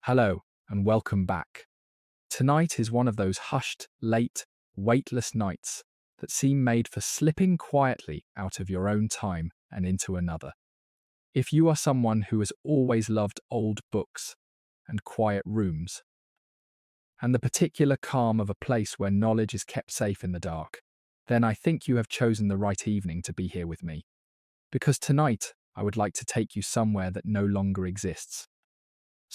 Hello, and welcome back. Tonight is one of those hushed, late, weightless nights that seem made for slipping quietly out of your own time and into another. If you are someone who has always loved old books and quiet rooms, and the particular calm of a place where knowledge is kept safe in the dark, then I think you have chosen the right evening to be here with me. Because tonight, I would like to take you somewhere that no longer exists.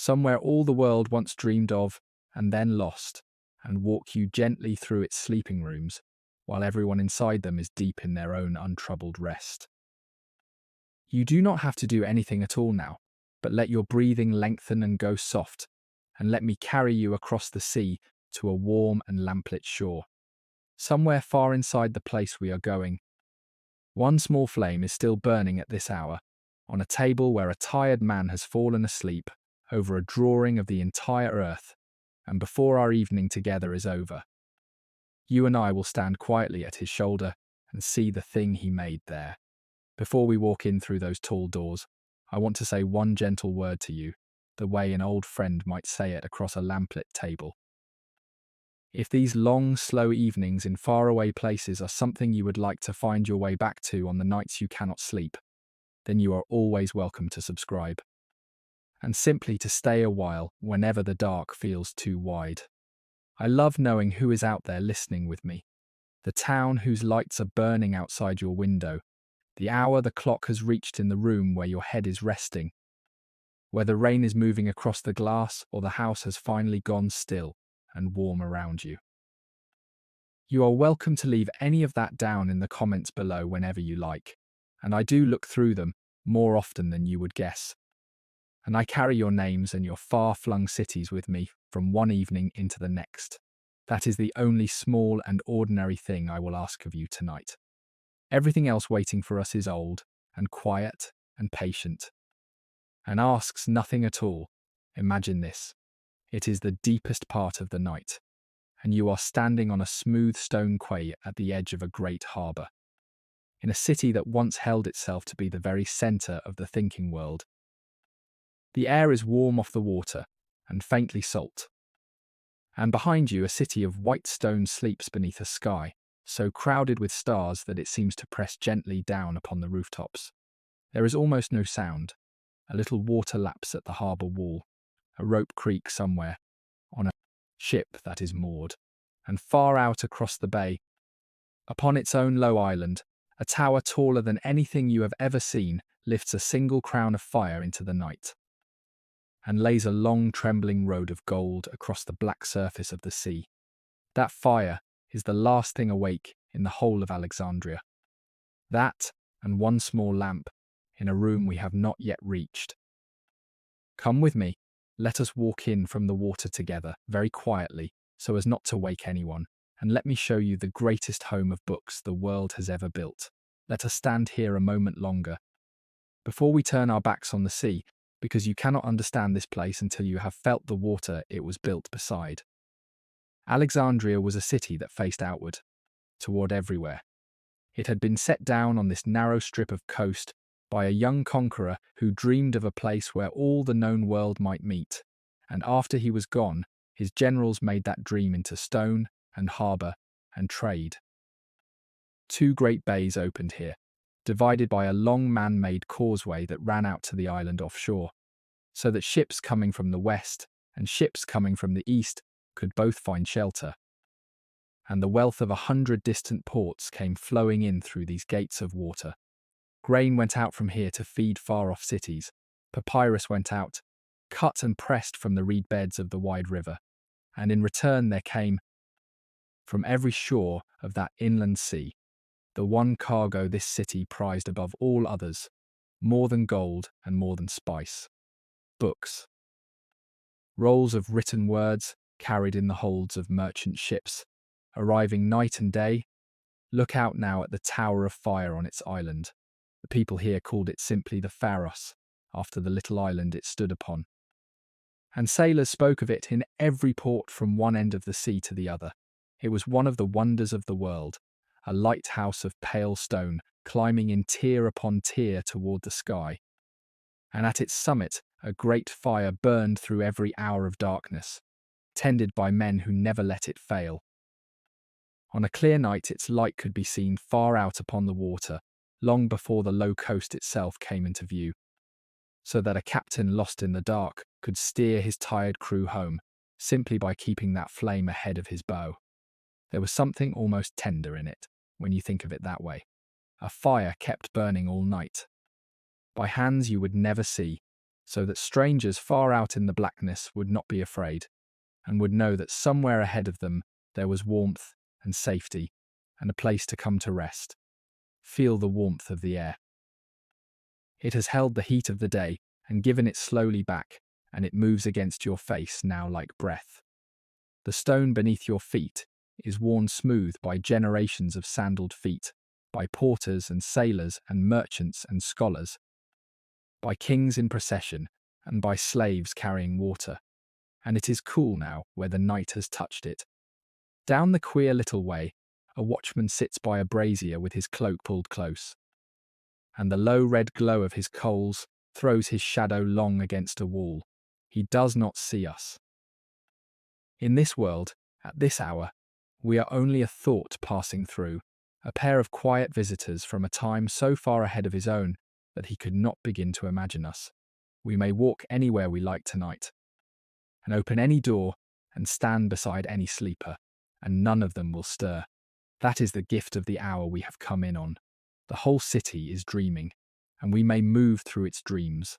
Somewhere all the world once dreamed of and then lost, and walk you gently through its sleeping rooms, while everyone inside them is deep in their own untroubled rest. You do not have to do anything at all now, but let your breathing lengthen and go soft, and let me carry you across the sea to a warm and lamplit shore. Somewhere far inside the place we are going. One small flame is still burning at this hour, on a table where a tired man has fallen asleep over a drawing of the entire earth, and before our evening together is over, you and I will stand quietly at his shoulder and see the thing he made there. Before we walk in through those tall doors, I want to say one gentle word to you, the way an old friend might say it across a lamplit table. If these long, slow evenings in faraway places are something you would like to find your way back to on the nights you cannot sleep, then you are always welcome to subscribe, and simply to stay a while whenever the dark feels too wide. I love knowing who is out there listening with me, the town whose lights are burning outside your window, the hour the clock has reached in the room where your head is resting, where the rain is moving across the glass or the house has finally gone still and warm around you. You are welcome to leave any of that down in the comments below whenever you like, and I do look through them more often than you would guess. And I carry your names and your far-flung cities with me from one evening into the next. That is the only small and ordinary thing I will ask of you tonight. Everything else waiting for us is old and quiet and patient, and asks nothing at all. Imagine this. It is the deepest part of the night, and you are standing on a smooth stone quay at the edge of a great harbour, in a city that once held itself to be the very centre of the thinking world. The air is warm off the water and faintly salt, and behind you a city of white stone sleeps beneath a sky so crowded with stars that it seems to press gently down upon the rooftops. There is almost no sound. A little water laps at the harbour wall, a rope creaks somewhere, on a ship that is moored, and far out across the bay, upon its own low island, a tower taller than anything you have ever seen lifts a single crown of fire into the night, and lays a long trembling road of gold across the black surface of the sea. That fire is the last thing awake in the whole of Alexandria. That, and one small lamp, in a room we have not yet reached. Come with me. Let us walk in from the water together, very quietly, so as not to wake anyone, and let me show you the greatest home of books the world has ever built. Let us stand here a moment longer, before we turn our backs on the sea, because you cannot understand this place until you have felt the water it was built beside. Alexandria was a city that faced outward, toward everywhere. It had been set down on this narrow strip of coast by a young conqueror who dreamed of a place where all the known world might meet, and after he was gone, his generals made that dream into stone and harbour and trade. Two great bays opened here, divided by a long man-made causeway that ran out to the island offshore, so that ships coming from the west and ships coming from the east could both find shelter. And the wealth of 100 distant ports came flowing in through these gates of water. Grain went out from here to feed far-off cities. Papyrus went out, cut and pressed from the reed beds of the wide river, and in return there came, from every shore of that inland sea, the one cargo this city prized above all others, more than gold and more than spice: books. Rolls of written words carried in the holds of merchant ships, arriving night and day. Look out now at the tower of fire on its island. The people here called it simply the Pharos, after the little island it stood upon. And sailors spoke of it in every port from one end of the sea to the other. It was one of the wonders of the world, a lighthouse of pale stone climbing in tier upon tier toward the sky. And at its summit, a great fire burned through every hour of darkness, tended by men who never let it fail. On a clear night, its light could be seen far out upon the water, long before the low coast itself came into view, so that a captain lost in the dark could steer his tired crew home simply by keeping that flame ahead of his bow. There was something almost tender in it, when you think of it that way. A fire kept burning all night, by hands you would never see, so that strangers far out in the blackness would not be afraid, and would know that somewhere ahead of them there was warmth and safety, and a place to come to rest. Feel the warmth of the air. It has held the heat of the day and given it slowly back, and it moves against your face now like breath. The stone beneath your feet is worn smooth by generations of sandaled feet, by porters and sailors and merchants and scholars, by kings in procession and by slaves carrying water, and it is cool now where the night has touched it. Down the queer little way, a watchman sits by a brazier with his cloak pulled close, and the low red glow of his coals throws his shadow long against a wall. He does not see us. In this world, at this hour, we are only a thought passing through, a pair of quiet visitors from a time so far ahead of his own that he could not begin to imagine us. We may walk anywhere we like tonight, and open any door and stand beside any sleeper, and none of them will stir. That is the gift of the hour we have come in on. The whole city is dreaming, and we may move through its dreams.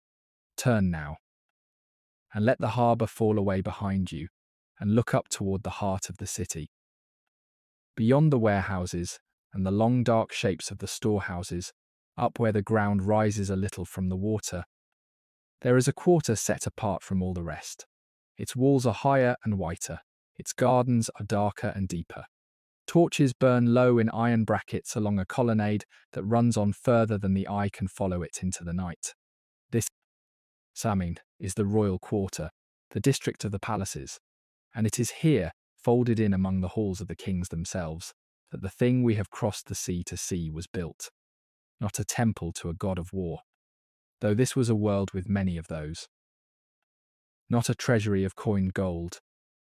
Turn now, and let the harbour fall away behind you, and look up toward the heart of the city. Beyond the warehouses and the long dark shapes of the storehouses, up where the ground rises a little from the water, there is a quarter set apart from all the rest. Its walls are higher and whiter, its gardens are darker and deeper. Torches burn low in iron brackets along a colonnade that runs on further than the eye can follow it into the night. This, Samin, is the royal quarter, the district of the palaces, and it is here, folded in among the halls of the kings themselves, that the thing we have crossed the sea to see was built. Not a temple to a god of war, though this was a world with many of those. Not a treasury of coined gold,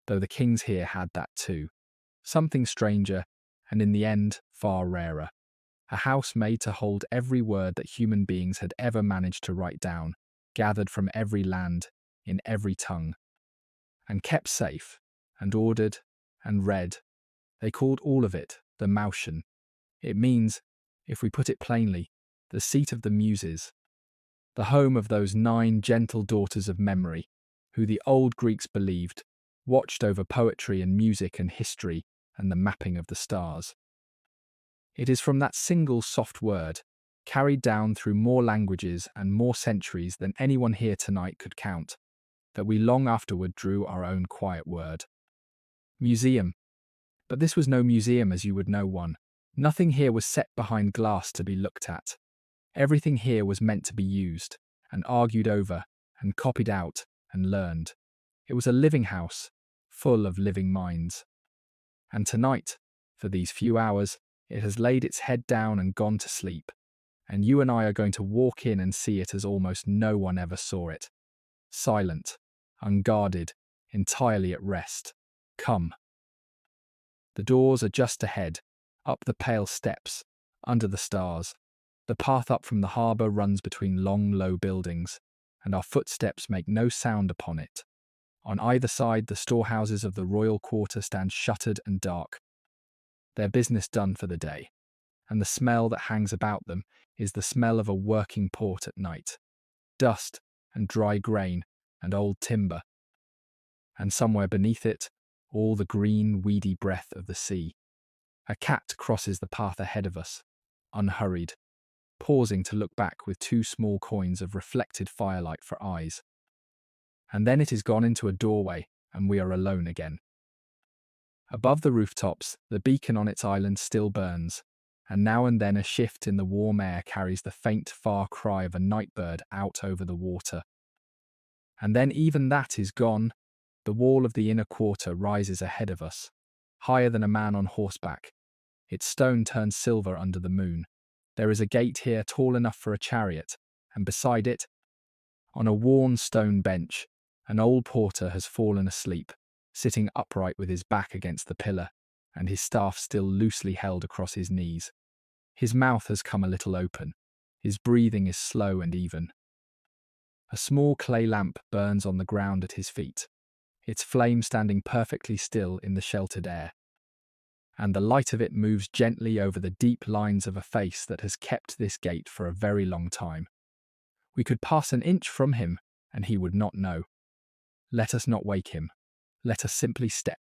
though the kings here had that too. Something stranger, and in the end, far rarer. A house made to hold every word that human beings had ever managed to write down, gathered from every land, in every tongue, and kept safe, and ordered, and read. They called all of it the Mouseion. It means, if we put it plainly, the seat of the Muses, the home of those 9 gentle daughters of memory, who the old Greeks believed watched over poetry and music and history and the mapping of the stars. It is from that single soft word, carried down through more languages and more centuries than anyone here tonight could count, that we long afterward drew our own quiet word. Museum. But this was no museum as you would know one. Nothing here was set behind glass to be looked at. Everything here was meant to be used, and argued over, and copied out, and learned. It was a living house, full of living minds. And tonight, for these few hours, it has laid its head down and gone to sleep, and you and I are going to walk in and see it as almost no one ever saw it. Silent, unguarded, entirely at rest. Come. The doors are just ahead, up the pale steps, under the stars. The path up from the harbour runs between long, low buildings, and our footsteps make no sound upon it. On either side, the storehouses of the royal quarter stand shuttered and dark, their business done for the day, and the smell that hangs about them is the smell of a working port at night. Dust and dry grain and old timber, and somewhere beneath it, all the green, weedy breath of the sea. A cat crosses the path ahead of us, unhurried, pausing to look back with 2 small coins of reflected firelight for eyes. And then it is gone into a doorway, and we are alone again. Above the rooftops, the beacon on its island still burns, and now and then a shift in the warm air carries the faint, far cry of a night bird out over the water. And then even that is gone. The wall of the inner quarter rises ahead of us, higher than a man on horseback. Its stone turns silver under the moon. There is a gate here tall enough for a chariot, and beside it, On a worn stone bench, an old porter has fallen asleep, sitting upright with his back against the pillar, and his staff still loosely held across his knees. His mouth has come a little open. His breathing is slow and even. A small clay lamp burns on the ground at his feet, its flame standing perfectly still in the sheltered air, and the light of it moves gently over the deep lines of a face that has kept this gate for a very long time. We could pass an inch from him, and he would not know. Let us not wake him. Let us simply step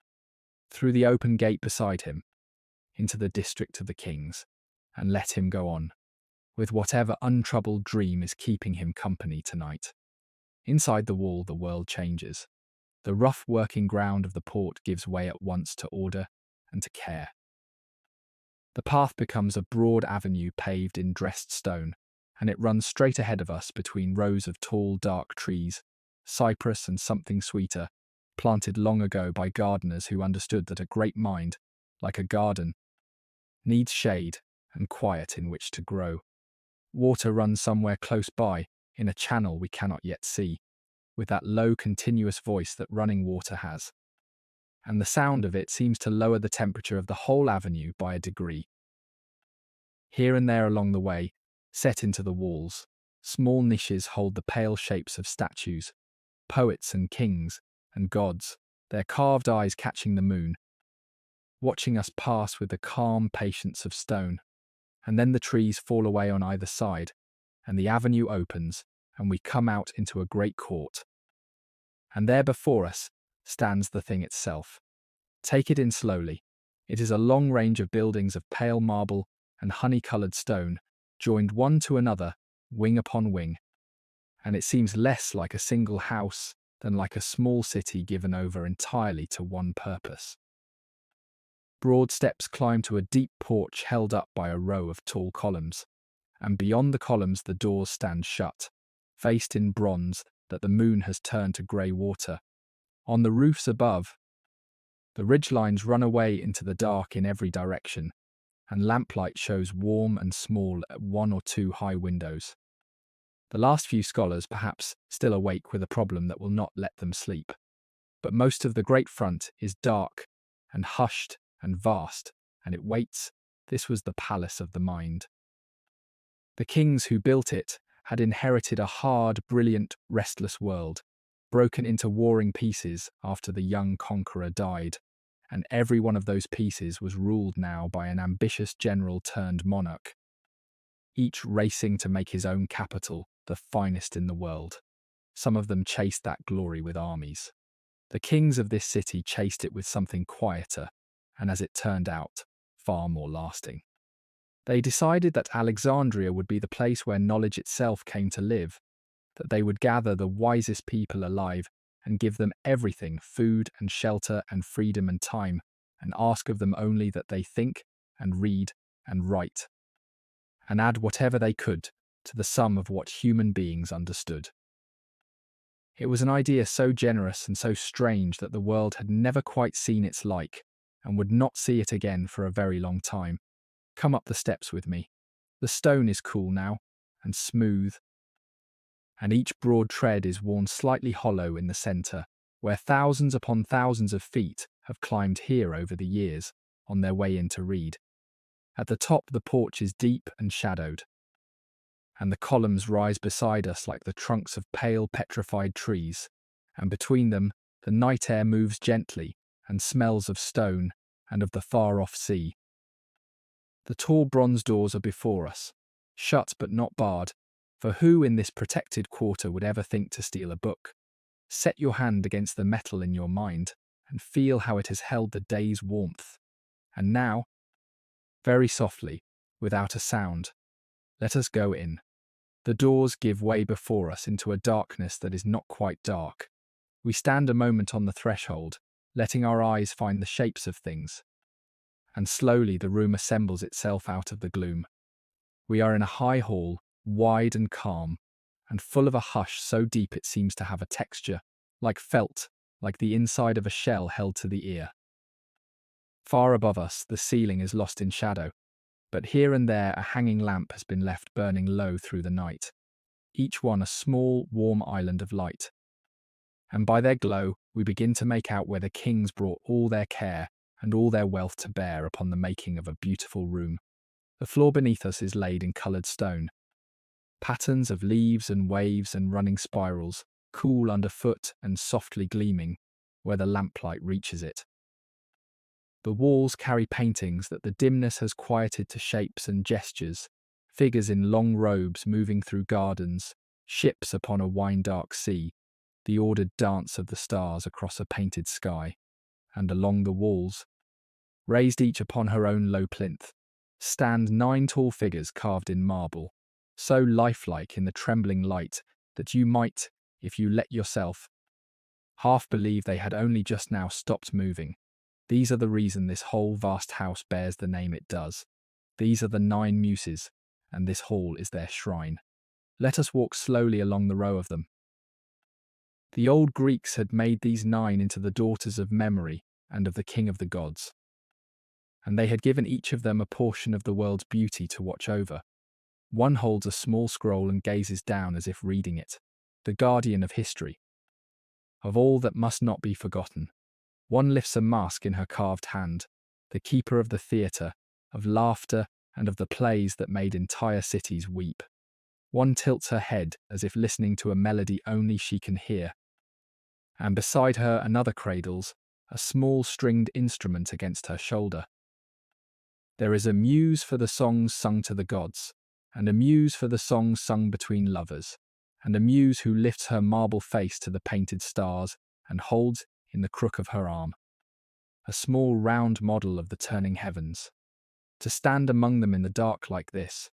through the open gate beside him, into the district of the kings, and let him go on, with whatever untroubled dream is keeping him company tonight. Inside the wall, the world changes. The rough working ground of the port gives way at once to order and to care. The path becomes a broad avenue paved in dressed stone, and it runs straight ahead of us between rows of tall, dark trees, cypress and something sweeter, planted long ago by gardeners who understood that a great mind, like a garden, needs shade and quiet in which to grow. Water runs somewhere close by, in a channel we cannot yet see, with that low, continuous voice that running water has. And the sound of it seems to lower the temperature of the whole avenue by a degree. Here and there along the way, set into the walls, small niches hold the pale shapes of statues, poets and kings and gods, their carved eyes catching the moon, watching us pass with the calm patience of stone. And then the trees fall away on either side, and the avenue opens, and we come out into a great court. And there before us stands the thing itself. Take it in slowly. It is a long range of buildings of pale marble and honey-coloured stone, joined one to another, wing upon wing. And it seems less like a single house than like a small city given over entirely to one purpose. Broad steps climb to a deep porch held up by a row of tall columns, and beyond the columns the doors stand shut, faced in bronze that the moon has turned to grey water. On the roofs above, the ridgelines run away into the dark in every direction, and lamplight shows warm and small at one or two high windows. The last few scholars, perhaps, still awake with a problem that will not let them sleep. But most of the great front is dark and hushed and vast, and it waits. This was the palace of the mind. The kings who built it had inherited a hard, brilliant, restless world, broken into warring pieces after the young conqueror died, and every one of those pieces was ruled now by an ambitious general turned monarch, each racing to make his own capital the finest in the world. Some of them chased that glory with armies. The kings of this city chased it with something quieter, and as it turned out, far more lasting. They decided that Alexandria would be the place where knowledge itself came to live, that they would gather the wisest people alive and give them everything, food and shelter and freedom and time, and ask of them only that they think and read and write, and add whatever they could to the sum of what human beings understood. It was an idea so generous and so strange that the world had never quite seen its like, and would not see it again for a very long time. Come up the steps with me. The stone is cool now, and smooth, and each broad tread is worn slightly hollow in the centre, where thousands upon thousands of feet have climbed here over the years, on their way in to read. At the top the porch is deep and shadowed, and the columns rise beside us like the trunks of pale petrified trees, and between them the night air moves gently and smells of stone and of the far-off sea. The tall bronze doors are before us, shut but not barred, for who in this protected quarter would ever think to steal a book? Set your hand against the metal in your mind, and feel how it has held the day's warmth. And now, very softly, without a sound, let us go in. The doors give way before us into a darkness that is not quite dark. We stand a moment on the threshold, letting our eyes find the shapes of things, and slowly the room assembles itself out of the gloom. We are in a high hall, wide and calm, and full of a hush so deep it seems to have a texture, like felt, like the inside of a shell held to the ear. Far above us, the ceiling is lost in shadow, but here and there a hanging lamp has been left burning low through the night. each one a small, warm island of light. And by their glow, we begin to make out where the kings brought all their care and all their wealth to bear upon the making of a beautiful room. The floor beneath us is laid in coloured stone. Patterns of leaves and waves and running spirals, cool underfoot and softly gleaming where the lamplight reaches it. The walls carry paintings that the dimness has quieted to shapes and gestures, figures in long robes moving through gardens, ships upon a wine-dark sea, the ordered dance of the stars across a painted sky, and along the walls, raised each upon her own low plinth, stand 9 tall figures carved in marble, so lifelike in the trembling light that you might, if you let yourself, half believe they had only just now stopped moving. These are the reason this whole vast house bears the name it does. These are the 9 Muses, and this hall is their shrine. Let us walk slowly along the row of them. The old Greeks had made these 9 into the daughters of memory and of the king of the gods, and they had given each of them a portion of the world's beauty to watch over. One holds a small scroll and gazes down as if reading it, the guardian of history, of all that must not be forgotten. One lifts a mask in her carved hand, the keeper of the theatre, of laughter and of the plays that made entire cities weep. One tilts her head as if listening to a melody only she can hear, and beside her another cradles a small stringed instrument against her shoulder. There is a muse for the songs sung to the gods, and a muse for the songs sung between lovers, and a muse who lifts her marble face to the painted stars and holds, in the crook of her arm, a small round model of the turning heavens. To stand among them in the dark like this,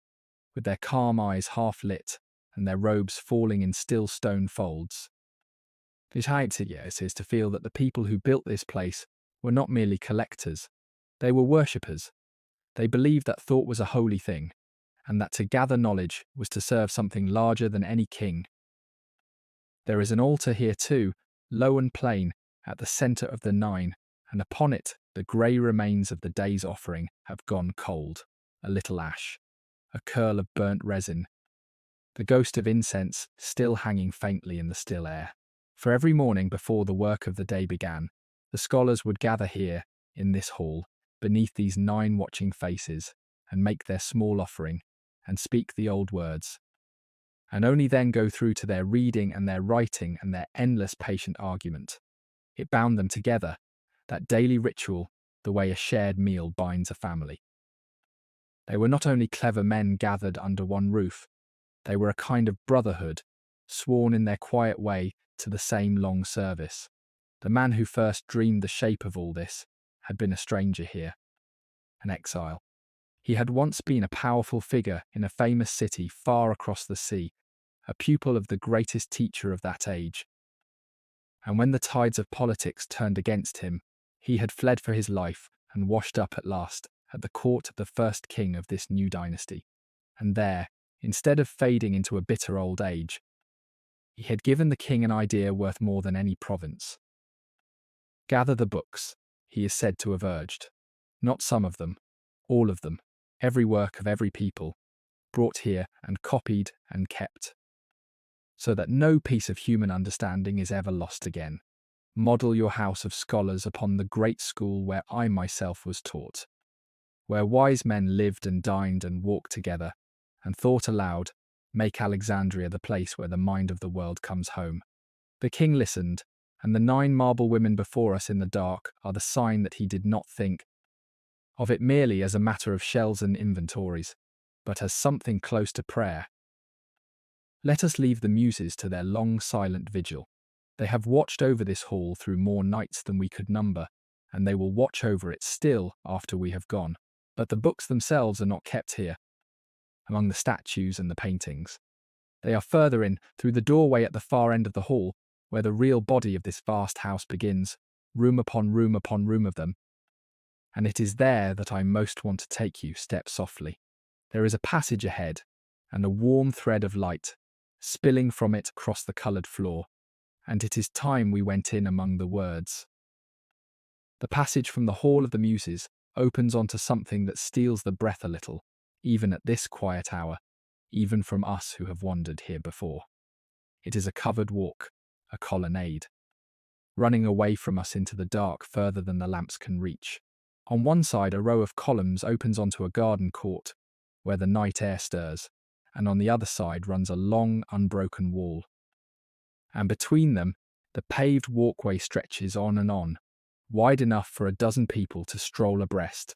with their calm eyes half lit and their robes falling in still stone folds. It is to feel that the people who built this place were not merely collectors, they were worshippers. They believed that thought was a holy thing, and that to gather knowledge was to serve something larger than any king. There is an altar here too, low and plain, at the centre of the 9, and upon it the grey remains of the day's offering have gone cold, a little ash, a curl of burnt resin, the ghost of incense still hanging faintly in the still air. For every morning before the work of the day began, the scholars would gather here, in this hall, beneath these 9 watching faces, and make their small offering, and speak the old words, and only then go through to their reading and their writing and their endless patient argument. It bound them together, that daily ritual, the way a shared meal binds a family. They were not only clever men gathered under one roof, they were a kind of brotherhood, sworn in their quiet way to the same long service. The man who first dreamed the shape of all this had been a stranger here, an exile. He had once been a powerful figure in a famous city far across the sea, a pupil of the greatest teacher of that age. And when the tides of politics turned against him, he had fled for his life and washed up at last at the court of the first king of this new dynasty. And there, instead of fading into a bitter old age, he had given the king an idea worth more than any province. Gather the books, he is said to have urged. Not some of them, all of them, every work of every people, brought here and copied and kept, so that no piece of human understanding is ever lost again. Model your house of scholars upon the great school where I myself was taught, where wise men lived and dined and walked together, and thought aloud. Make Alexandria the place where the mind of the world comes home. The king listened, and the 9 marble women before us in the dark are the sign that he did not think of it merely as a matter of shells and inventories, but as something close to prayer. Let us leave the Muses to their long silent vigil. They have watched over this hall through more nights than we could number, and they will watch over it still after we have gone. But the books themselves are not kept here, among the statues and the paintings. They are further in, through the doorway at the far end of the hall, where the real body of this vast house begins, room upon room upon room of them. And it is there that I most want to take you. Step softly. There is a passage ahead, and a warm thread of light, spilling from it across the coloured floor, and it is time we went in among the words. The passage from the Hall of the Muses opens onto something that steals the breath a little, even at this quiet hour, even from us who have wandered here before. It is a covered walk, a colonnade, running away from us into the dark further than the lamps can reach. On one side, a row of columns opens onto a garden court where the night air stirs, and on the other side runs a long, unbroken wall. And between them, the paved walkway stretches on, wide enough for a dozen people to stroll abreast,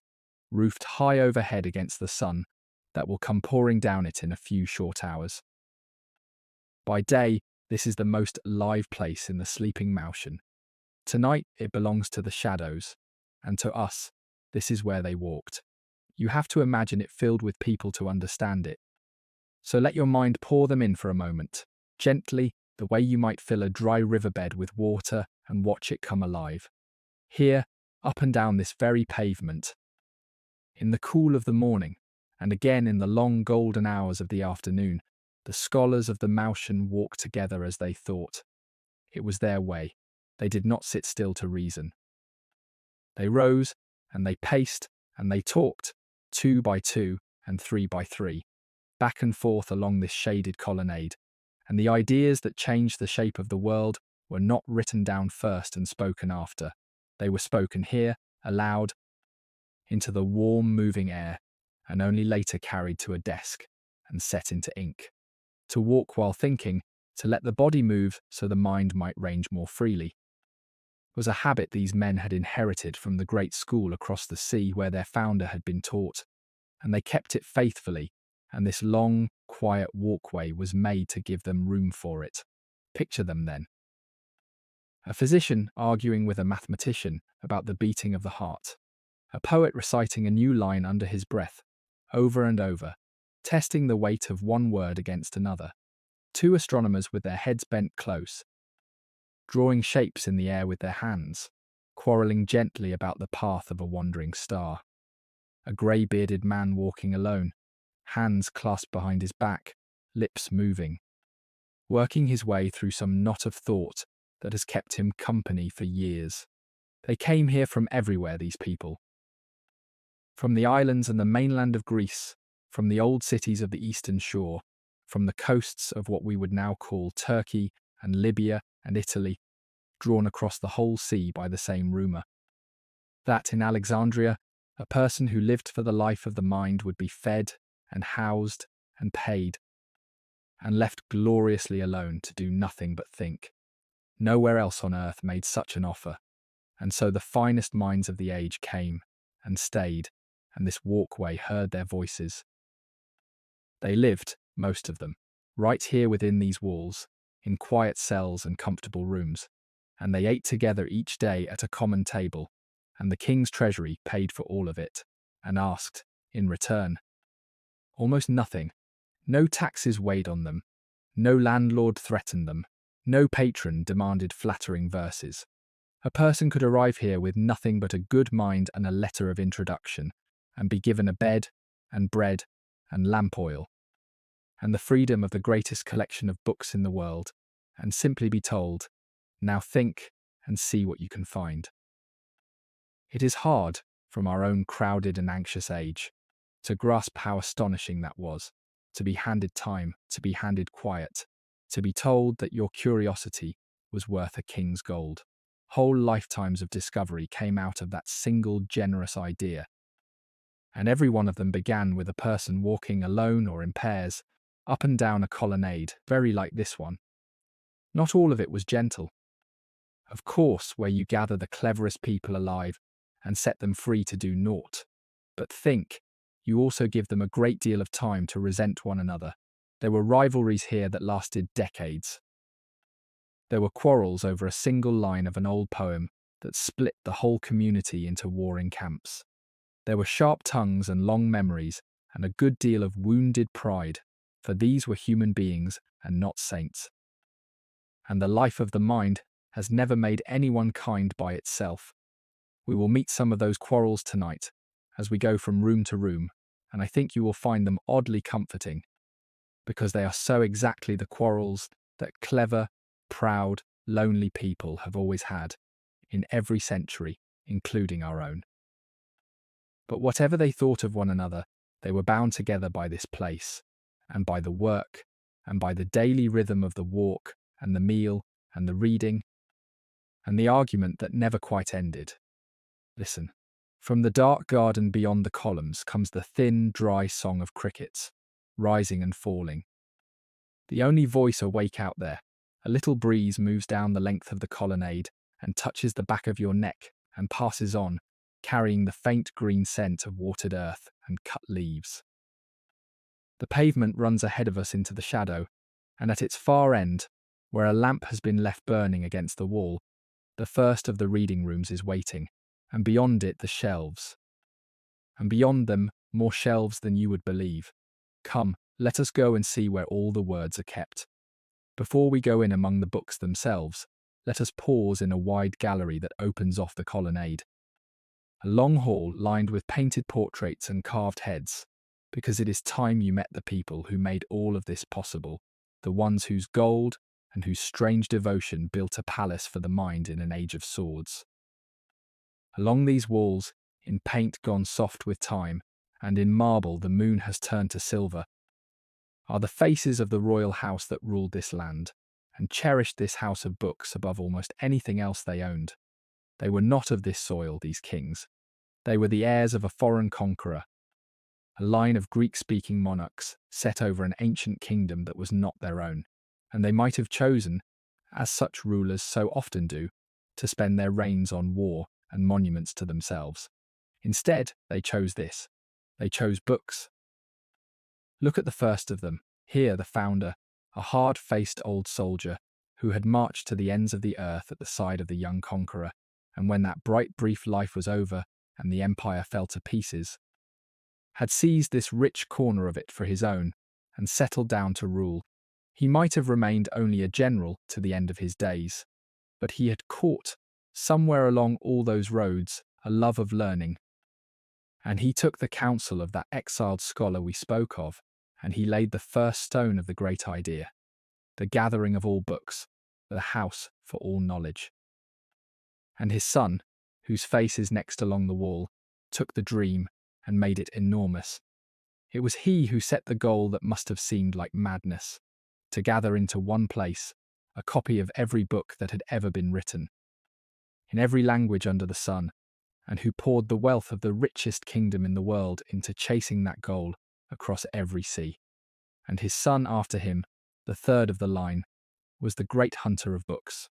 roofed high overhead against the sun that will come pouring down it in a few short hours. By day, this is the most alive place in the sleeping Mouseion. Tonight, it belongs to the shadows, and to us, this is where they walked. You have to imagine it filled with people to understand it. So let your mind pour them in for a moment, gently, the way you might fill a dry riverbed with water and watch it come alive. Here, up and down this very pavement, in the cool of the morning, and again in the long golden hours of the afternoon, the scholars of the Mouseion walked together as they thought. It was their way. They did not sit still to reason. They rose, and they paced, and they talked, 2 by 2 and 3 by 3, back and forth along this shaded colonnade, and the ideas that changed the shape of the world were not written down first and spoken after. They were spoken here, aloud, into the warm, moving air, and only later carried to a desk and set into ink. To walk while thinking, to let the body move so the mind might range more freely, was a habit these men had inherited from the great school across the sea where their founder had been taught, and they kept it faithfully, and this long, quiet walkway was made to give them room for it. Picture them then. A physician arguing with a mathematician about the beating of the heart. A poet reciting a new line under his breath, over and over, testing the weight of one word against another. 2 astronomers with their heads bent close, drawing shapes in the air with their hands, quarrelling gently about the path of a wandering star. A grey-bearded man walking alone, hands clasped behind his back, lips moving, working his way through some knot of thought that has kept him company for years. They came here from everywhere, these people. From the islands and the mainland of Greece, from the old cities of the eastern shore, from the coasts of what we would now call Turkey and Libya and Italy, drawn across the whole sea by the same rumour. That in Alexandria, a person who lived for the life of the mind would be fed and housed and paid, and left gloriously alone to do nothing but think. Nowhere else on earth made such an offer, and so the finest minds of the age came and stayed, and this walkway heard their voices. They lived, most of them, right here within these walls, in quiet cells and comfortable rooms, and they ate together each day at a common table, and the king's treasury paid for all of it, and asked, in return, almost nothing. No taxes weighed on them, no landlord threatened them, no patron demanded flattering verses. A person could arrive here with nothing but a good mind and a letter of introduction, and be given a bed, and bread, and lamp oil, and the freedom of the greatest collection of books in the world, and simply be told, now think and see what you can find. It is hard, from our own crowded and anxious age, to grasp how astonishing that was, to be handed time, to be handed quiet, to be told that your curiosity was worth a king's gold. Whole lifetimes of discovery came out of that single generous idea, and every one of them began with a person walking alone or in pairs, up and down a colonnade, very like this one. Not all of it was gentle. Of course, where you gather the cleverest people alive and set them free to do naught. But think, you also give them a great deal of time to resent one another. There were rivalries here that lasted decades. There were quarrels over a single line of an old poem that split the whole community into warring camps. There were sharp tongues and long memories, and a good deal of wounded pride, for these were human beings and not saints. And the life of the mind has never made anyone kind by itself. We will meet some of those quarrels tonight, as we go from room to room, and I think you will find them oddly comforting, because they are so exactly the quarrels that clever, proud, lonely people have always had, in every century, including our own. But whatever they thought of one another, they were bound together by this place, and by the work, and by the daily rhythm of the walk, and the meal, and the reading, and the argument that never quite ended. Listen. From the dark garden beyond the columns comes the thin, dry song of crickets, rising and falling. The only voice awake out there, a little breeze moves down the length of the colonnade and touches the back of your neck and passes on, carrying the faint green scent of watered earth and cut leaves. The pavement runs ahead of us into the shadow, and at its far end, where a lamp has been left burning against the wall, the first of the reading rooms is waiting, and beyond it the shelves. And beyond them, more shelves than you would believe. Come, let us go and see where all the words are kept. Before we go in among the books themselves, let us pause in a wide gallery that opens off the colonnade. A long hall lined with painted portraits and carved heads, because it is time you met the people who made all of this possible, the ones whose gold and whose strange devotion built a palace for the mind in an age of swords. Along these walls, in paint gone soft with time, and in marble the moon has turned to silver, are the faces of the royal house that ruled this land, and cherished this house of books above almost anything else they owned. They were not of this soil, these kings. They were the heirs of a foreign conqueror, a line of Greek-speaking monarchs set over an ancient kingdom that was not their own, and they might have chosen, as such rulers so often do, to spend their reigns on war and monuments to themselves. Instead, they chose this. They chose books. Look at the first of them. Here, the founder, a hard-faced old soldier who had marched to the ends of the earth at the side of the young conqueror, and when that bright, brief life was over and the empire fell to pieces, had seized this rich corner of it for his own and settled down to rule. He might have remained only a general to the end of his days, but he had caught, somewhere along all those roads, a love of learning. And he took the counsel of that exiled scholar we spoke of, and he laid the first stone of the great idea, the gathering of all books, the house for all knowledge. And his son, whose face is next along the wall, took the dream and made it enormous. It was he who set the goal that must have seemed like madness, to gather into one place a copy of every book that had ever been written, in every language under the sun, and who poured the wealth of the richest kingdom in the world into chasing that goal across every sea. And his son after him, the third of the line, was the great hunter of books,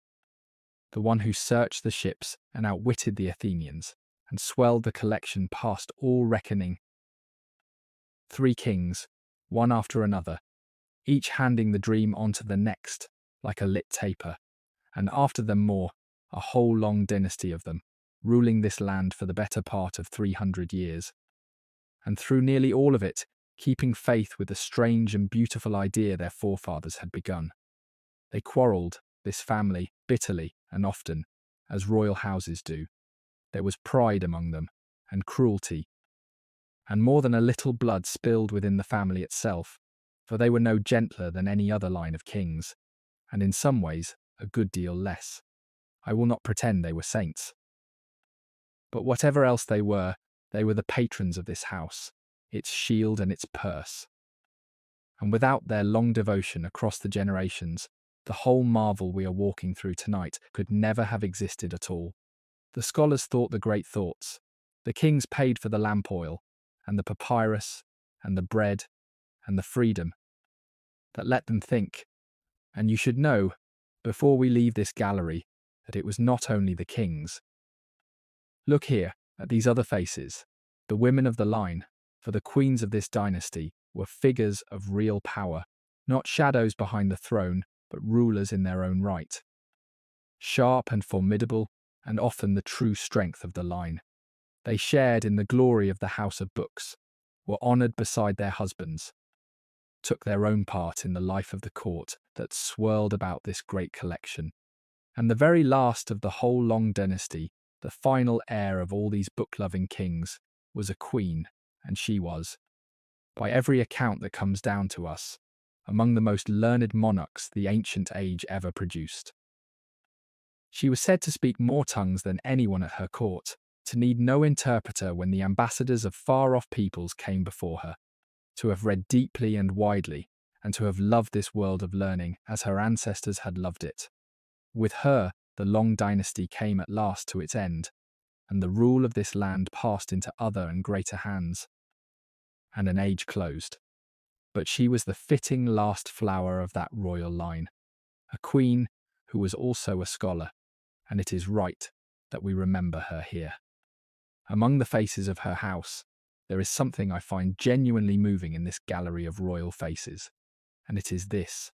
the one who searched the ships and outwitted the Athenians, and swelled the collection past all reckoning. 3 kings, one after another, each handing the dream on to the next, like a lit taper, and after them more, a whole long dynasty of them, ruling this land for the better part of 300 years. And through nearly all of it, keeping faith with the strange and beautiful idea their forefathers had begun. They quarrelled, this family, bitterly and often, as royal houses do. There was pride among them, and cruelty, and more than a little blood spilled within the family itself, for they were no gentler than any other line of kings, and in some ways a good deal less. I will not pretend they were saints. But whatever else they were the patrons of this house, its shield and its purse. And without their long devotion across the generations, the whole marvel we are walking through tonight could never have existed at all. The scholars thought the great thoughts. The kings paid for the lamp oil, and the papyrus, and the bread, and the freedom that let them think. And you should know, before we leave this gallery, that it was not only the kings. Look here, at these other faces, the women of the line, for the queens of this dynasty were figures of real power, not shadows behind the throne, but rulers in their own right. Sharp and formidable, and often the true strength of the line. They shared in the glory of the house of books, were honoured beside their husbands, took their own part in the life of the court that swirled about this great collection. And the very last of the whole long dynasty, the final heir of all these book-loving kings, was a queen, and she was, by every account that comes down to us, among the most learned monarchs the ancient age ever produced. She was said to speak more tongues than anyone at her court, to need no interpreter when the ambassadors of far-off peoples came before her. to have read deeply and widely, and to have loved this world of learning as her ancestors had loved it. With her, the long dynasty came at last to its end, and the rule of this land passed into other and greater hands, and an age closed. But she was the fitting last flower of that royal line, a queen who was also a scholar, and it is right that we remember her here. Among the faces of her house, there is something I find genuinely moving in this gallery of royal faces, and it is this.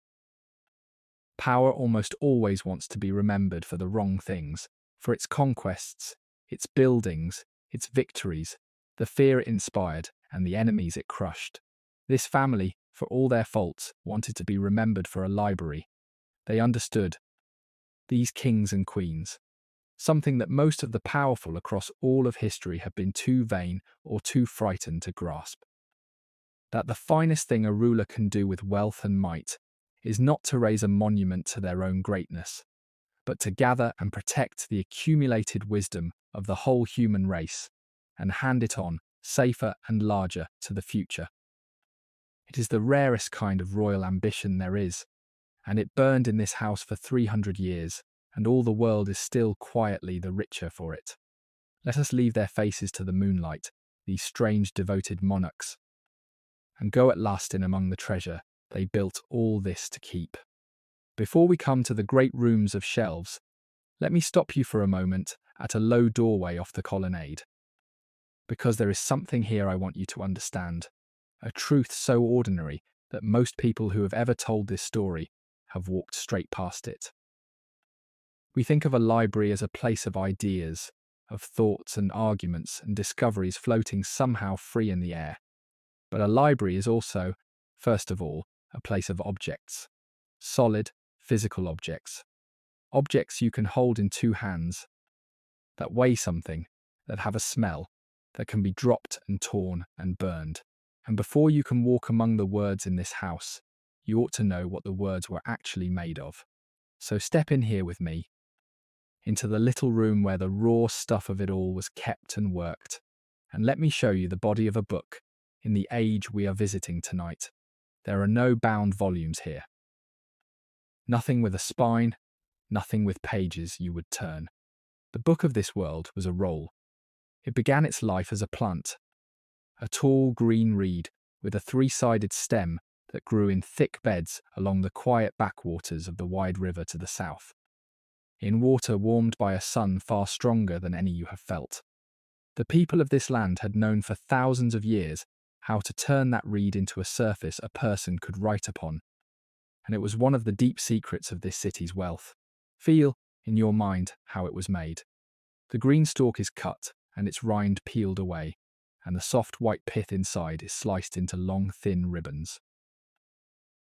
Power almost always wants to be remembered for the wrong things, for its conquests, its buildings, its victories, the fear it inspired, and the enemies it crushed. This family, for all their faults, wanted to be remembered for a library. They understood, these kings and queens, something that most of the powerful across all of history have been too vain or too frightened to grasp. That the finest thing a ruler can do with wealth and might is not to raise a monument to their own greatness, but to gather and protect the accumulated wisdom of the whole human race and hand it on, safer and larger, to the future. It is the rarest kind of royal ambition there is, and it burned in this house for 300 years, and all the world is still quietly the richer for it. Let us leave their faces to the moonlight, these strange devoted monarchs, and go at last in among the treasure they built all this to keep. Before we come to the great rooms of shelves, let me stop you for a moment at a low doorway off the colonnade, because there is something here I want you to understand, a truth so ordinary that most people who have ever told this story have walked straight past it. We think of a library as a place of ideas, of thoughts and arguments and discoveries floating somehow free in the air. But a library is also, first of all, a place of objects. Solid, physical objects. Objects you can hold in two hands, that weigh something, that have a smell, that can be dropped and torn and burned. And before you can walk among the words in this house, you ought to know what the words were actually made of. So step in here with me, into the little room where the raw stuff of it all was kept and worked, and let me show you the body of a book in the age we are visiting tonight. There are no bound volumes here. Nothing with a spine, nothing with pages you would turn. The book of this world was a roll. It began its life as a plant, a tall green reed with a three-sided stem that grew in thick beds along the quiet backwaters of the wide river to the south, in water warmed by a sun far stronger than any you have felt. The people of this land had known for thousands of years how to turn that reed into a surface a person could write upon, and it was one of the deep secrets of this city's wealth. Feel, in your mind, how it was made. The green stalk is cut and its rind peeled away, and the soft white pith inside is sliced into long, thin ribbons.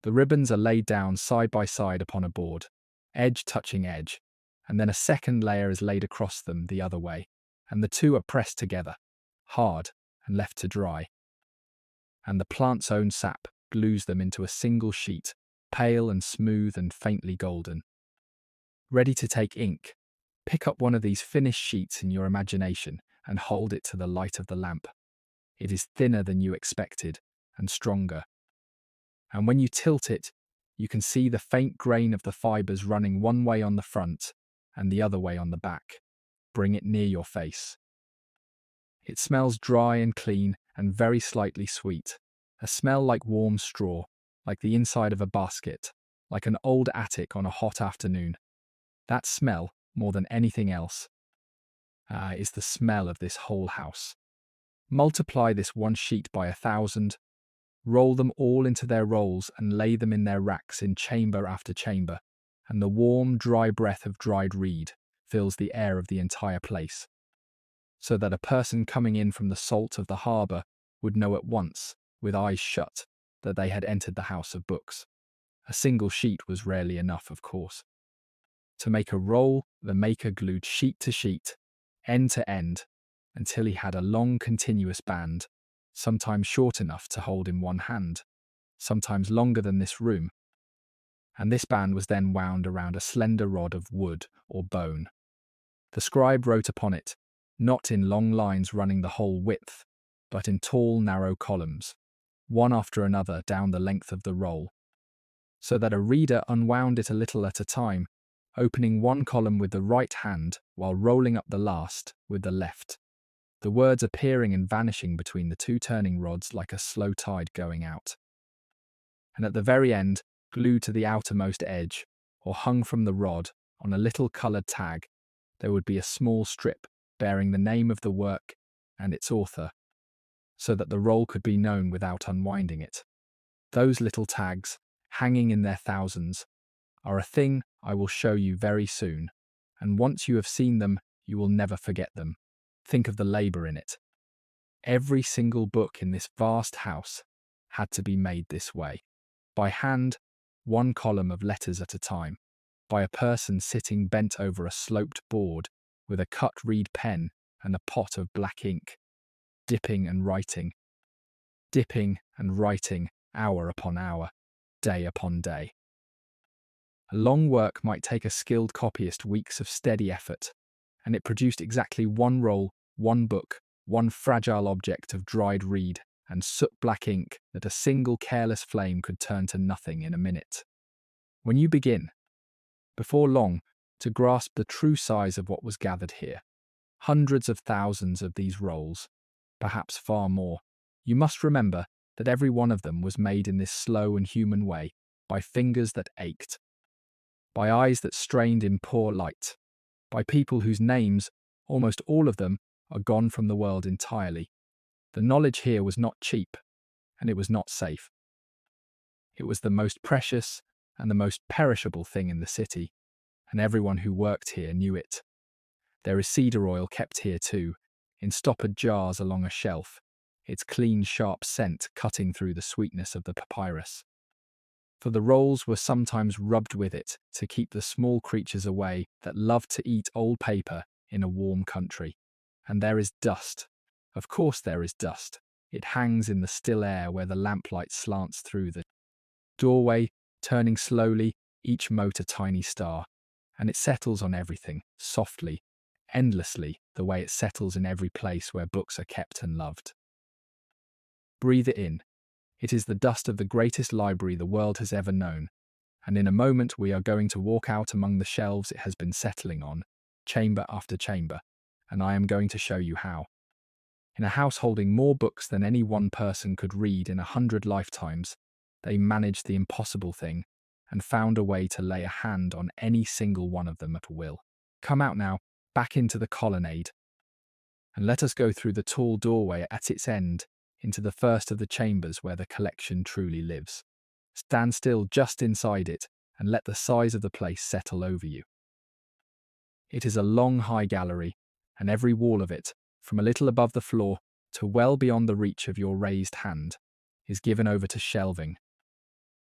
The ribbons are laid down side by side upon a board, edge touching edge, and then a second layer is laid across them the other way, and the two are pressed together, hard, and left to dry. And the plant's own sap glues them into a single sheet, pale and smooth and faintly golden. Ready to take ink, pick up one of these finished sheets in your imagination and hold it to the light of the lamp. It is thinner than you expected, and stronger. And when you tilt it, you can see the faint grain of the fibres running one way on the front and the other way on the back. Bring it near your face. It smells dry and clean and very slightly sweet, a smell like warm straw, like the inside of a basket, like an old attic on a hot afternoon. That smell, more than anything else, is the smell of this whole house. Multiply this one sheet by 1,000, roll them all into their rolls and lay them in their racks in chamber after chamber, and the warm, dry breath of dried reed fills the air of the entire place, so that a person coming in from the salt of the harbour would know at once, with eyes shut, that they had entered the house of books. A single sheet was rarely enough, of course. To make a roll, the maker glued sheet to sheet, end to end, until he had a long continuous band, sometimes short enough to hold in one hand, sometimes longer than this room, and this band was then wound around a slender rod of wood or bone. The scribe wrote upon it, not in long lines running the whole width, but in tall, narrow columns. one after another down the length of the roll, so that a reader unwound it a little at a time, opening one column with the right hand while rolling up the last with the left, the words appearing and vanishing between the two turning rods like a slow tide going out. And at the very end, glued to the outermost edge, or hung from the rod on a little coloured tag, there would be a small strip bearing the name of the work and its author, so that the roll could be known without unwinding it. Those little tags, hanging in their thousands, are a thing I will show you very soon, and once you have seen them, you will never forget them. Think of the labour in it. Every single book in this vast house had to be made this way, by hand, one column of letters at a time, by a person sitting bent over a sloped board with a cut reed pen and a pot of black ink, dipping and writing, hour upon hour, day upon day. A long work might take a skilled copyist weeks of steady effort, and it produced exactly one roll, one book, one fragile object of dried reed and soot-black ink that a single careless flame could turn to nothing in a minute. When you begin, before long, to grasp the true size of what was gathered here, hundreds of thousands of these rolls, perhaps far more, you must remember that every one of them was made in this slow and human way, by fingers that ached, by eyes that strained in poor light, by people whose names, almost all of them, are gone from the world entirely. The knowledge here was not cheap, and it was not safe. It was the most precious and the most perishable thing in the city, and everyone who worked here knew it. There is cedar oil kept here too, in stoppered jars along a shelf, its clean, sharp scent cutting through the sweetness of the papyrus. For the rolls were sometimes rubbed with it to keep the small creatures away that loved to eat old paper in a warm country. And there is dust. Of course there is dust. It hangs in the still air where the lamplight slants through the doorway, turning slowly, each mote a tiny star, and it settles on everything, softly, endlessly, the way it settles in every place where books are kept and loved. Breathe it in. It is the dust of the greatest library the world has ever known, and in a moment we are going to walk out among the shelves it has been settling on, chamber after chamber, and I am going to show you how. In a house holding more books than any one person could read in 100 lifetimes, they managed the impossible thing and found a way to lay a hand on any single one of them at will. Come out now, back into the colonnade, and let us go through the tall doorway at its end into the first of the chambers where the collection truly lives. Stand still just inside it and let the size of the place settle over you. It is a long, high gallery, and every wall of it, from a little above the floor to well beyond the reach of your raised hand, is given over to shelving.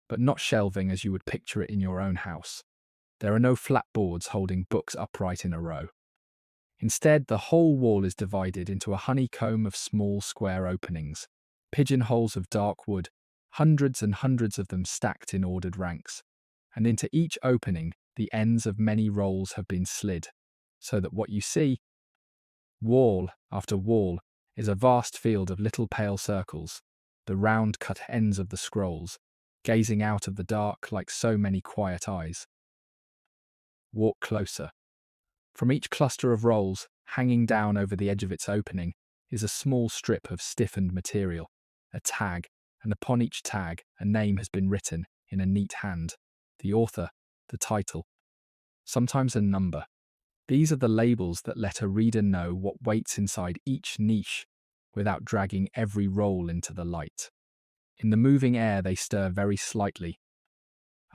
But not shelving as you would picture it in your own house. There are no flat boards holding books upright in a row. Instead, the whole wall is divided into a honeycomb of small square openings, pigeonholes of dark wood, hundreds and hundreds of them stacked in ordered ranks, and into each opening the ends of many rolls have been slid, so that what you see, wall after wall, is a vast field of little pale circles, the round cut ends of the scrolls, gazing out of the dark like so many quiet eyes. Walk closer. From each cluster of rolls, hanging down over the edge of its opening, is a small strip of stiffened material, a tag, and upon each tag a name has been written in a neat hand, the author, the title, sometimes a number. These are the labels that let a reader know what waits inside each niche without dragging every roll into the light. In the moving air they stir very slightly,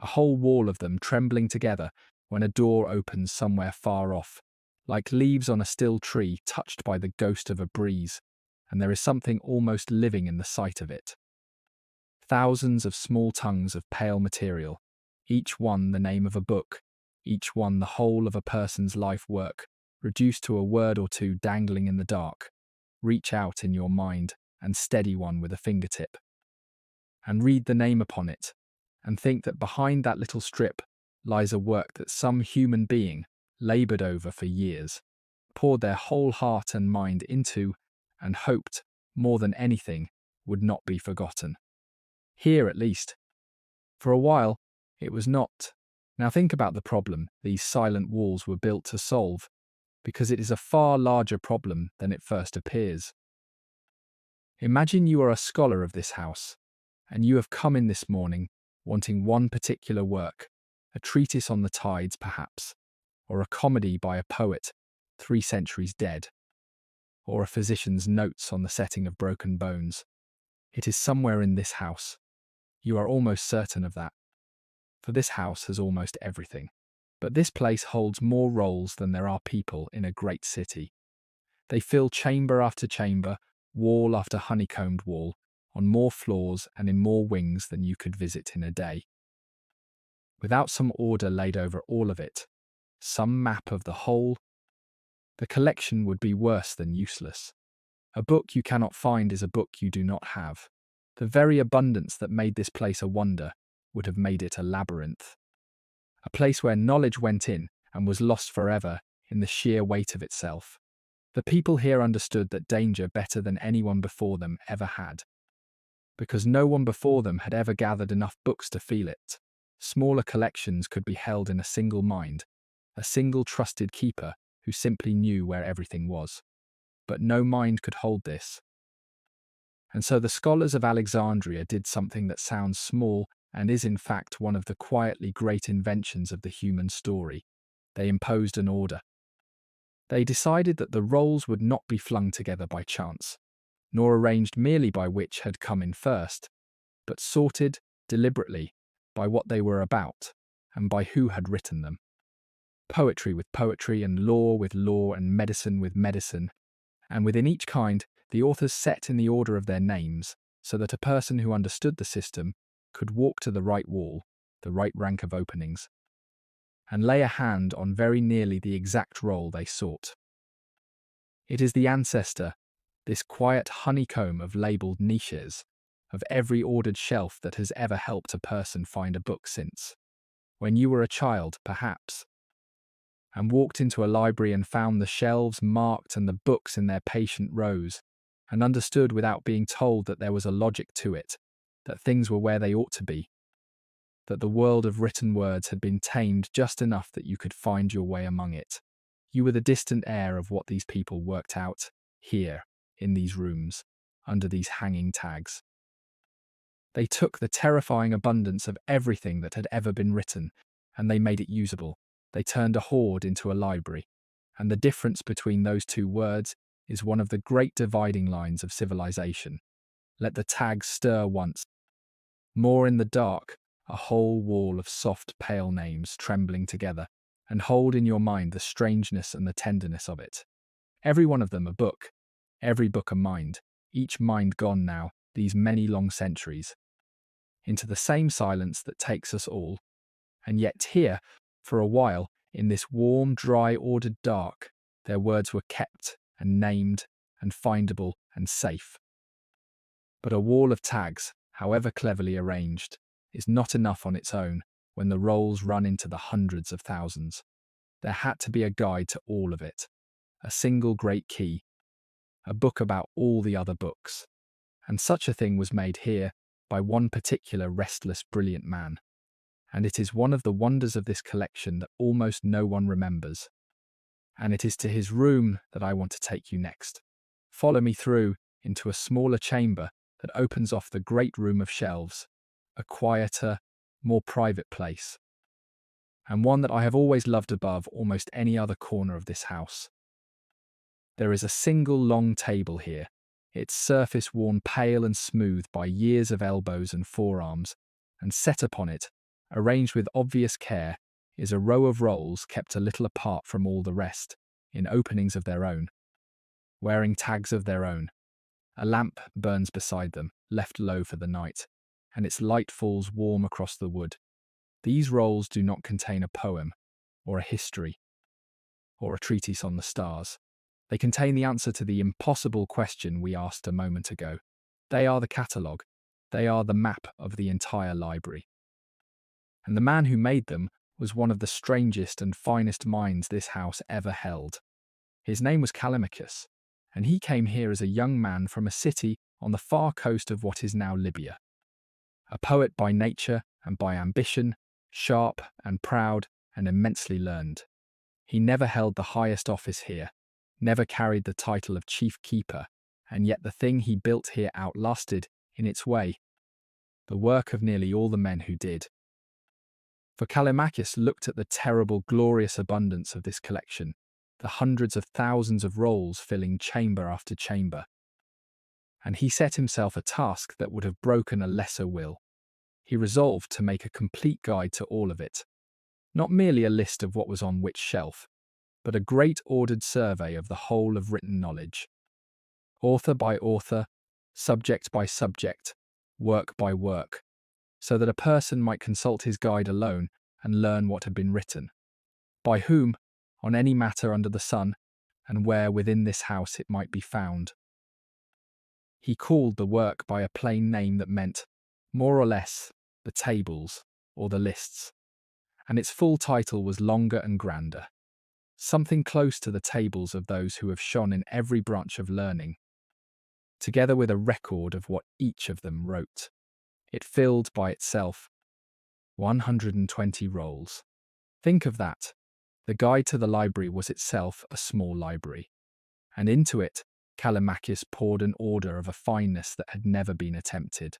a whole wall of them trembling together when a door opens somewhere far off, like leaves on a still tree touched by the ghost of a breeze, and there is something almost living in the sight of it. Thousands of small tongues of pale material, each one the name of a book, each one the whole of a person's life work, reduced to a word or two dangling in the dark. Reach out in your mind and steady one with a fingertip, and read the name upon it, and think that behind that little strip lies a work that some human being laboured over for years, poured their whole heart and mind into, and hoped, more than anything, would not be forgotten. Here, at least. For a while, it was not. Now think about the problem these silent walls were built to solve, because it is a far larger problem than it first appears. Imagine you are a scholar of this house, and you have come in this morning wanting one particular work, a treatise on the tides perhaps, or a comedy by a poet 3 centuries dead, or a physician's notes on the setting of broken bones. It is somewhere in this house. You are almost certain of that, for this house has almost everything. But this place holds more roles than there are people in a great city. They fill chamber after chamber, wall after honeycombed wall, on more floors and in more wings than you could visit in a day. Without some order laid over all of it, some map of the whole, the collection would be worse than useless. A book you cannot find is a book you do not have. The very abundance that made this place a wonder would have made it a labyrinth. A place where knowledge went in and was lost forever in the sheer weight of itself. The people here understood that danger better than anyone before them ever had. Because no one before them had ever gathered enough books to feel it. Smaller collections could be held in a single mind, a single trusted keeper who simply knew where everything was. But no mind could hold this. And so the scholars of Alexandria did something that sounds small and is in fact one of the quietly great inventions of the human story. They imposed an order. They decided that the roles would not be flung together by chance, nor arranged merely by which had come in first, but sorted deliberately by what they were about and by who had written them. Poetry with poetry, and law with law, and medicine with medicine, and within each kind the authors set in the order of their names, so that a person who understood the system could walk to the right wall, the right rank of openings, and lay a hand on very nearly the exact role they sought. It is the ancestor, this quiet honeycomb of labelled niches, of every ordered shelf that has ever helped a person find a book since, when you were a child, perhaps, and walked into a library and found the shelves marked and the books in their patient rows, and understood without being told that there was a logic to it, that things were where they ought to be, that the world of written words had been tamed just enough that you could find your way among it. You were the distant heir of what these people worked out, here, in these rooms, under these hanging tags. They took the terrifying abundance of everything that had ever been written, and they made it usable. They turned a hoard into a library, and the difference between those two words is one of the great dividing lines of civilization. Let the tags stir once. More in the dark, a whole wall of soft, pale names trembling together, and hold in your mind the strangeness and the tenderness of it. Every one of them a book, every book a mind, each mind gone now, these many long centuries, into the same silence that takes us all. And yet here, for a while, in this warm, dry, ordered dark, their words were kept and named and findable and safe. But a wall of tags, however cleverly arranged, is not enough on its own when the rolls run into the hundreds of thousands. There had to be a guide to all of it, a single great key, a book about all the other books. And such a thing was made here by one particular restless, brilliant man. And it is one of the wonders of this collection that almost no one remembers. And it is to his room that I want to take you next. Follow me through into a smaller chamber that opens off the great room of shelves, a quieter, more private place, and one that I have always loved above almost any other corner of this house. There is a single long table here, its surface worn pale and smooth by years of elbows and forearms, and set upon it, arranged with obvious care, is a row of rolls kept a little apart from all the rest, in openings of their own, wearing tags of their own. A lamp burns beside them, left low for the night, and its light falls warm across the wood. These rolls do not contain a poem, or a history, or a treatise on the stars. They contain the answer to the impossible question we asked a moment ago. They are the catalogue. They are the map of the entire library. And the man who made them was one of the strangest and finest minds this house ever held. His name was Callimachus, and he came here as a young man from a city on the far coast of what is now Libya. A poet by nature and by ambition, sharp and proud and immensely learned. He never held the highest office here, never carried the title of chief keeper, and yet the thing he built here outlasted, in its way, the work of nearly all the men who did. For Callimachus looked at the terrible, glorious abundance of this collection, the hundreds of thousands of rolls filling chamber after chamber, and he set himself a task that would have broken a lesser will. He resolved to make a complete guide to all of it, not merely a list of what was on which shelf, but a great ordered survey of the whole of written knowledge, author by author, subject by subject, work by work, so that a person might consult his guide alone and learn what had been written, by whom, on any matter under the sun, and where within this house it might be found. He called the work by a plain name that meant, more or less, the tables, or the lists, and its full title was longer and grander, something close to the tables of those who have shone in every branch of learning, together with a record of what each of them wrote. It filled by itself 120 rolls. Think of that. The guide to the library was itself a small library, and into it Callimachus poured an order of a fineness that had never been attempted.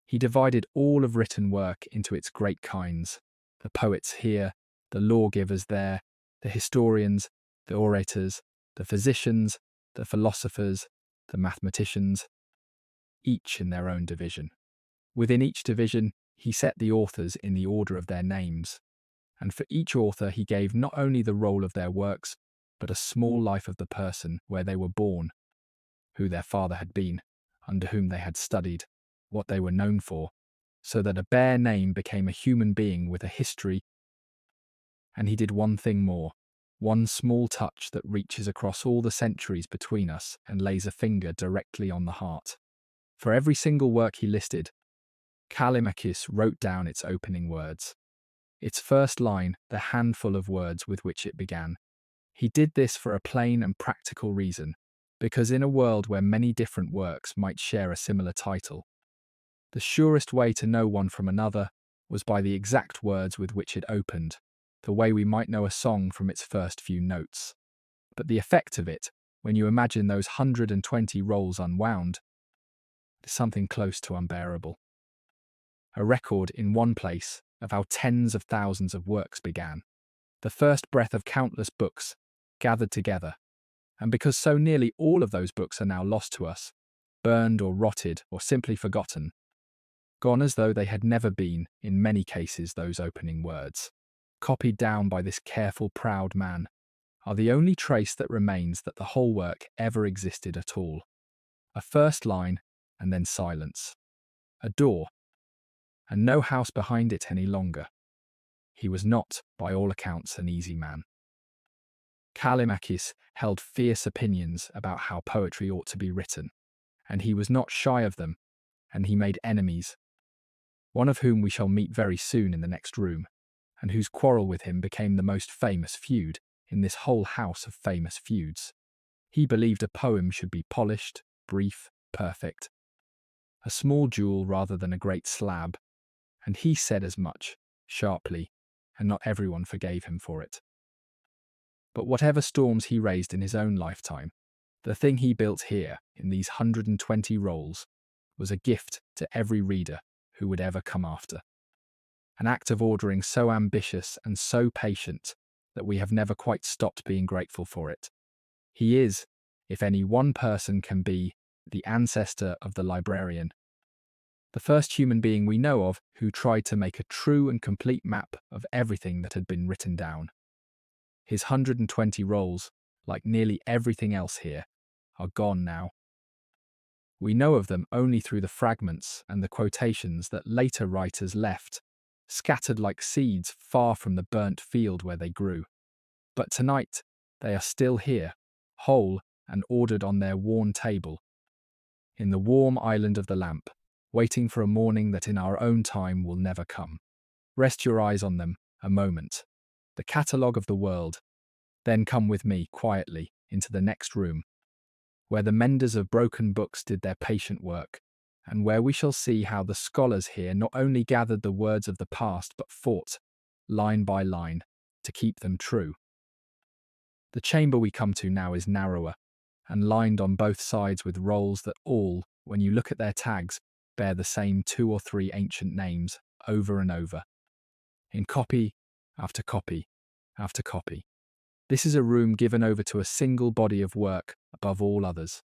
He divided all of written work into its great kinds, the poets here, the lawgivers there, the historians, the orators, the physicians, the philosophers, the mathematicians, each in their own division. Within each division, he set the authors in the order of their names, and for each author he gave not only the roll of their works, but a small life of the person where they were born, who their father had been, under whom they had studied, what they were known for, so that a bare name became a human being with a history. And he did one thing more, one small touch that reaches across all the centuries between us and lays a finger directly on the heart. For every single work he listed, Callimachus wrote down its opening words, its first line, the handful of words with which it began. He did this for a plain and practical reason, because in a world where many different works might share a similar title, the surest way to know one from another was by the exact words with which it opened, the way we might know a song from its first few notes. But the effect of it, when you imagine those 120 rolls unwound, is something close to unbearable. A record in one place of how tens of thousands of works began, the first breath of countless books gathered together, and because so nearly all of those books are now lost to us, burned or rotted or simply forgotten, gone as though they had never been, in many cases, those opening words, copied down by this careful, proud man, are the only trace that remains that the whole work ever existed at all. A first line, and then silence. A door, and no house behind it any longer. He was not, by all accounts, an easy man. Callimachus held fierce opinions about how poetry ought to be written, and he was not shy of them, and he made enemies, one of whom we shall meet very soon in the next room, and whose quarrel with him became the most famous feud in this whole house of famous feuds. He believed a poem should be polished, brief, perfect, a small jewel rather than a great slab, and he said as much, sharply, and not everyone forgave him for it. But whatever storms he raised in his own lifetime, the thing he built here, in these 120 rolls, was a gift to every reader who would ever come after. An act of ordering so ambitious and so patient that we have never quite stopped being grateful for it. He is, if any one person can be, the ancestor of the librarian, the first human being we know of who tried to make a true and complete map of everything that had been written down. His 120 rolls, like nearly everything else here, are gone now. We know of them only through the fragments and the quotations that later writers left, scattered like seeds far from the burnt field where they grew. But tonight, they are still here, whole and ordered on their worn table, in the warm island of the lamp, waiting for a morning that in our own time will never come. Rest your eyes on them a moment. The catalogue of the world. Then come with me quietly into the next room, where the menders of broken books did their patient work, and where we shall see how the scholars here not only gathered the words of the past but fought, line by line, to keep them true. The chamber we come to now is narrower, and lined on both sides with rolls that all, when you look at their tags, bear the same 2 or 3 ancient names over and over, in copy after copy after copy. This is a room given over to a single body of work above all others,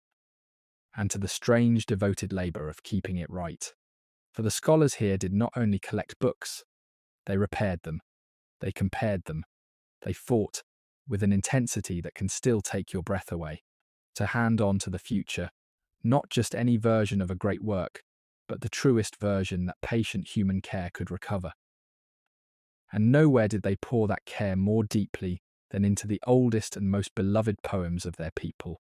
and to the strange devoted labour of keeping it right. For the scholars here did not only collect books, they repaired them, they compared them, they fought with an intensity that can still take your breath away, to hand on to the future, not just any version of a great work, but the truest version that patient human care could recover. And nowhere did they pour that care more deeply than into the oldest and most beloved poems of their people,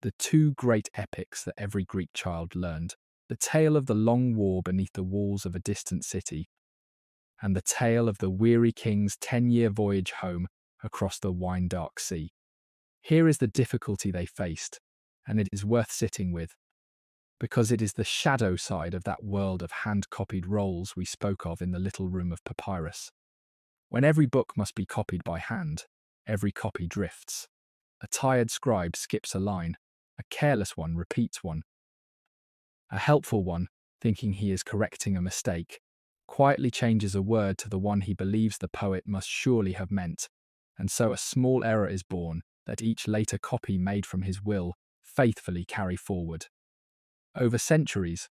the 2 great epics that every Greek child learned, the tale of the long war beneath the walls of a distant city, and the tale of the weary king's 10-year voyage home across the wine-dark sea. Here is the difficulty they faced, and it is worth sitting with, because it is the shadow side of that world of hand-copied rolls we spoke of in the little room of papyrus. When every book must be copied by hand, every copy drifts. A tired scribe skips a line, a careless one repeats one. A helpful one, thinking he is correcting a mistake, quietly changes a word to the one he believes the poet must surely have meant, and so a small error is born that each later copy made from his will faithfully carry forward. Over centuries,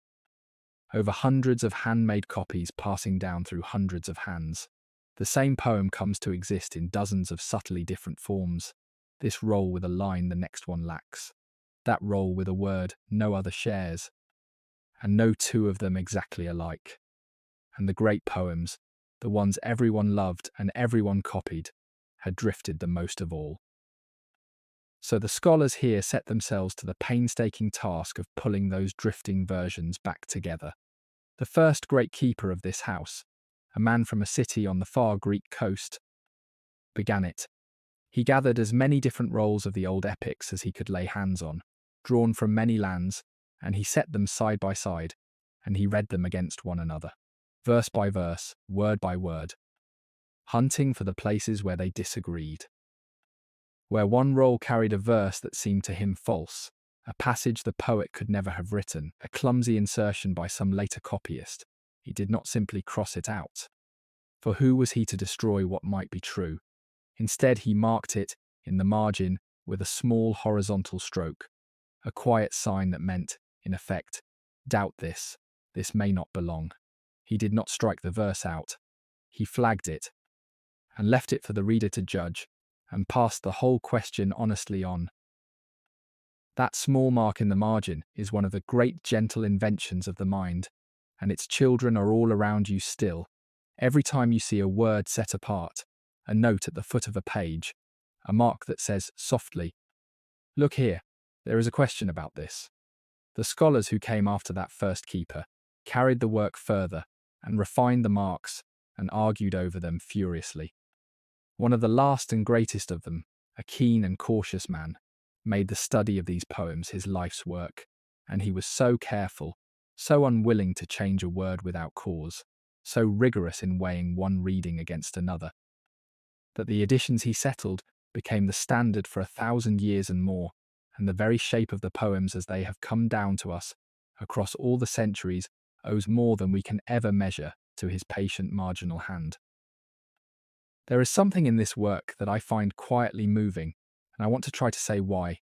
over hundreds of handmade copies passing down through hundreds of hands, the same poem comes to exist in dozens of subtly different forms. This roll with a line the next one lacks, that roll with a word no other shares, and no 2 of them exactly alike. And the great poems, the ones everyone loved and everyone copied, had drifted the most of all. So the scholars here set themselves to the painstaking task of pulling those drifting versions back together. The first great keeper of this house, a man from a city on the far Greek coast, began it. He gathered as many different rolls of the old epics as he could lay hands on, drawn from many lands, and he set them side by side, and he read them against one another, verse by verse, word by word, hunting for the places where they disagreed. Where one roll carried a verse that seemed to him false, a passage the poet could never have written, a clumsy insertion by some later copyist, he did not simply cross it out. For who was he to destroy what might be true? Instead, he marked it in the margin with a small horizontal stroke, a quiet sign that meant, in effect, doubt this may not belong. He did not strike the verse out. He flagged it, and left it for the reader to judge, and passed the whole question honestly on. That small mark in the margin is one of the great gentle inventions of the mind, and its children are all around you still. Every time you see a word set apart, a note at the foot of a page, a mark that says softly, "Look here, there is a question about this." The scholars who came after that first keeper carried the work further and refined the marks and argued over them furiously. One of the last and greatest of them, a keen and cautious man, made the study of these poems his life's work, and he was so careful, so unwilling to change a word without cause, so rigorous in weighing one reading against another, that the editions he settled became the standard for 1,000 years and more, and the very shape of the poems as they have come down to us across all the centuries owes more than we can ever measure to his patient marginal hand. There is something in this work that I find quietly moving, and I want to try to say why.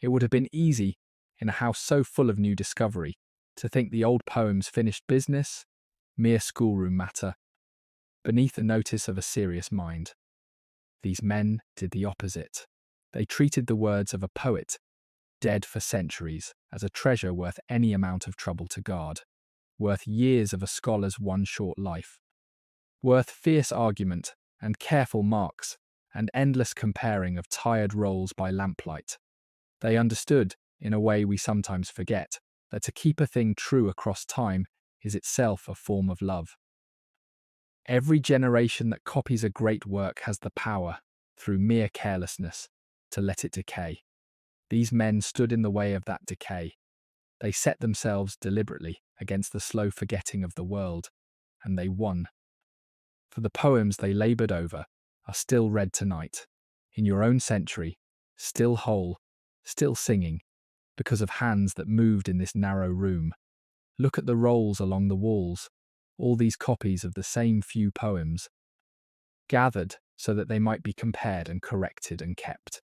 It would have been easy, in a house so full of new discovery, to think the old poems finished business, mere schoolroom matter, beneath the notice of a serious mind. These men did the opposite. They treated the words of a poet, dead for centuries, as a treasure worth any amount of trouble to guard, worth years of a scholar's one short life, worth fierce argument and careful marks and endless comparing of tired rolls by lamplight. They understood, in a way we sometimes forget, that to keep a thing true across time is itself a form of love. Every generation that copies a great work has the power, through mere carelessness, to let it decay. These men stood in the way of that decay. They set themselves deliberately against the slow forgetting of the world, and they won. For the poems they laboured over are still read tonight, in your own century, still whole, still singing, because of hands that moved in this narrow room. Look at the rolls along the walls, all these copies of the same few poems, gathered so that they might be compared and corrected and kept.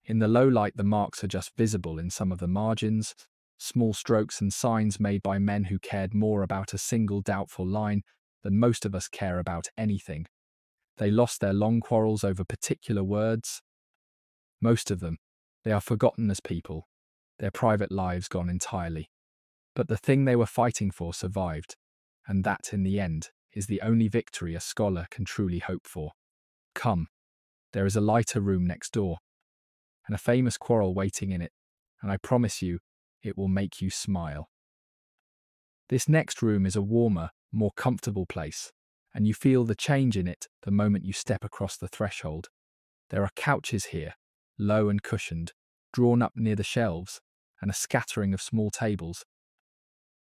In the low light, the marks are just visible in some of the margins, small strokes and signs made by men who cared more about a single doubtful line than most of us care about anything. They lost their long quarrels over particular words. Most of them, they are forgotten as people, their private lives gone entirely. But the thing they were fighting for survived, and that, in the end, is the only victory a scholar can truly hope for. Come, there is a lighter room next door, and a famous quarrel waiting in it, and I promise you, it will make you smile. This next room is a warmer, more comfortable place, and you feel the change in it the moment you step across the threshold. There are couches here, low and cushioned, drawn up near the shelves, and a scattering of small tables.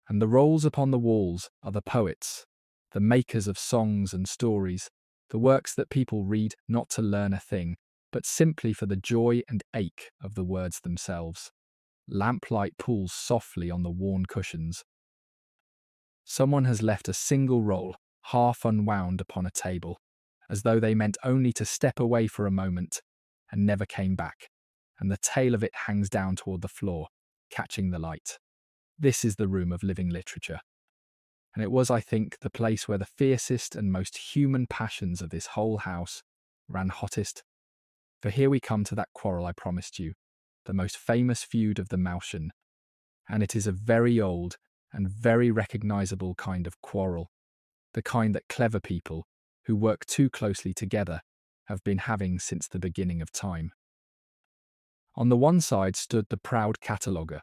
And the rolls upon the walls are the poets, the makers of songs and stories, the works that people read not to learn a thing, but simply for the joy and ache of the words themselves. Lamplight pools softly on the worn cushions. Someone has left a single roll, half unwound upon a table, as though they meant only to step away for a moment, and never came back, and the tail of it hangs down toward the floor, catching the light. This is the room of living literature. And it was, I think, the place where the fiercest and most human passions of this whole house ran hottest. For here we come to that quarrel I promised you, the most famous feud of the Mouseion. And it is a very old and very recognizable kind of quarrel, the kind that clever people, who work too closely together, have been having since the beginning of time. On the one side stood the proud cataloguer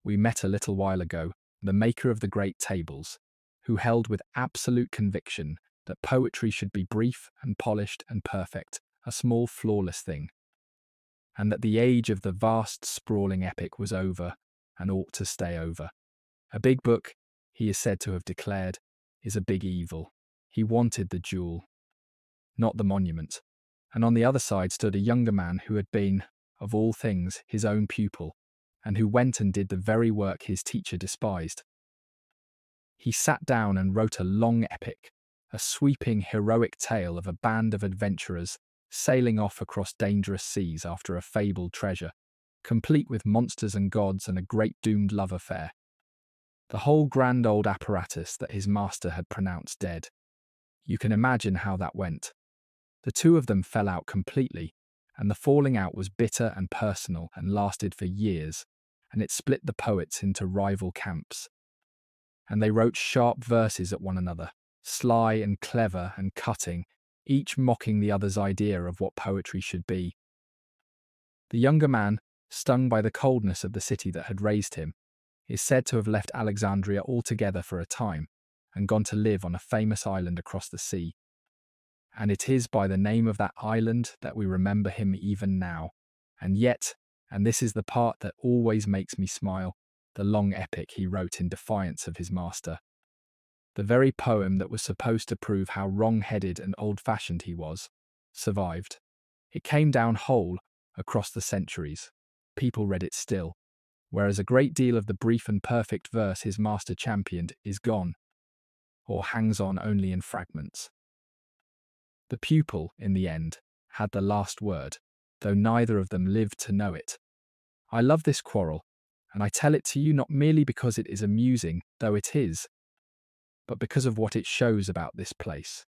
we met a little while ago, the maker of the great tables, who held with absolute conviction that poetry should be brief and polished and perfect, a small flawless thing, and that the age of the vast sprawling epic was over and ought to stay over. A big book, he is said to have declared, is a big evil. He wanted the jewel, not the monument. And on the other side stood a younger man who had been, of all things, his own pupil, and who went and did the very work his teacher despised. He sat down and wrote a long epic, a sweeping, heroic tale of a band of adventurers sailing off across dangerous seas after a fabled treasure, complete with monsters and gods and a great doomed love affair. The whole grand old apparatus that his master had pronounced dead. You can imagine how that went. The two of them fell out completely, and the falling out was bitter and personal and lasted for years, and it split the poets into rival camps. And they wrote sharp verses at one another, sly and clever and cutting, each mocking the other's idea of what poetry should be. The younger man, stung by the coldness of the city that had raised him, is said to have left Alexandria altogether for a time and gone to live on a famous island across the sea. And it is by the name of that island that we remember him even now. And yet, and this is the part that always makes me smile, the long epic he wrote in defiance of his master. The very poem that was supposed to prove how wrong-headed and old-fashioned he was, survived. It came down whole across the centuries. People read it still, whereas a great deal of the brief and perfect verse his master championed is gone, or hangs on only in fragments. The pupil, in the end, had the last word, though neither of them lived to know it. I love this quarrel, and I tell it to you not merely because it is amusing, though it is, but because of what it shows about this place.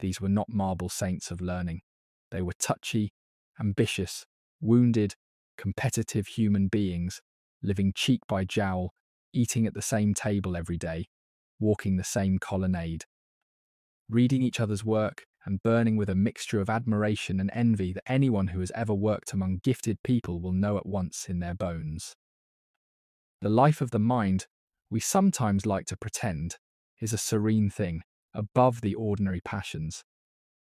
These were not marble saints of learning. They were touchy, ambitious, wounded, competitive human beings, living cheek by jowl, eating at the same table every day, walking the same colonnade, reading each other's work and burning with a mixture of admiration and envy that anyone who has ever worked among gifted people will know at once in their bones. The life of the mind, we sometimes like to pretend, is a serene thing, above the ordinary passions.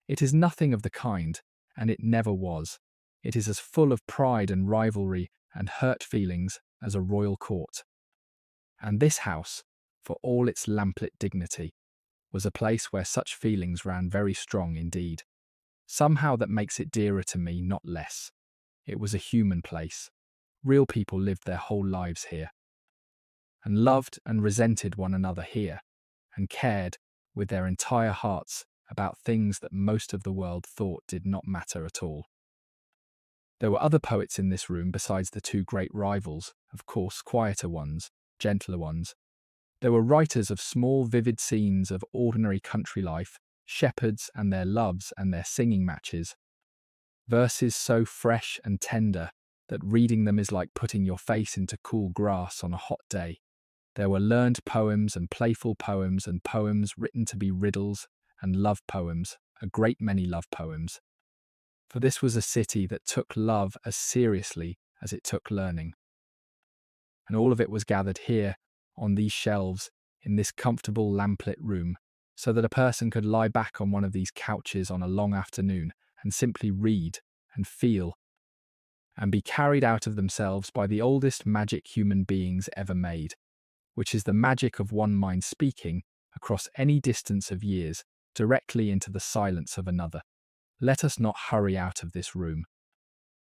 It is nothing of the kind, and it never was. It is as full of pride and rivalry and hurt feelings as a royal court. And this house, for all its lamplit dignity, was a place where such feelings ran very strong indeed. Somehow that makes it dearer to me, not less. It was a human place. Real people lived their whole lives here, and loved and resented one another here, and cared with their entire hearts about things that most of the world thought did not matter at all. There were other poets in this room besides the two great rivals, of course, quieter ones, gentler ones. There were writers of small, vivid scenes of ordinary country life, shepherds and their loves and their singing matches. Verses so fresh and tender that reading them is like putting your face into cool grass on a hot day. There were learned poems and playful poems and poems written to be riddles and love poems, a great many love poems. For this was a city that took love as seriously as it took learning. And all of it was gathered here, on these shelves, in this comfortable lamplit room, so that a person could lie back on one of these couches on a long afternoon and simply read and feel and be carried out of themselves by the oldest magic human beings ever made, which is the magic of one mind speaking across any distance of years directly into the silence of another. Let us not hurry out of this room.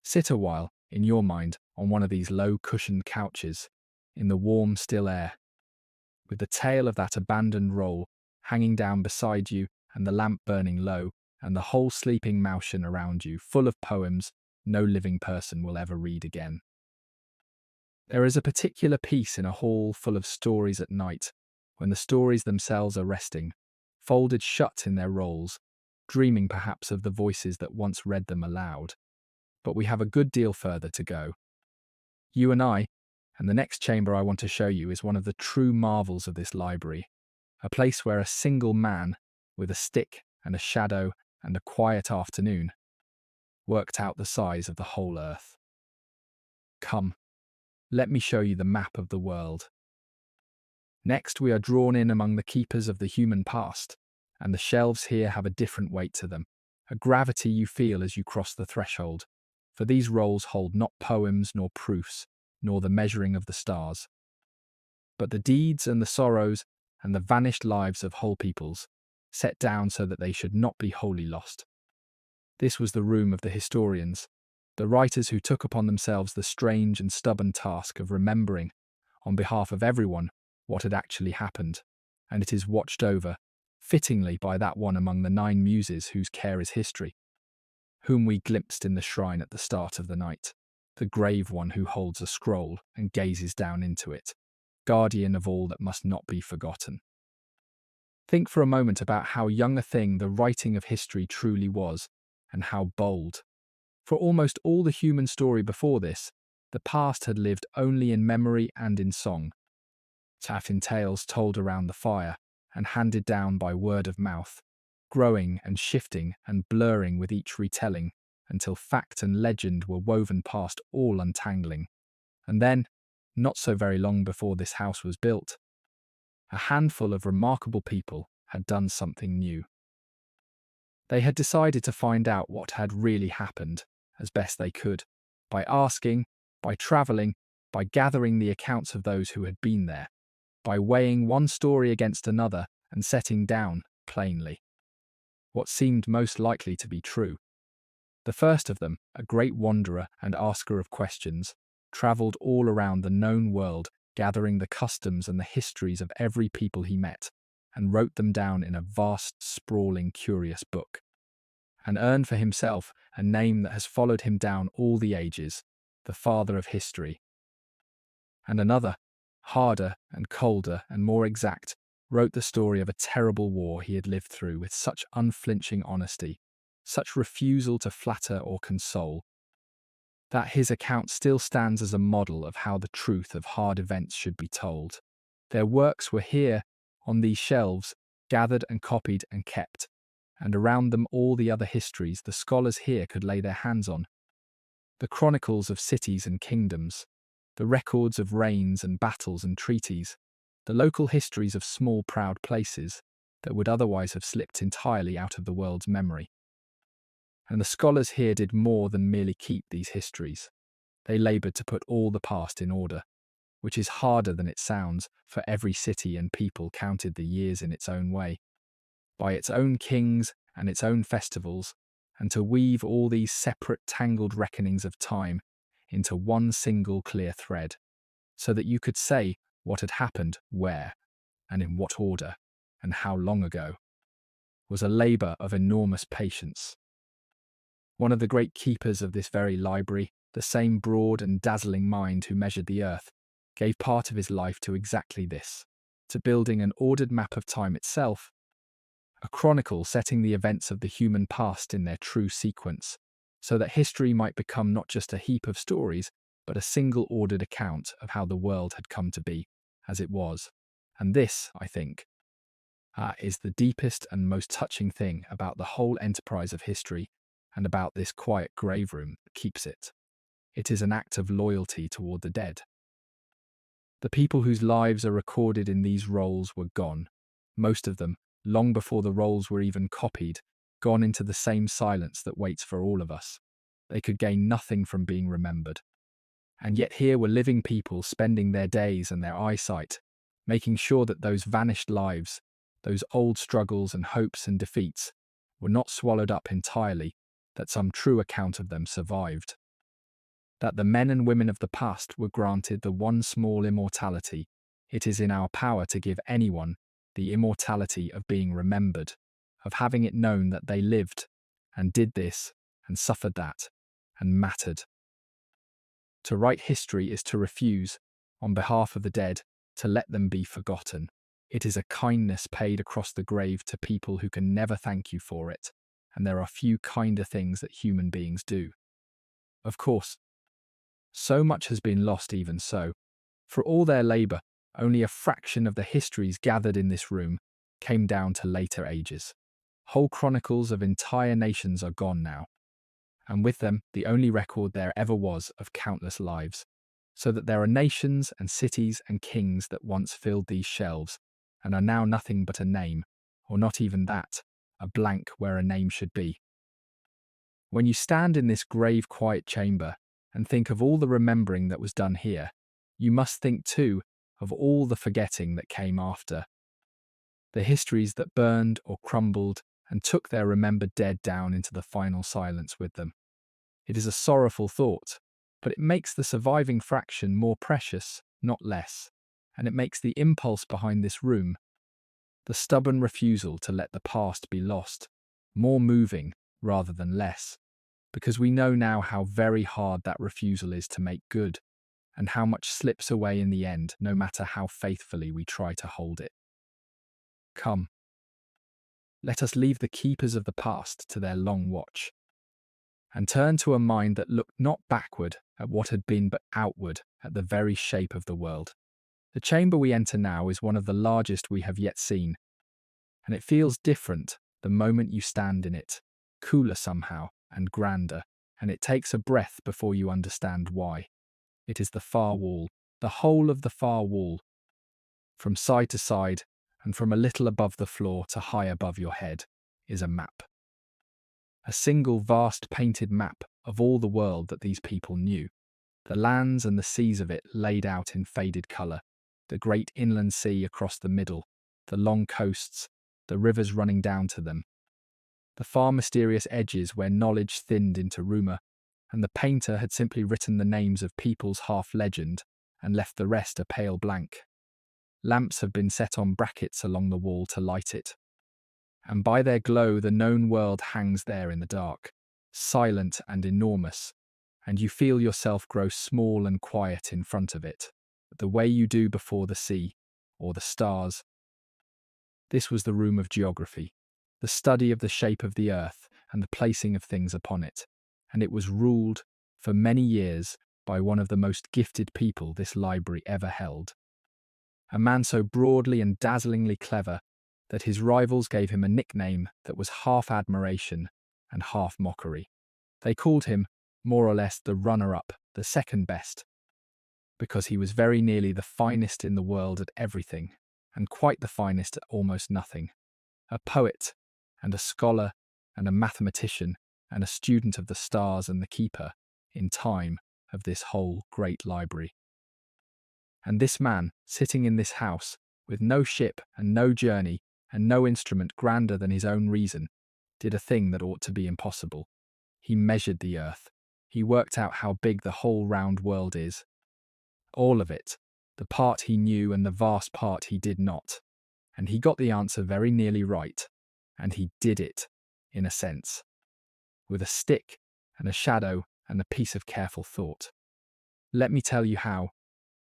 Sit a while, in your mind, on one of these low cushioned couches, in the warm, still air, with the tail of that abandoned roll hanging down beside you and the lamp burning low, and the whole sleeping Mouseion around you, full of poems no living person will ever read again. There is a particular peace in a hall full of stories at night, when the stories themselves are resting, folded shut in their rolls, dreaming perhaps of the voices that once read them aloud. But we have a good deal further to go. You and I, and the next chamber I want to show you is one of the true marvels of this library, a place where a single man, with a stick and a shadow and a quiet afternoon, worked out the size of the whole earth. Come, let me show you the map of the world. Next, we are drawn in among the keepers of the human past, and the shelves here have a different weight to them, a gravity you feel as you cross the threshold, for these rolls hold not poems nor proofs, nor the measuring of the stars, but the deeds and the sorrows and the vanished lives of whole peoples, set down so that they should not be wholly lost. This was the room of the historians, the writers who took upon themselves the strange and stubborn task of remembering, on behalf of everyone, what had actually happened, and it is watched over, fittingly by that one among the 9 muses whose care is history, whom we glimpsed in the shrine at the start of the night, the grave one who holds a scroll and gazes down into it, guardian of all that must not be forgotten. Think for a moment about how young a thing the writing of history truly was, and how bold. For almost all the human story before this, the past had lived only in memory and in song, sat in tales told around the fire and handed down by word of mouth, growing and shifting and blurring with each retelling until fact and legend were woven past all untangling. And then, not so very long before this house was built, a handful of remarkable people had done something new. They had decided to find out what had really happened, as best they could, by asking, by travelling, by gathering the accounts of those who had been there, by weighing one story against another and setting down, plainly, what seemed most likely to be true. The first of them, a great wanderer and asker of questions, travelled all around the known world, gathering the customs and the histories of every people he met, and wrote them down in a vast, sprawling, curious book, and earned for himself a name that has followed him down all the ages, the father of history. And another, harder and colder and more exact, wrote the story of a terrible war he had lived through with such unflinching honesty, such refusal to flatter or console, that his account still stands as a model of how the truth of hard events should be told. Their works were here, on these shelves, gathered and copied and kept, and around them all the other histories the scholars here could lay their hands on. The chronicles of cities and kingdoms, the records of reigns and battles and treaties, the local histories of small proud places that would otherwise have slipped entirely out of the world's memory. And the scholars here did more than merely keep these histories. They laboured to put all the past in order. which is harder than it sounds, for every city and people counted the years in its own way, by its own kings and its own festivals, and to weave all these separate tangled reckonings of time into one single clear thread, so that you could say what had happened where, and in what order, and how long ago, was a labour of enormous patience. One of the great keepers of this very library, the same broad and dazzling mind who measured the earth, gave part of his life to exactly this, to building an ordered map of time itself, a chronicle setting the events of the human past in their true sequence, so that history might become not just a heap of stories, but a single ordered account of how the world had come to be, as it was. And this, I think, is the deepest and most touching thing about the whole enterprise of history and about this quiet grave room that keeps it. It is an act of loyalty toward the dead. The people whose lives are recorded in these rolls were gone, most of them, long before the rolls were even copied, gone into the same silence that waits for all of us. They could gain nothing from being remembered. And yet here were living people spending their days and their eyesight, making sure that those vanished lives, those old struggles and hopes and defeats, were not swallowed up entirely, that some true account of them survived. That the men and women of the past were granted the one small immortality it is in our power to give anyone, the immortality of being remembered, of having it known that they lived, and did this, and suffered that, and mattered. To write history is to refuse, on behalf of the dead, to let them be forgotten. It is a kindness paid across the grave to people who can never thank you for it, and there are few kinder things that human beings do. Of course, so much has been lost even so. For all their labour, only a fraction of the histories gathered in this room came down to later ages. Whole chronicles of entire nations are gone now, and with them the only record there ever was of countless lives, so that there are nations and cities and kings that once filled these shelves, and are now nothing but a name, or not even that, a blank where a name should be. When you stand in this grave quiet chamber, and think of all the remembering that was done here, you must think too of all the forgetting that came after. The histories that burned or crumbled and took their remembered dead down into the final silence with them. It is a sorrowful thought, but it makes the surviving fraction more precious, not less, and it makes the impulse behind this room, the stubborn refusal to let the past be lost, more moving rather than less, because we know now how very hard that refusal is to make good, and how much slips away in the end, no matter how faithfully we try to hold it. Come, let us leave the keepers of the past to their long watch, and turn to a mind that looked not backward at what had been, but outward at the very shape of the world. The chamber we enter now is one of the largest we have yet seen, and it feels different the moment you stand in it, cooler somehow and grander, and it takes a breath before you understand why. It is the far wall, the whole of the far wall, from side to side, and from a little above the floor to high above your head, is a map. A single vast painted map of all the world that these people knew, the lands and the seas of it laid out in faded colour, the great inland sea across the middle, the long coasts, the rivers running down to them, the far mysterious edges where knowledge thinned into rumour, and the painter had simply written the names of people's half-legend and left the rest a pale blank. Lamps have been set on brackets along the wall to light it, and by their glow the known world hangs there in the dark, silent and enormous, and you feel yourself grow small and quiet in front of it, the way you do before the sea, or the stars. This was the room of geography, the study of the shape of the earth and the placing of things upon it, and it was ruled, for many years, by one of the most gifted people this library ever held. A man so broadly and dazzlingly clever that his rivals gave him a nickname that was half admiration and half mockery. They called him, more or less, the runner-up, the second best, because he was very nearly the finest in the world at everything, and quite the finest at almost nothing. A poet, and a scholar, and a mathematician, and a student of the stars and the keeper, in time, of this whole great library. And this man, sitting in this house, with no ship and no journey and no instrument grander than his own reason, did a thing that ought to be impossible. He measured the earth. He worked out how big the whole round world is. All of it, the part he knew and the vast part he did not. And he got the answer very nearly right. And he did it, in a sense, with a stick and a shadow and a piece of careful thought. Let me tell you how,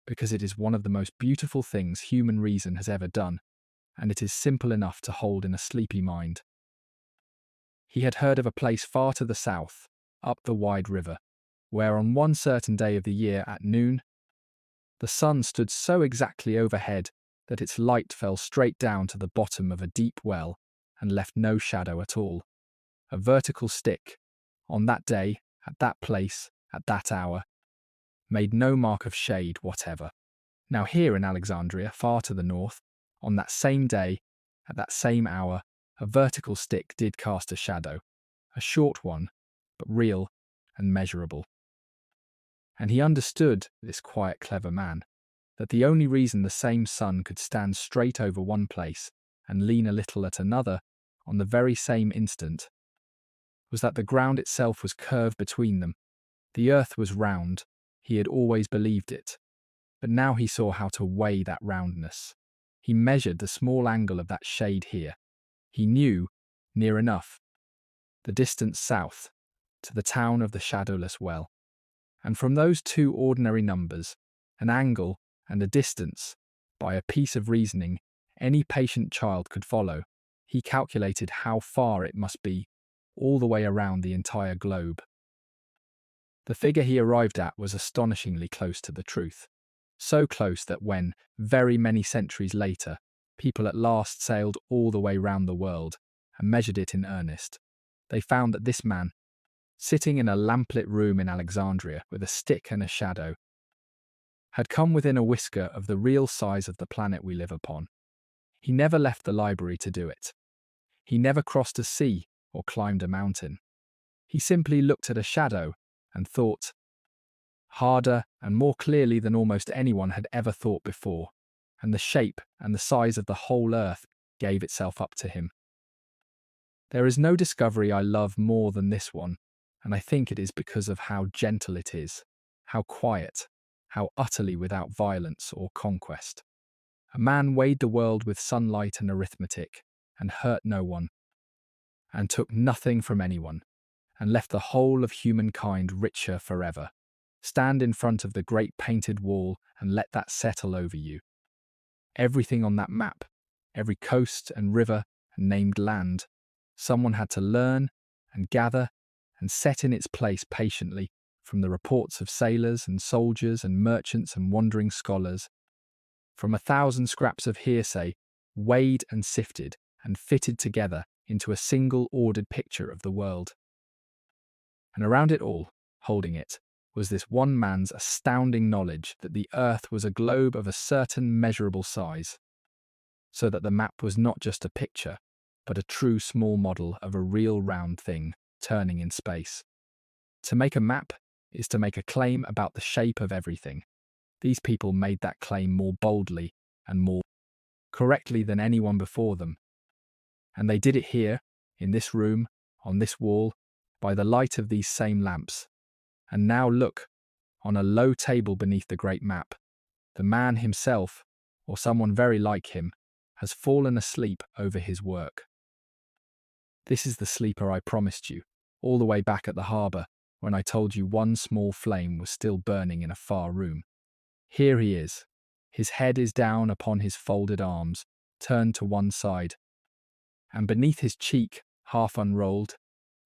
because it is one of the most beautiful things human reason has ever done, and it is simple enough to hold in a sleepy mind. He had heard of a place far to the south, up the wide river, where on one certain day of the year at noon, the sun stood so exactly overhead that its light fell straight down to the bottom of a deep well and left no shadow at all. A vertical stick, on that day, at that place, at that hour, made no mark of shade whatever. Now here in Alexandria, far to the north, on that same day, at that same hour, a vertical stick did cast a shadow, a short one, but real and measurable. And he understood, this quiet, clever man, that the only reason the same sun could stand straight over one place and lean a little at another on the very same instant was that the ground itself was curved between them. The earth was round. He had always believed it. But now he saw how to weigh that roundness. He measured the small angle of that shade here. He knew, near enough, the distance south, to the town of the shadowless well. And from those two ordinary numbers, an angle and a distance, by a piece of reasoning any patient child could follow, he calculated how far it must be, all the way around the entire globe. The figure he arrived at was astonishingly close to the truth. So close that when, very many centuries later, people at last sailed all the way round the world and measured it in earnest, they found that this man, sitting in a lamplit room in Alexandria with a stick and a shadow, had come within a whisker of the real size of the planet we live upon. He never left the library to do it. He never crossed a sea or climbed a mountain. He simply looked at a shadow and thought, harder and more clearly than almost anyone had ever thought before, and the shape and the size of the whole earth gave itself up to him. There is no discovery I love more than this one, and I think it is because of how gentle it is, how quiet, how utterly without violence or conquest. A man weighed the world with sunlight and arithmetic, and hurt no one, and took nothing from anyone, and left the whole of humankind richer forever. Stand in front of the great painted wall and let that settle over you. Everything on that map, every coast and river and named land, someone had to learn and gather and set in its place patiently from the reports of sailors and soldiers and merchants and wandering scholars, from 1,000 scraps of hearsay, weighed and sifted and fitted together into a single ordered picture of the world. And around it all, holding it, was this one man's astounding knowledge that the earth was a globe of a certain measurable size, so that the map was not just a picture, but a true small model of a real round thing turning in space. To make a map is to make a claim about the shape of everything. These people made that claim more boldly and more correctly than anyone before them. And they did it here, in this room, on this wall, by the light of these same lamps. And now look, on a low table beneath the great map, the man himself, or someone very like him, has fallen asleep over his work. This is the sleeper I promised you, all the way back at the harbour, when I told you one small flame was still burning in a far room. Here he is. His head is down upon his folded arms, turned to one side, and beneath his cheek, half unrolled,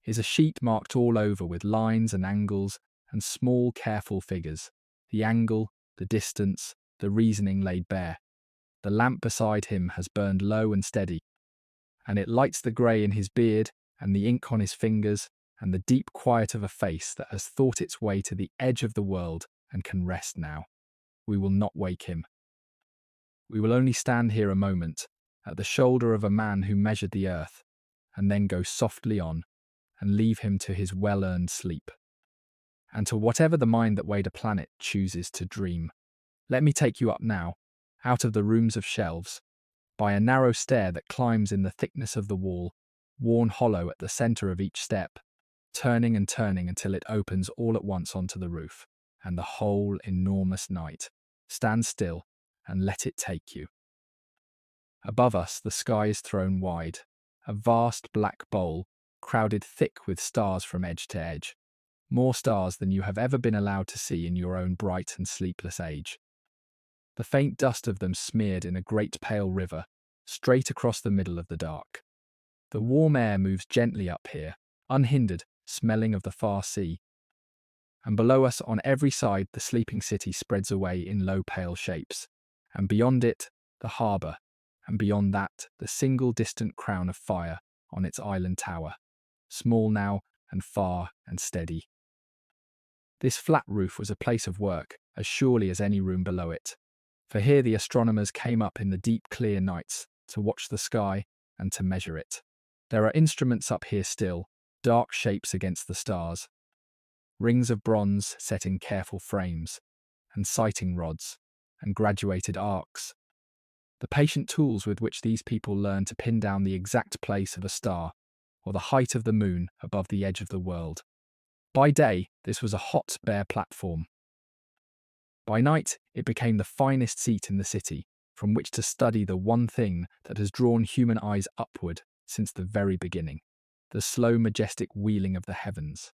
is a sheet marked all over with lines and angles and small careful figures. The angle, the distance, the reasoning laid bare. The lamp beside him has burned low and steady, and it lights the grey in his beard and the ink on his fingers and the deep quiet of a face that has thought its way to the edge of the world and can rest now. We will not wake him. We will only stand here a moment, at the shoulder of a man who measured the earth, and then go softly on, and leave him to his well-earned sleep, and to whatever the mind that weighed a planet chooses to dream. Let me take you up now, out of the rooms of shelves, by a narrow stair that climbs in the thickness of the wall, worn hollow at the centre of each step, turning and turning until it opens all at once onto the roof, and the whole enormous night. Stand still and let it take you. Above us, the sky is thrown wide, a vast black bowl, crowded thick with stars from edge to edge, more stars than you have ever been allowed to see in your own bright and sleepless age. The faint dust of them smeared in a great pale river, straight across the middle of the dark. The warm air moves gently up here, unhindered, smelling of the far sea. And below us on every side the sleeping city spreads away in low pale shapes, and beyond it the harbour, and beyond that the single distant crown of fire on its island tower, small now and far and steady. This flat roof was a place of work, as surely as any room below it, for here the astronomers came up in the deep clear nights to watch the sky and to measure it. There are instruments up here still, dark shapes against the stars, rings of bronze set in careful frames, and sighting rods, and graduated arcs. The patient tools with which these people learn to pin down the exact place of a star, or the height of the moon above the edge of the world. By day, this was a hot, bare platform. By night, it became the finest seat in the city, from which to study the one thing that has drawn human eyes upward since the very beginning, the slow, majestic wheeling of the heavens,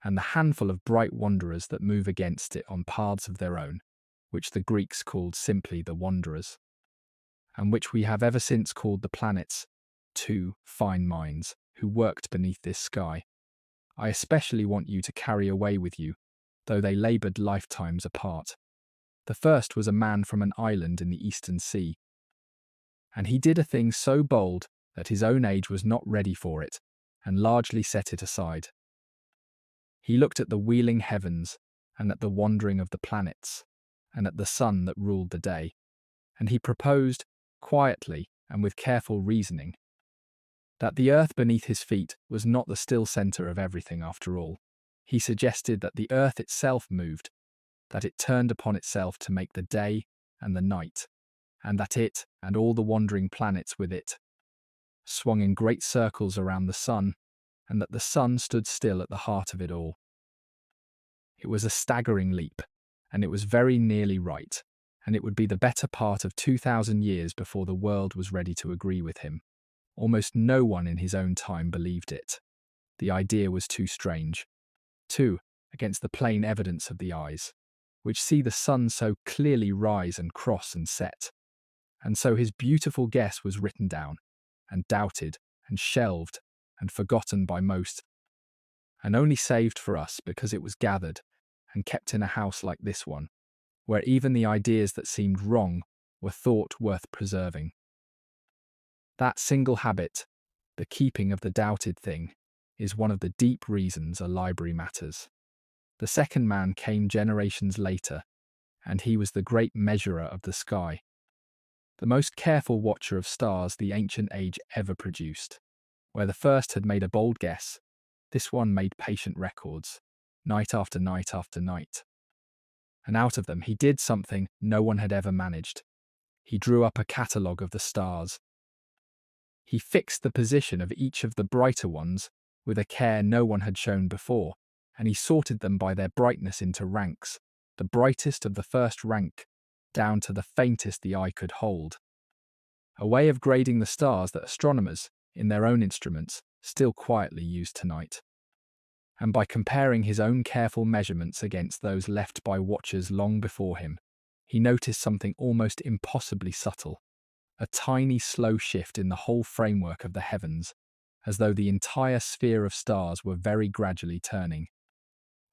and the handful of bright wanderers that move against it on paths of their own, which the Greeks called simply the wanderers, and which we have ever since called the planets, two fine minds who worked beneath this sky. I especially want you to carry away with you, though they laboured lifetimes apart. The first was a man from an island in the Eastern Sea, and he did a thing so bold that his own age was not ready for it, and largely set it aside. He looked at the wheeling heavens, and at the wandering of the planets, and at the sun that ruled the day, and he proposed, quietly and with careful reasoning, that the earth beneath his feet was not the still centre of everything after all. He suggested that the earth itself moved, that it turned upon itself to make the day and the night, and that it, and all the wandering planets with it, swung in great circles around the sun, and that the sun stood still at the heart of it all. It was a staggering leap, and it was very nearly right, and it would be the better part of 2,000 years before the world was ready to agree with him. Almost no one in his own time believed it. The idea was too strange. Too, against the plain evidence of the eyes, which see the sun so clearly rise and cross and set. And so his beautiful guess was written down, and doubted, and shelved, and forgotten by most, and only saved for us because it was gathered and kept in a house like this one, where even the ideas that seemed wrong were thought worth preserving. That single habit, the keeping of the doubted thing, is one of the deep reasons a library matters. The second man came generations later, and he was the great measurer of the sky, the most careful watcher of stars the ancient age ever produced. Where the first had made a bold guess, this one made patient records, night after night after night. And out of them he did something no one had ever managed. He drew up a catalogue of the stars. He fixed the position of each of the brighter ones with a care no one had shown before, and he sorted them by their brightness into ranks, the brightest of the first rank, down to the faintest the eye could hold. A way of grading the stars that astronomers, in their own instruments, still quietly use tonight. And by comparing his own careful measurements against those left by watchers long before him, he noticed something almost impossibly subtle, a tiny slow shift in the whole framework of the heavens, as though the entire sphere of stars were very gradually turning.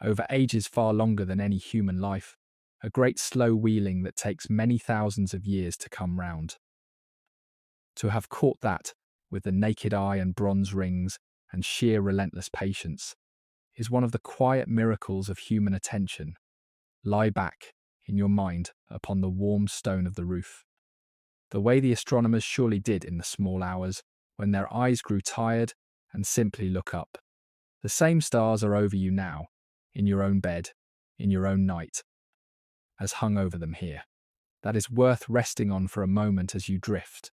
Over ages far longer than any human life, a great slow wheeling that takes many thousands of years to come round. To have caught that, with the naked eye and bronze rings and sheer relentless patience, is one of the quiet miracles of human attention. Lie back, in your mind, upon the warm stone of the roof, the way the astronomers surely did in the small hours, when their eyes grew tired, and simply look up. The same stars are over you now, in your own bed, in your own night. has hung over them here, that is worth resting on for a moment as you drift.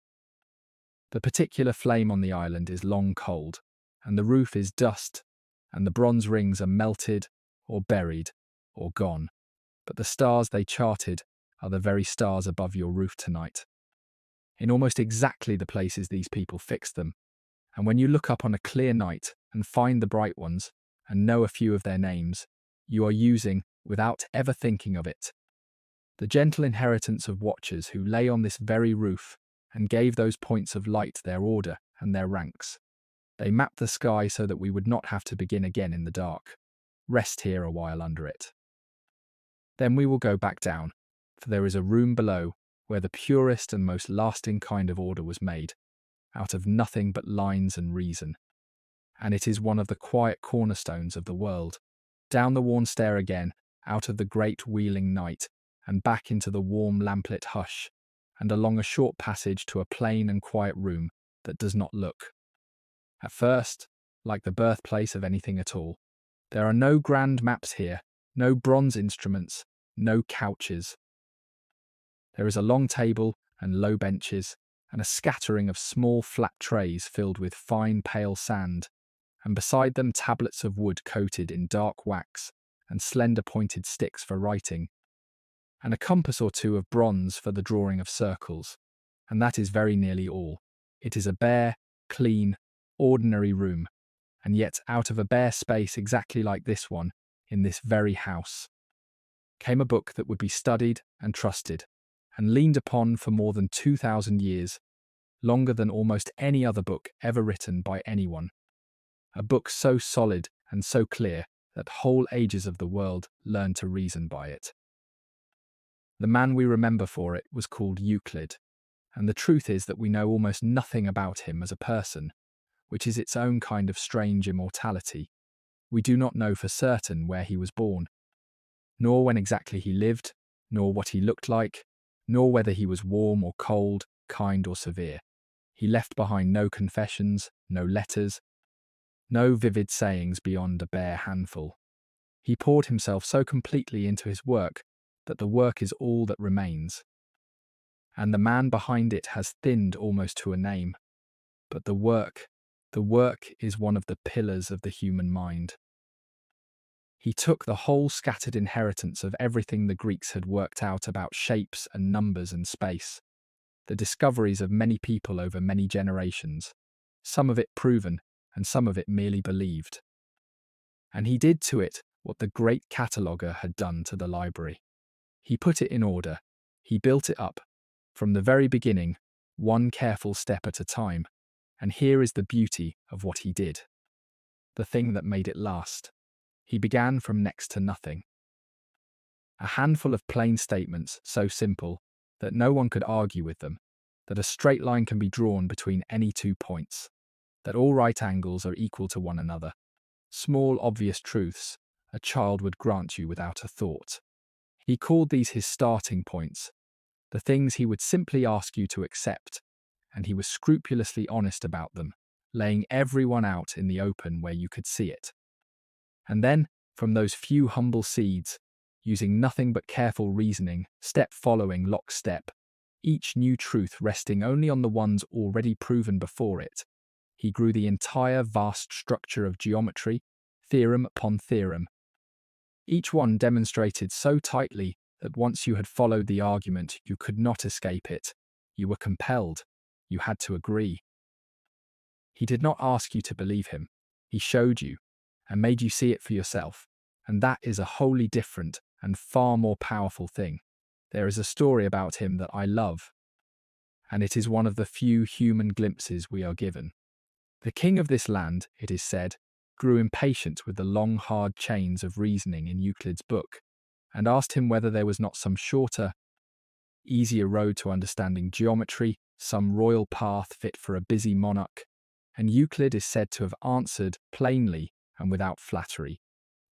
The particular flame on the island is long cold, and the roof is dust, and the bronze rings are melted, or buried, or gone. But the stars they charted are the very stars above your roof tonight, in almost exactly the places these people fixed them. And when you look up on a clear night and find the bright ones, and know a few of their names, you are using, without ever thinking of it, the gentle inheritance of watchers who lay on this very roof and gave those points of light their order and their ranks. They mapped the sky so that we would not have to begin again in the dark. Rest here a while under it. Then we will go back down, for there is a room below where the purest and most lasting kind of order was made, out of nothing but lines and reason. And it is one of the quiet cornerstones of the world. Down the worn stair again, out of the great wheeling night, and back into the warm lamplit hush, and along a short passage to a plain and quiet room that does not look, at first, like the birthplace of anything at all. There are no grand maps here, no bronze instruments, no couches. There is a long table and low benches, and a scattering of small flat trays filled with fine pale sand, and beside them tablets of wood coated in dark wax, and slender pointed sticks for writing, and a compass or two of bronze for the drawing of circles. And that is very nearly all. It is a bare, clean, ordinary room, and yet out of a bare space exactly like this one, in this very house, came a book that would be studied and trusted, and leaned upon for more than 2,000 years, longer than almost any other book ever written by anyone. A book so solid and so clear that whole ages of the world learned to reason by it. The man we remember for it was called Euclid, and the truth is that we know almost nothing about him as a person, which is its own kind of strange immortality. We do not know for certain where he was born, nor when exactly he lived, nor what he looked like, nor whether he was warm or cold, kind or severe. He left behind no confessions, no letters, no vivid sayings beyond a bare handful. He poured himself so completely into his work that the work is all that remains. And the man behind it has thinned almost to a name. But the work is one of the pillars of the human mind. He took the whole scattered inheritance of everything the Greeks had worked out about shapes and numbers and space, the discoveries of many people over many generations, some of it proven and some of it merely believed. And he did to it what the great cataloguer had done to the library. He put it in order. He built it up, from the very beginning, one careful step at a time. And here is the beauty of what he did, the thing that made it last. He began from next to nothing. A handful of plain statements so simple that no one could argue with them, that a straight line can be drawn between any 2 points, that all right angles are equal to one another. Small, obvious truths a child would grant you without a thought. He called these his starting points, the things he would simply ask you to accept, and he was scrupulously honest about them, laying everyone out in the open where you could see it. And then, from those few humble seeds, using nothing but careful reasoning, step following lockstep, each new truth resting only on the ones already proven before it, he grew the entire vast structure of geometry, theorem upon theorem. Each one demonstrated so tightly that once you had followed the argument, you could not escape it. You were compelled. You had to agree. He did not ask you to believe him. He showed you and made you see it for yourself. And that is a wholly different and far more powerful thing. There is a story about him that I love, and it is one of the few human glimpses we are given. The king of this land, it is said, grew impatient with the long, hard chains of reasoning in Euclid's book, and asked him whether there was not some shorter, easier road to understanding geometry, some royal path fit for a busy monarch. And Euclid is said to have answered plainly and without flattery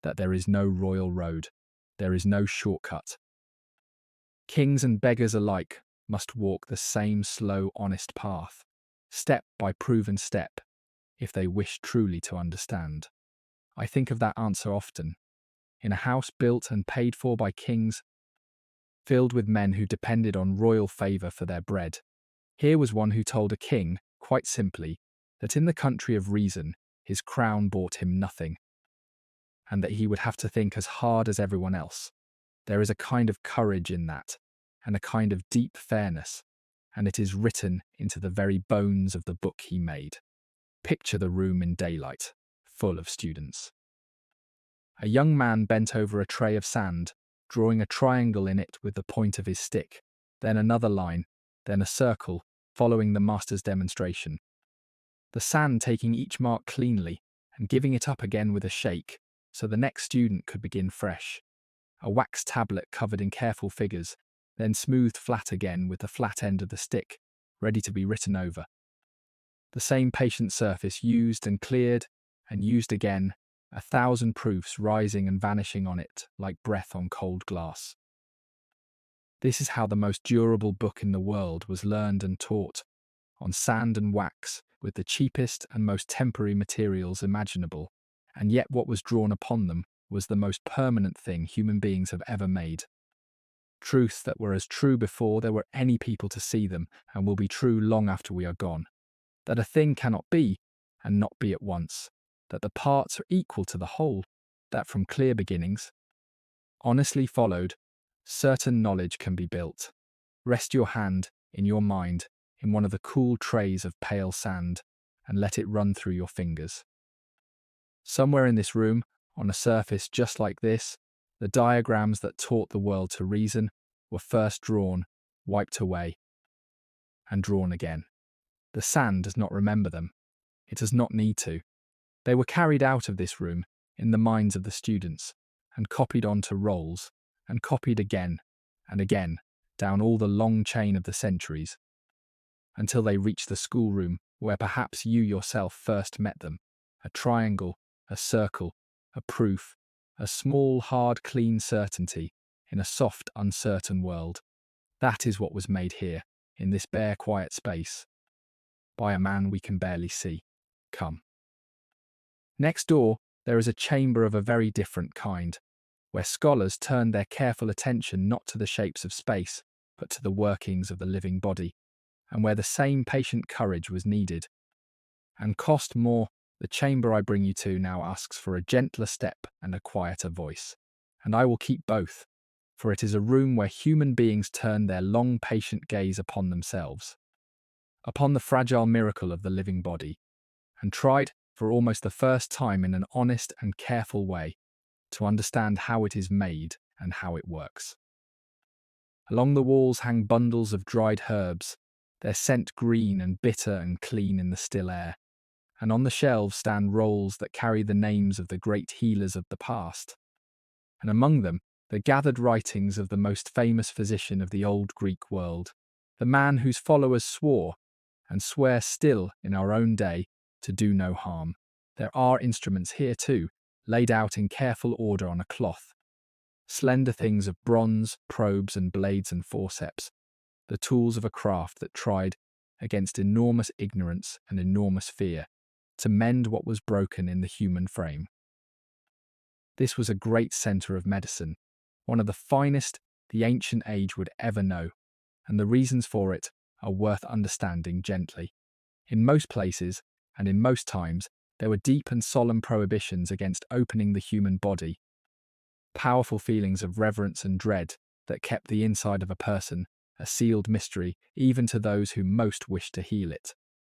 that there is no royal road, there is no shortcut. Kings and beggars alike must walk the same slow, honest path, step by proven step, if they wish truly to understand. I think of that answer often. In a house built and paid for by kings, filled with men who depended on royal favour for their bread. Here was one who told a king, quite simply, that in the country of reason, his crown bought him nothing, and that he would have to think as hard as everyone else. There is a kind of courage in that, and a kind of deep fairness, and it is written into the very bones of the book he made. Picture the room in daylight, full of students. A young man bent over a tray of sand, drawing a triangle in it with the point of his stick, then another line, then a circle, following the master's demonstration. The sand taking each mark cleanly and giving it up again with a shake, so the next student could begin fresh. A wax tablet covered in careful figures, then smoothed flat again with the flat end of the stick, ready to be written over. The same patient surface used and cleared, and used again, 1,000 proofs rising and vanishing on it like breath on cold glass. This is how the most durable book in the world was learned and taught, on sand and wax, with the cheapest and most temporary materials imaginable, and yet what was drawn upon them was the most permanent thing human beings have ever made. Truths that were as true before there were any people to see them, and will be true long after we are gone. That a thing cannot be, and not be at once. That the parts are equal to the whole. That from clear beginnings, honestly followed, certain knowledge can be built. Rest your hand, in your mind, in one of the cool trays of pale sand, and let it run through your fingers. Somewhere in this room, on a surface just like this, the diagrams that taught the world to reason were first drawn, wiped away, and drawn again. The sand does not remember them. It does not need to. They were carried out of this room in the minds of the students, and copied onto rolls, and copied again and again down all the long chain of the centuries, until they reached the schoolroom where perhaps you yourself first met them. A triangle, a circle, a proof, a small, hard, clean certainty in a soft, uncertain world. That is what was made here, in this bare, quiet space, by a man we can barely see. Come. Next door, there is a chamber of a very different kind, where scholars turned their careful attention not to the shapes of space, but to the workings of the living body, and where the same patient courage was needed. And cost more, the chamber I bring you to now asks for a gentler step and a quieter voice. And I will keep both, for it is a room where human beings turn their long patient gaze upon themselves, upon the fragile miracle of the living body, and tried, for almost the first time in an honest and careful way, to understand how it is made and how it works. Along the walls hang bundles of dried herbs, their scent green and bitter and clean in the still air, and on the shelves stand rolls that carry the names of the great healers of the past, and among them the gathered writings of the most famous physician of the old Greek world, the man whose followers swore, and swear still in our own day, to do no harm. There are instruments here too, laid out in careful order on a cloth, slender things of bronze, probes and blades and forceps, the tools of a craft that tried, against enormous ignorance and enormous fear, to mend what was broken in the human frame. This was a great centre of medicine, one of the finest the ancient age would ever know, and the reasons for it are worth understanding gently. In most places, and in most times, there were deep and solemn prohibitions against opening the human body, powerful feelings of reverence and dread that kept the inside of a person a sealed mystery even to those who most wished to heal it.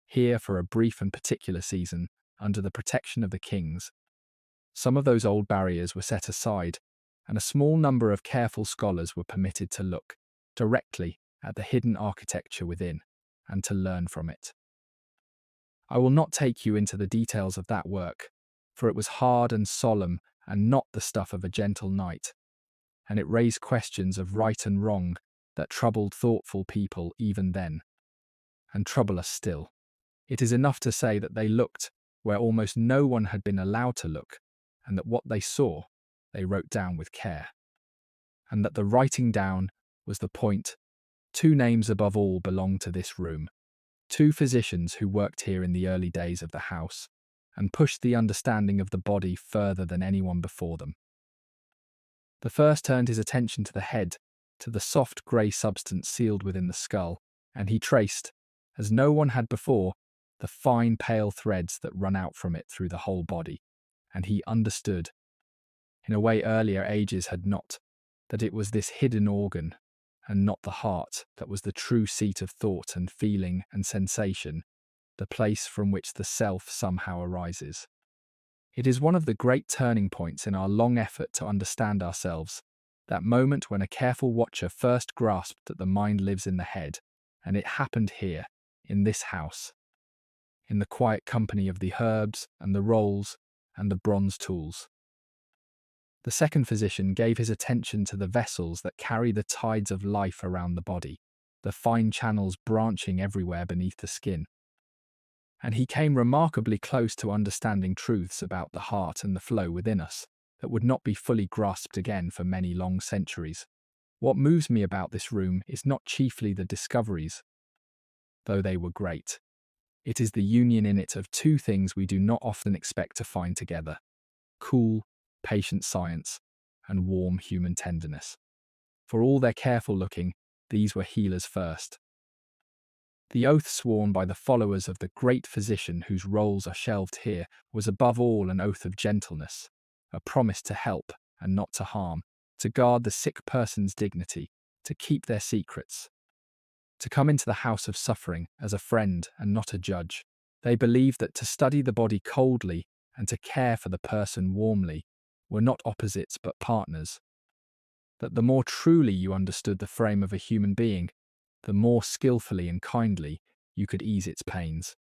Here, for a brief and particular season, under the protection of the kings, some of those old barriers were set aside, and a small number of careful scholars were permitted to look directly at the hidden architecture within, and to learn from it. I will not take you into the details of that work, for it was hard and solemn and not the stuff of a gentle knight, and it raised questions of right and wrong that troubled thoughtful people even then, and trouble us still. It is enough to say that they looked where almost no one had been allowed to look, and that what they saw, they wrote down with care, and that the writing down was the point. Two names above all belonged to this room, two physicians who worked here in the early days of the house, and pushed the understanding of the body further than anyone before them. The first turned his attention to the head, to the soft grey substance sealed within the skull, and he traced, as no one had before, the fine pale threads that run out from it through the whole body, and he understood, in a way earlier ages had not, that it was this hidden organ, and not the heart, that was the true seat of thought and feeling and sensation, the place from which the self somehow arises. It is one of the great turning points in our long effort to understand ourselves, that moment when a careful watcher first grasped that the mind lives in the head, and it happened here, in this house, in the quiet company of the herbs and the rolls and the bronze tools. The second physician gave his attention to the vessels that carry the tides of life around the body, the fine channels branching everywhere beneath the skin. And he came remarkably close to understanding truths about the heart and the flow within us that would not be fully grasped again for many long centuries. What moves me about this room is not chiefly the discoveries, though they were great. It is the union in it of two things we do not often expect to find together: cool, patient science and warm human tenderness. For all their careful looking, these were healers first. The oath sworn by the followers of the great physician whose rolls are shelved here was above all an oath of gentleness, a promise to help and not to harm, to guard the sick person's dignity, to keep their secrets, to come into the house of suffering as a friend and not a judge. They believed that to study the body coldly and to care for the person warmly were not opposites but partners, that the more truly you understood the frame of a human being, the more skillfully and kindly you could ease its pains.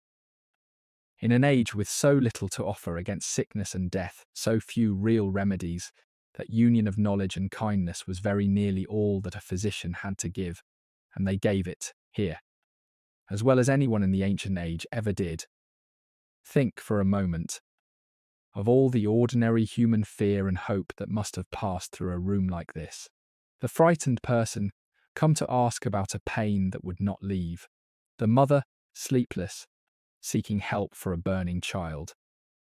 In an age with so little to offer against sickness and death, so few real remedies, that union of knowledge and kindness was very nearly all that a physician had to give, and they gave it here, as well as anyone in the ancient age ever did. Think for a moment of all the ordinary human fear and hope that must have passed through a room like this. The frightened person come to ask about a pain that would not leave. The mother, sleepless, seeking help for a burning child.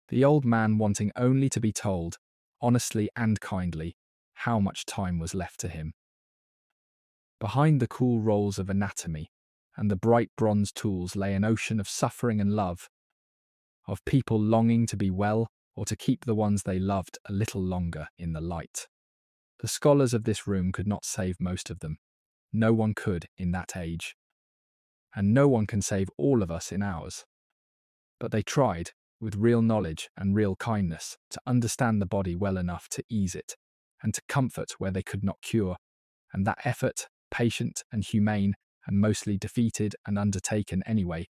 The old man wanting only to be told, honestly and kindly, how much time was left to him. Behind the cool rolls of anatomy and the bright bronze tools lay an ocean of suffering and love, of people longing to be well or to keep the ones they loved a little longer in the light. The scholars of this room could not save most of them. No one could in that age. And no one can save all of us in ours. But they tried, with real knowledge and real kindness, to understand the body well enough to ease it, and to comfort where they could not cure, and that effort, patient and humane, and mostly defeated and undertaken anyway,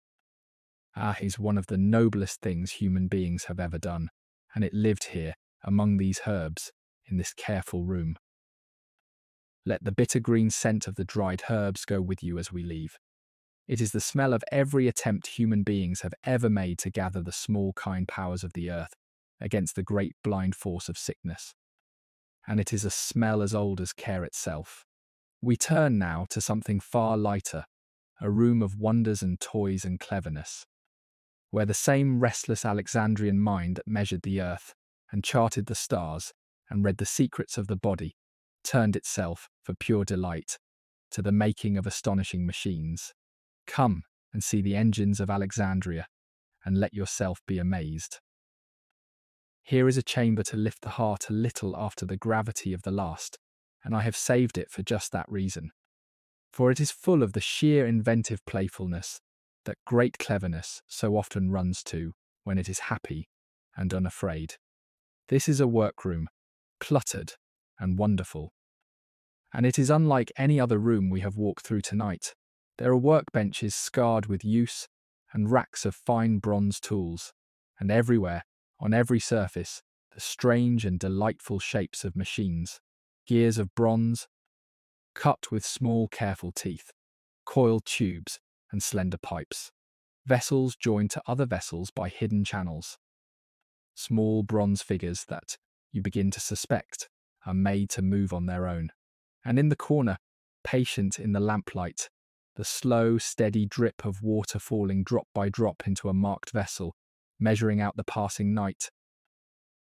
is one of the noblest things human beings have ever done, and it lived here, among these herbs, in this careful room. Let the bitter green scent of the dried herbs go with you as we leave. It is the smell of every attempt human beings have ever made to gather the small kind powers of the earth against the great blind force of sickness. And it is a smell as old as care itself. We turn now to something far lighter, a room of wonders and toys and cleverness, where the same restless Alexandrian mind that measured the earth and charted the stars and read the secrets of the body turned itself, for pure delight, to the making of astonishing machines. Come and see the engines of Alexandria, and let yourself be amazed. Here is a chamber to lift the heart a little after the gravity of the last, and I have saved it for just that reason. For it is full of the sheer inventive playfulness that great cleverness so often runs to when it is happy and unafraid. This is a workroom, cluttered and wonderful. And it is unlike any other room we have walked through tonight. There are workbenches scarred with use and racks of fine bronze tools, and everywhere, on every surface, the strange and delightful shapes of machines, gears of bronze, cut with small careful teeth, coiled tubes and slender pipes, vessels joined to other vessels by hidden channels, small bronze figures that, you begin to suspect, are made to move on their own. And in the corner, patient in the lamplight, the slow, steady drip of water falling drop by drop into a marked vessel, measuring out the passing night.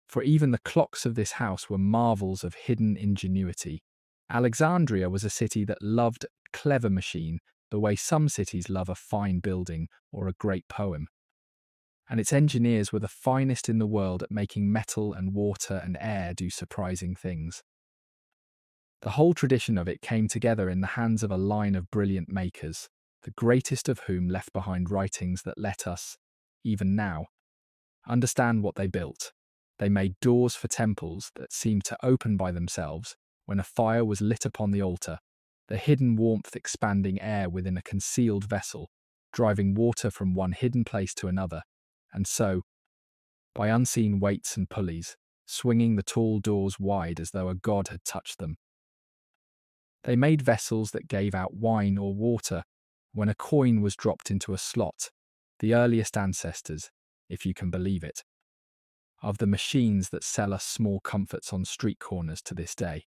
For even the clocks of this house were marvels of hidden ingenuity, Alexandria was a city that loved a clever machine the way some cities love a fine building or a great poem. And its engineers were the finest in the world at making metal and water and air do surprising things. The whole tradition of it came together in the hands of a line of brilliant makers, the greatest of whom left behind writings that let us, even now, understand what they built. They made doors for temples that seemed to open by themselves when a fire was lit upon the altar, the hidden warmth expanding air within a concealed vessel, driving water from one hidden place to another, and so, by unseen weights and pulleys, swinging the tall doors wide as though a god had touched them. They made vessels that gave out wine or water when a coin was dropped into a slot, the earliest ancestors, if you can believe it, of the machines that sell us small comforts on street corners to this day.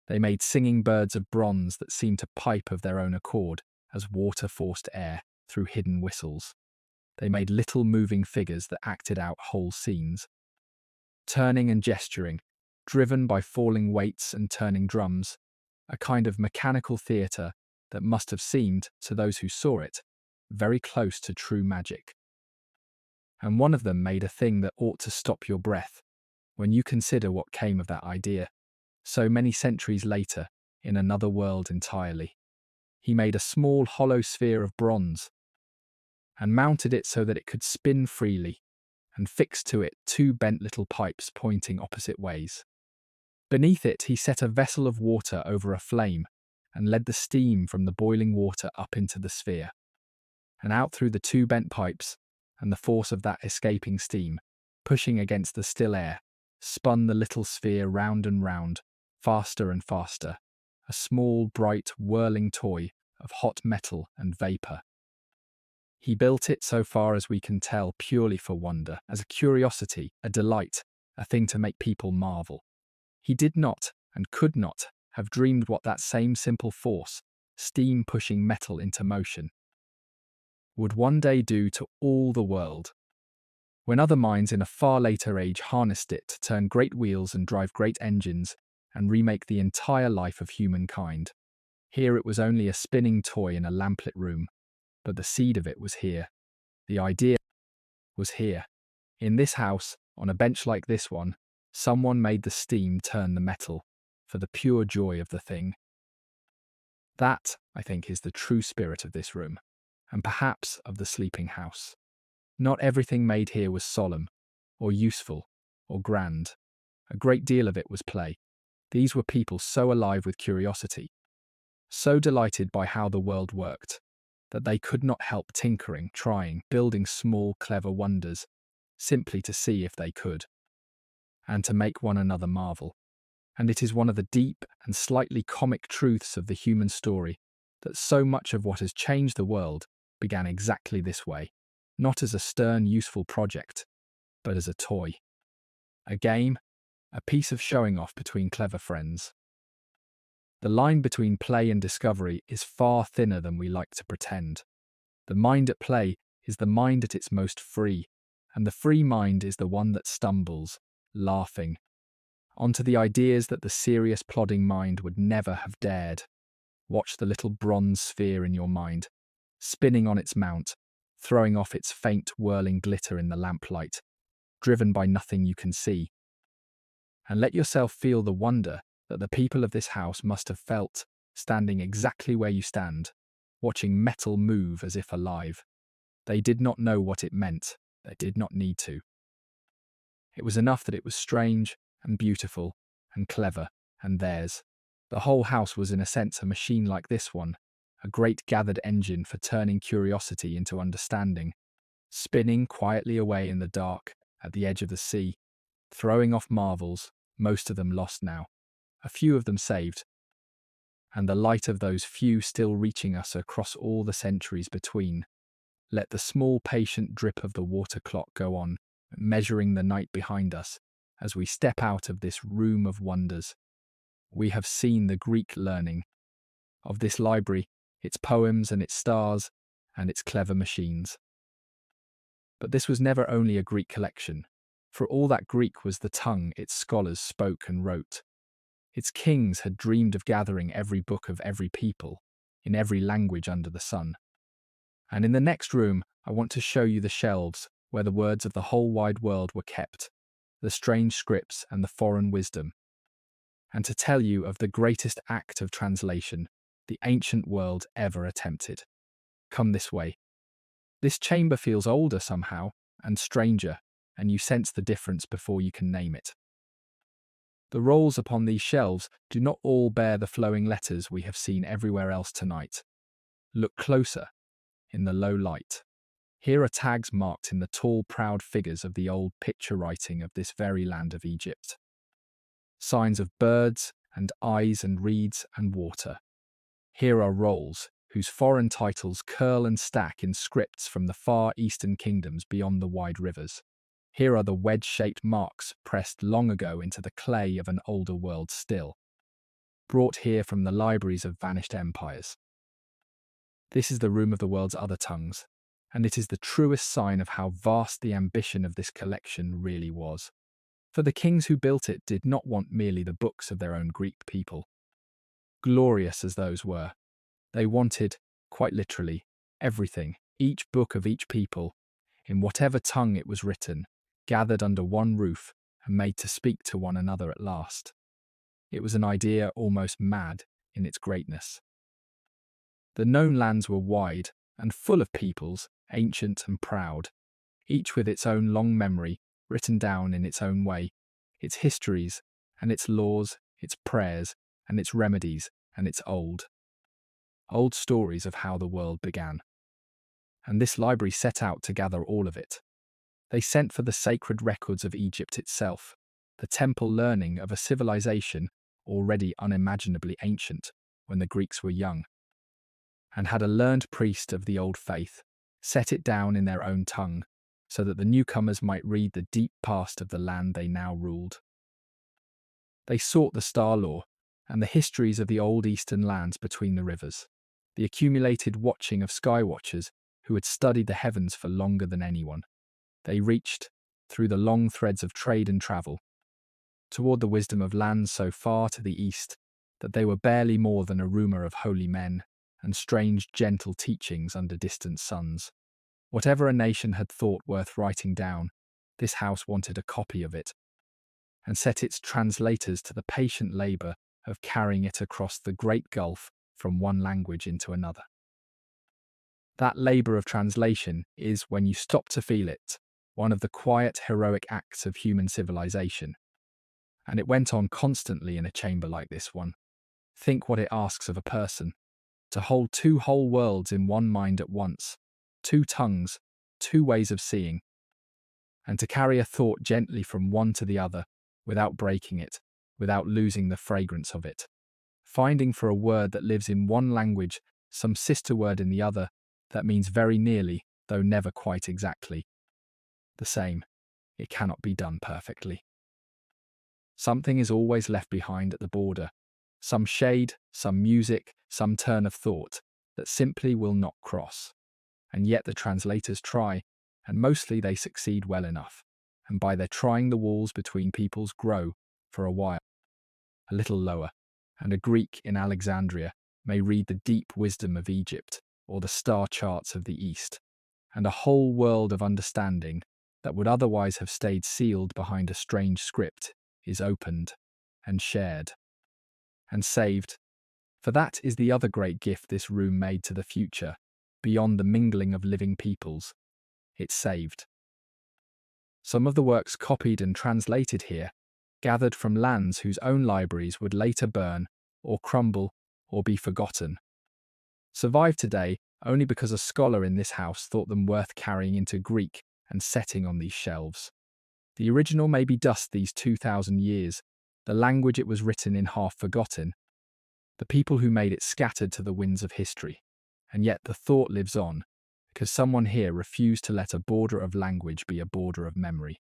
They made singing birds of bronze that seemed to pipe of their own accord as water forced air through hidden whistles. They made little moving figures that acted out whole scenes, turning and gesturing, driven by falling weights and turning drums, a kind of mechanical theatre that must have seemed, to those who saw it, very close to true magic. And one of them made a thing that ought to stop your breath when you consider what came of that idea, so many centuries later, in another world entirely. He made a small hollow sphere of bronze and mounted it so that it could spin freely, and fixed to it two bent little pipes pointing opposite ways. Beneath it he set a vessel of water over a flame and led the steam from the boiling water up into the sphere, and out through the two bent pipes, and the force of that escaping steam, pushing against the still air, spun the little sphere round and round, faster and faster, a small, bright, whirling toy of hot metal and vapour. He built it, so far as we can tell, purely for wonder, as a curiosity, a delight, a thing to make people marvel. He did not, and could not, have dreamed what that same simple force, steam pushing metal into motion, would one day do to all the world. When other minds in a far later age harnessed it to turn great wheels and drive great engines and remake the entire life of humankind, here it was only a spinning toy in a lamplit room, but the seed of it was here. The idea was here. In this house, on a bench like this one, someone made the steam turn the metal, for the pure joy of the thing. That, I think, is the true spirit of this room, and perhaps of the sleeping house. Not everything made here was solemn, or useful, or grand. A great deal of it was play. These were people so alive with curiosity, so delighted by how the world worked, that they could not help tinkering, trying, building small, clever wonders, simply to see if they could, and to make one another marvel. And it is one of the deep and slightly comic truths of the human story that so much of what has changed the world began exactly this way, not as a stern, useful project, but as a toy. A game, a piece of showing off between clever friends. The line between play and discovery is far thinner than we like to pretend. The mind at play is the mind at its most free, and the free mind is the one that stumbles, laughing, onto the ideas that the serious plodding mind would never have dared. Watch the little bronze sphere in your mind, spinning on its mount, throwing off its faint whirling glitter in the lamplight, driven by nothing you can see. And let yourself feel the wonder that the people of this house must have felt, standing exactly where you stand, watching metal move as if alive. They did not know what it meant. They did not need to. It was enough that it was strange and beautiful and clever and theirs. The whole house was in a sense a machine like this one, a great gathered engine for turning curiosity into understanding, spinning quietly away in the dark at the edge of the sea, throwing off marvels, most of them lost now, a few of them saved, and the light of those few still reaching us across all the centuries between. Let the small patient drip of the water clock go on, measuring the night behind us, as we step out of this room of wonders. We have seen the Greek learning of this library, its poems and its stars, and its clever machines. But this was never only a Greek collection, for all that Greek was the tongue its scholars spoke and wrote. Its kings had dreamed of gathering every book of every people, in every language under the sun. And in the next room, I want to show you the shelves where the words of the whole wide world were kept, the strange scripts and the foreign wisdom, and to tell you of the greatest act of translation the ancient world ever attempted. Come this way. This chamber feels older somehow, and stranger, and you sense the difference before you can name it. The rolls upon these shelves do not all bear the flowing letters we have seen everywhere else tonight. Look closer, in the low light. Here are tags marked in the tall, proud figures of the old picture writing of this very land of Egypt. Signs of birds and eyes and reeds and water. Here are rolls whose foreign titles curl and stack in scripts from the far eastern kingdoms beyond the wide rivers. Here are the wedge-shaped marks pressed long ago into the clay of an older world still, brought here from the libraries of vanished empires. This is the room of the world's other tongues, and it is the truest sign of how vast the ambition of this collection really was. For the kings who built it did not want merely the books of their own Greek people. Glorious as those were, they wanted, quite literally, everything, each book of each people, in whatever tongue it was written, gathered under one roof and made to speak to one another at last. It was an idea almost mad in its greatness. The known lands were wide and full of peoples, ancient and proud, each with its own long memory, written down in its own way, its histories and its laws, its prayers and its remedies and its old stories of how the world began. And this library set out to gather all of it. They sent for the sacred records of Egypt itself, the temple learning of a civilization already unimaginably ancient when the Greeks were young, and had a learned priest of the old faith set it down in their own tongue, so that the newcomers might read the deep past of the land they now ruled. They sought the star law and the histories of the old eastern lands between the rivers, the accumulated watching of sky watchers who had studied the heavens for longer than anyone. They reached, through the long threads of trade and travel, toward the wisdom of lands so far to the east that they were barely more than a rumour of holy men and strange, gentle teachings under distant suns. Whatever a nation had thought worth writing down, this house wanted a copy of it, and set its translators to the patient labour of carrying it across the great gulf from one language into another. That labour of translation is, when you stop to feel it, one of the quiet, heroic acts of human civilization. And it went on constantly in a chamber like this one. Think what it asks of a person. To hold two whole worlds in one mind at once, two tongues, two ways of seeing, and to carry a thought gently from one to the other, without breaking it, without losing the fragrance of it. Finding for a word that lives in one language some sister word in the other that means very nearly, though never quite exactly, the same. It cannot be done perfectly. Something is always left behind at the border, some shade, some music, some turn of thought that simply will not cross. And yet the translators try, and mostly they succeed well enough, and by their trying the walls between peoples grow, for a while, a little lower, and a Greek in Alexandria may read the deep wisdom of Egypt or the star charts of the East, and a whole world of understanding that would otherwise have stayed sealed behind a strange script is opened and shared and saved. For that is the other great gift this room made to the future, beyond the mingling of living peoples. It saved. Some of the works copied and translated here, gathered from lands whose own libraries would later burn, or crumble, or be forgotten, survive today only because a scholar in this house thought them worth carrying into Greek and setting on these shelves. The original may be dust these 2,000 years, the language it was written in half forgotten, the people who made it scattered to the winds of history, and yet the thought lives on, because someone here refused to let a border of language be a border of memory.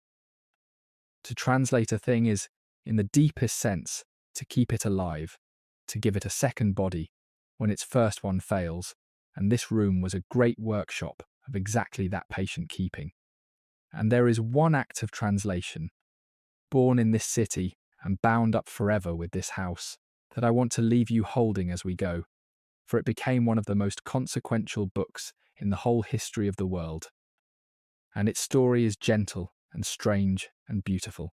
To translate a thing is, in the deepest sense, to keep it alive, to give it a second body, when its first one fails, and this room was a great workshop of exactly that patient keeping. And there is one act of translation, born in this city and bound up forever with this house that I want to leave you holding as we go, for it became one of the most consequential books in the whole history of the world. And its story is gentle and strange and beautiful.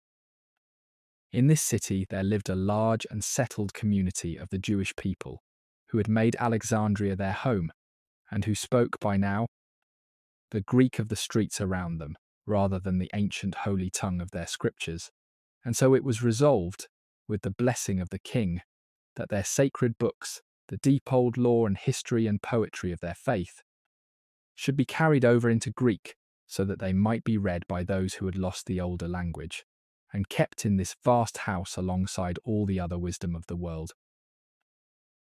In this city there lived a large and settled community of the Jewish people who had made Alexandria their home and who spoke by now the Greek of the streets around them rather than the ancient holy tongue of their scriptures. And so it was resolved, with the blessing of the king, that their sacred books, the deep old lore and history and poetry of their faith, should be carried over into Greek so that they might be read by those who had lost the older language, and kept in this vast house alongside all the other wisdom of the world.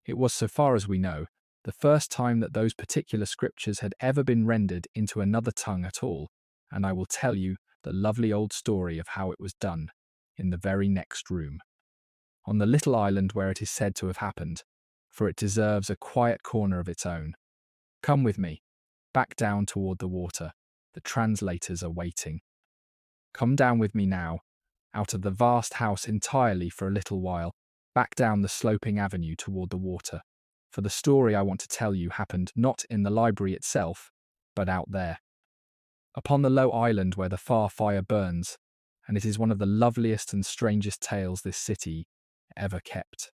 It was, so far as we know, the first time that those particular scriptures had ever been rendered into another tongue at all, and I will tell you the lovely old story of how it was done in the very next room, on the little island where it is said to have happened, for it deserves a quiet corner of its own. Come with me, back down toward the water. The translators are waiting. Come down with me now, out of the vast house entirely for a little while, back down the sloping avenue toward the water, for the story I want to tell you happened not in the library itself, but out there, upon the low island where the far fire burns, and it is one of the loveliest and strangest tales this city ever kept.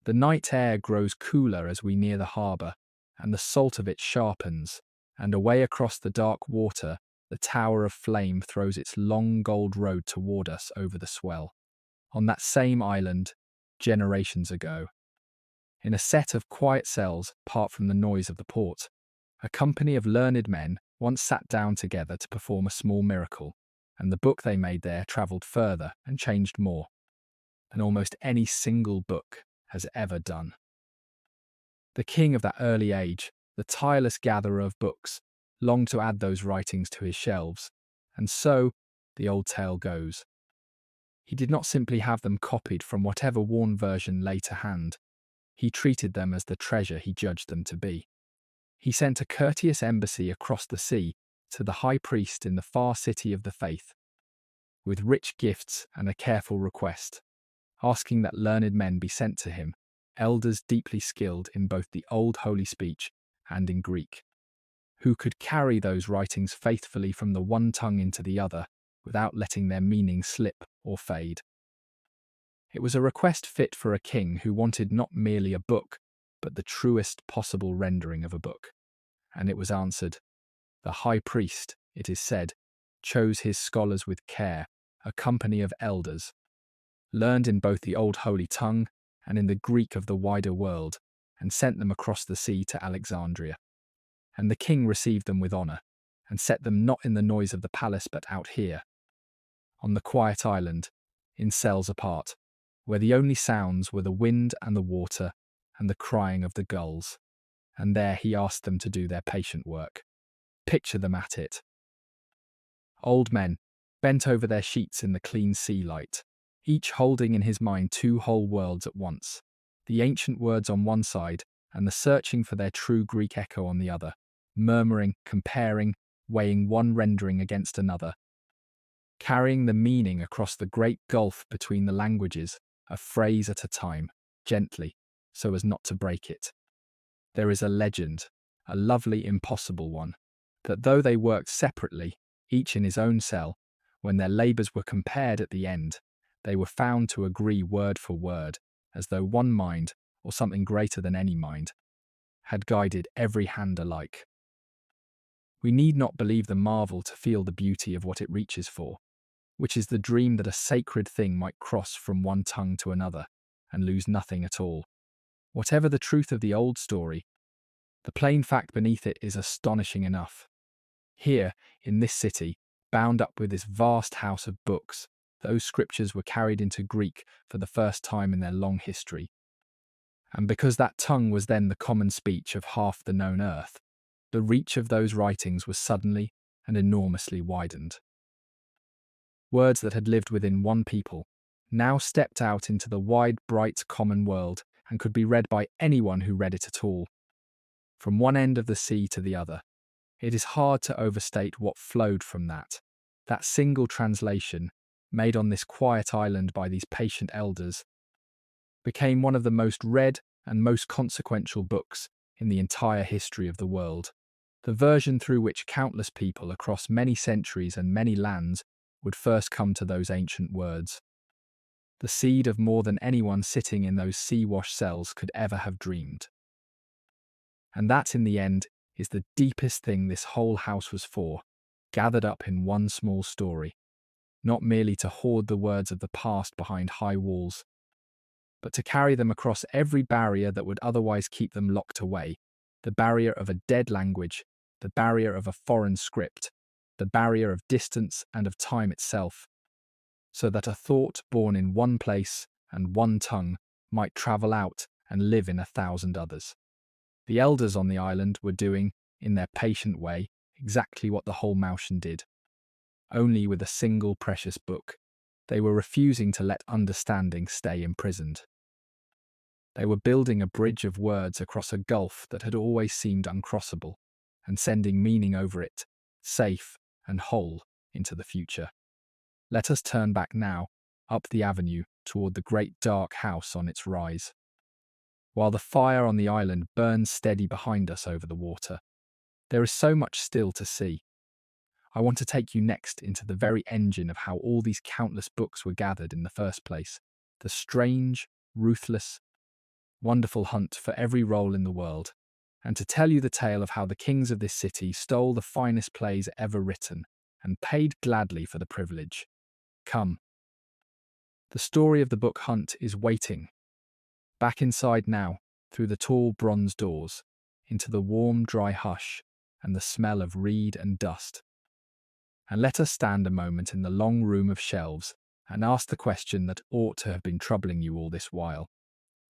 The night air grows cooler as we near the harbour, and the salt of it sharpens, and away across the dark water the tower of flame throws its long gold road toward us over the swell. On that same island, generations ago, in a set of quiet cells apart from the noise of the port, a company of learned men once sat down together to perform a small miracle, and the book they made there travelled further and changed more than almost any single book has ever done. The king of that early age, the tireless gatherer of books, longed to add those writings to his shelves, and so, the old tale goes, he did not simply have them copied from whatever worn version lay to hand. He treated them as the treasure he judged them to be. He sent a courteous embassy across the sea to the high priest in the far city of the faith, with rich gifts and a careful request, asking that learned men be sent to him, elders deeply skilled in both the old holy speech and in Greek, who could carry those writings faithfully from the one tongue into the other without letting their meaning slip or fade. It was a request fit for a king who wanted not merely a book, but the truest possible rendering of a book. And it was answered. The high priest, it is said, chose his scholars with care, a company of elders, learned in both the old holy tongue and in the Greek of the wider world, and sent them across the sea to Alexandria. And the king received them with honour, and set them not in the noise of the palace but out here, on the quiet island, in cells apart, where the only sounds were the wind and the water and the crying of the gulls. And there he asked them to do their patient work. Picture them at it. Old men, bent over their sheets in the clean sea light, each holding in his mind two whole worlds at once, the ancient words on one side and the searching for their true Greek echo on the other, murmuring, comparing, weighing one rendering against another, carrying the meaning across the great gulf between the languages, a phrase at a time, gently, so as not to break it. There is a legend, a lovely impossible one, that though they worked separately, each in his own cell, when their labours were compared at the end, they were found to agree word for word, as though one mind, or something greater than any mind, had guided every hand alike. We need not believe the marvel to feel the beauty of what it reaches for, which is the dream that a sacred thing might cross from one tongue to another, and lose nothing at all. Whatever the truth of the old story, the plain fact beneath it is astonishing enough. Here, in this city, bound up with this vast house of books, those scriptures were carried into Greek for the first time in their long history. And because that tongue was then the common speech of half the known earth, the reach of those writings was suddenly and enormously widened. Words that had lived within one people now stepped out into the wide, bright, common world and could be read by anyone who read it at all, from one end of the sea to the other. It is hard to overstate what flowed from that single translation, made on this quiet island by these patient elders, became one of the most read and most consequential books in the entire history of the world. The version through which countless people across many centuries and many lands would first come to those ancient words. The seed of more than anyone sitting in those sea-washed cells could ever have dreamed. And that, in the end, is the deepest thing this whole house was for, gathered up in one small story, not merely to hoard the words of the past behind high walls, but to carry them across every barrier that would otherwise keep them locked away, the barrier of a dead language, the barrier of a foreign script, the barrier of distance and of time itself, so that a thought born in one place and one tongue might travel out and live in 1,000 others. The elders on the island were doing, in their patient way, exactly what the whole Mouseion did, only with a single precious book. They were refusing to let understanding stay imprisoned. They were building a bridge of words across a gulf that had always seemed uncrossable, and sending meaning over it, safe and whole, into the future. Let us turn back now, up the avenue, toward the great dark house on its rise. While the fire on the island burns steady behind us over the water, there is so much still to see. I want to take you next into the very engine of how all these countless books were gathered in the first place, the strange, ruthless, wonderful hunt for every role in the world, and to tell you the tale of how the kings of this city stole the finest plays ever written and paid gladly for the privilege. Come. The story of the book hunt is waiting. Back inside now, through the tall bronze doors, into the warm, dry hush and the smell of reed and dust. And let us stand a moment in the long room of shelves and ask the question that ought to have been troubling you all this while.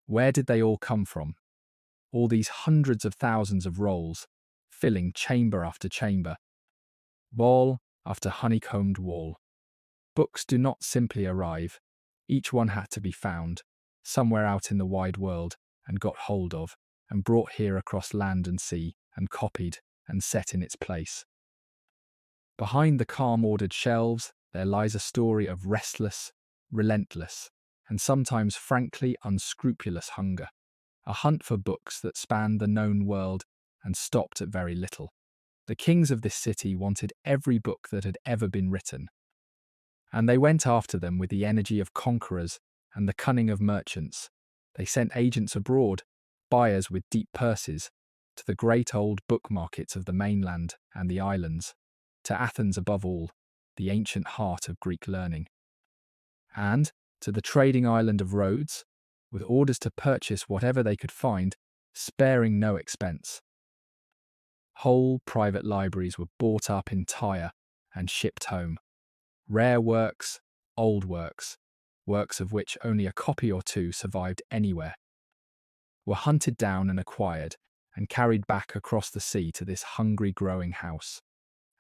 Where did they all come from? All these hundreds of thousands of rolls, filling chamber after chamber, wall after honeycombed wall. Books do not simply arrive. Each one had to be found, somewhere out in the wide world, and got hold of, and brought here across land and sea, and copied, and set in its place. Behind the calm-ordered shelves, there lies a story of restless, relentless, and sometimes frankly unscrupulous hunger, a hunt for books that spanned the known world and stopped at very little. The kings of this city wanted every book that had ever been written, and they went after them with the energy of conquerors and the cunning of merchants. They sent agents abroad, buyers with deep purses, to the great old book markets of the mainland and the islands, to Athens above all, the ancient heart of Greek learning, and to the trading island of Rhodes, with orders to purchase whatever they could find, sparing no expense. Whole private libraries were bought up entire and shipped home. Rare works, old works, works of which only a copy or two survived anywhere, were hunted down and acquired and carried back across the sea to this hungry growing house.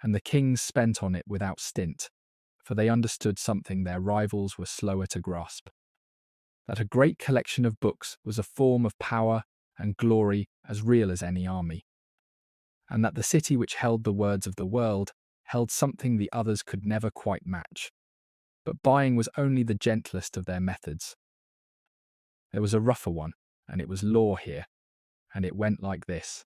And the kings spent on it without stint, for they understood something their rivals were slower to grasp, that a great collection of books was a form of power and glory as real as any army, and that the city which held the words of the world held something the others could never quite match. But buying was only the gentlest of their methods. There was a rougher one, and it was law here, and it went like this.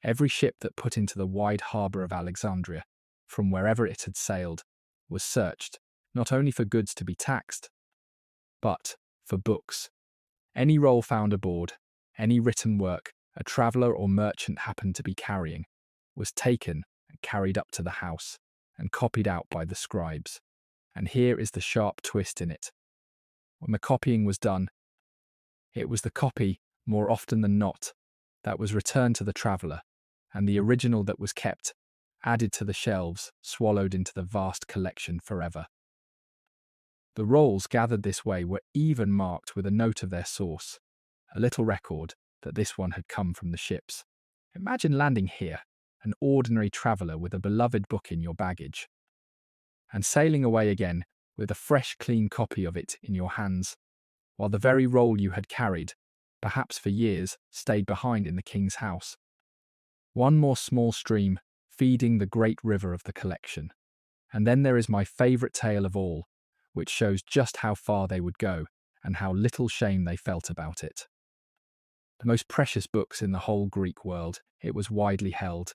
Every ship that put into the wide harbour of Alexandria, from wherever it had sailed, was searched, not only for goods to be taxed, but for books. Any roll found aboard, any written work a traveller or merchant happened to be carrying, was taken and carried up to the house, and copied out by the scribes. And here is the sharp twist in it. When the copying was done, it was the copy, more often than not, that was returned to the traveller, and the original that was kept, added to the shelves, swallowed into the vast collection forever. The rolls gathered this way were even marked with a note of their source, a little record that this one had come from the ships. Imagine landing here, an ordinary traveller with a beloved book in your baggage, and sailing away again with a fresh, clean copy of it in your hands, while the very roll you had carried, perhaps for years, stayed behind in the king's house. One more small stream, feeding the great river of the collection. And then there is my favourite tale of all, which shows just how far they would go and how little shame they felt about it. The most precious books in the whole Greek world, it was widely held,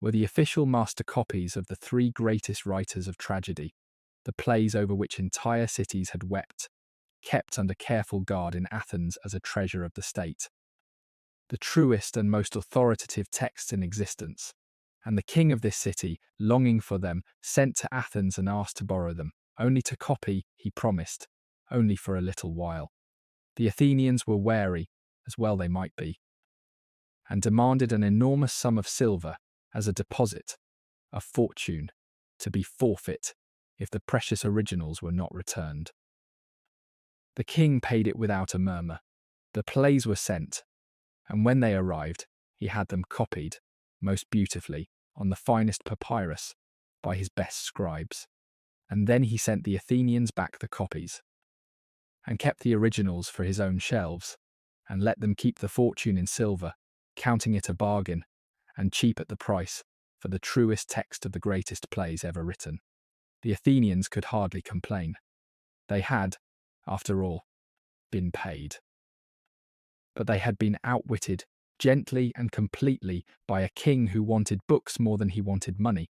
were the official master copies of the three greatest writers of tragedy, the plays over which entire cities had wept, kept under careful guard in Athens as a treasure of the state. The truest and most authoritative texts in existence, and the king of this city, longing for them, sent to Athens and asked to borrow them, only to copy, he promised, only for a little while. The Athenians were wary, as well they might be, and demanded an enormous sum of silver as a deposit, a fortune, to be forfeit if the precious originals were not returned. The king paid it without a murmur. The plays were sent, and when they arrived, he had them copied, most beautifully, on the finest papyrus, by his best scribes. And then he sent the Athenians back the copies, and kept the originals for his own shelves, and let them keep the fortune in silver, counting it a bargain, and cheap at the price, for the truest text of the greatest plays ever written. The Athenians could hardly complain. They had, after all, been paid. But they had been outwitted, gently and completely, by a king who wanted books more than he wanted money,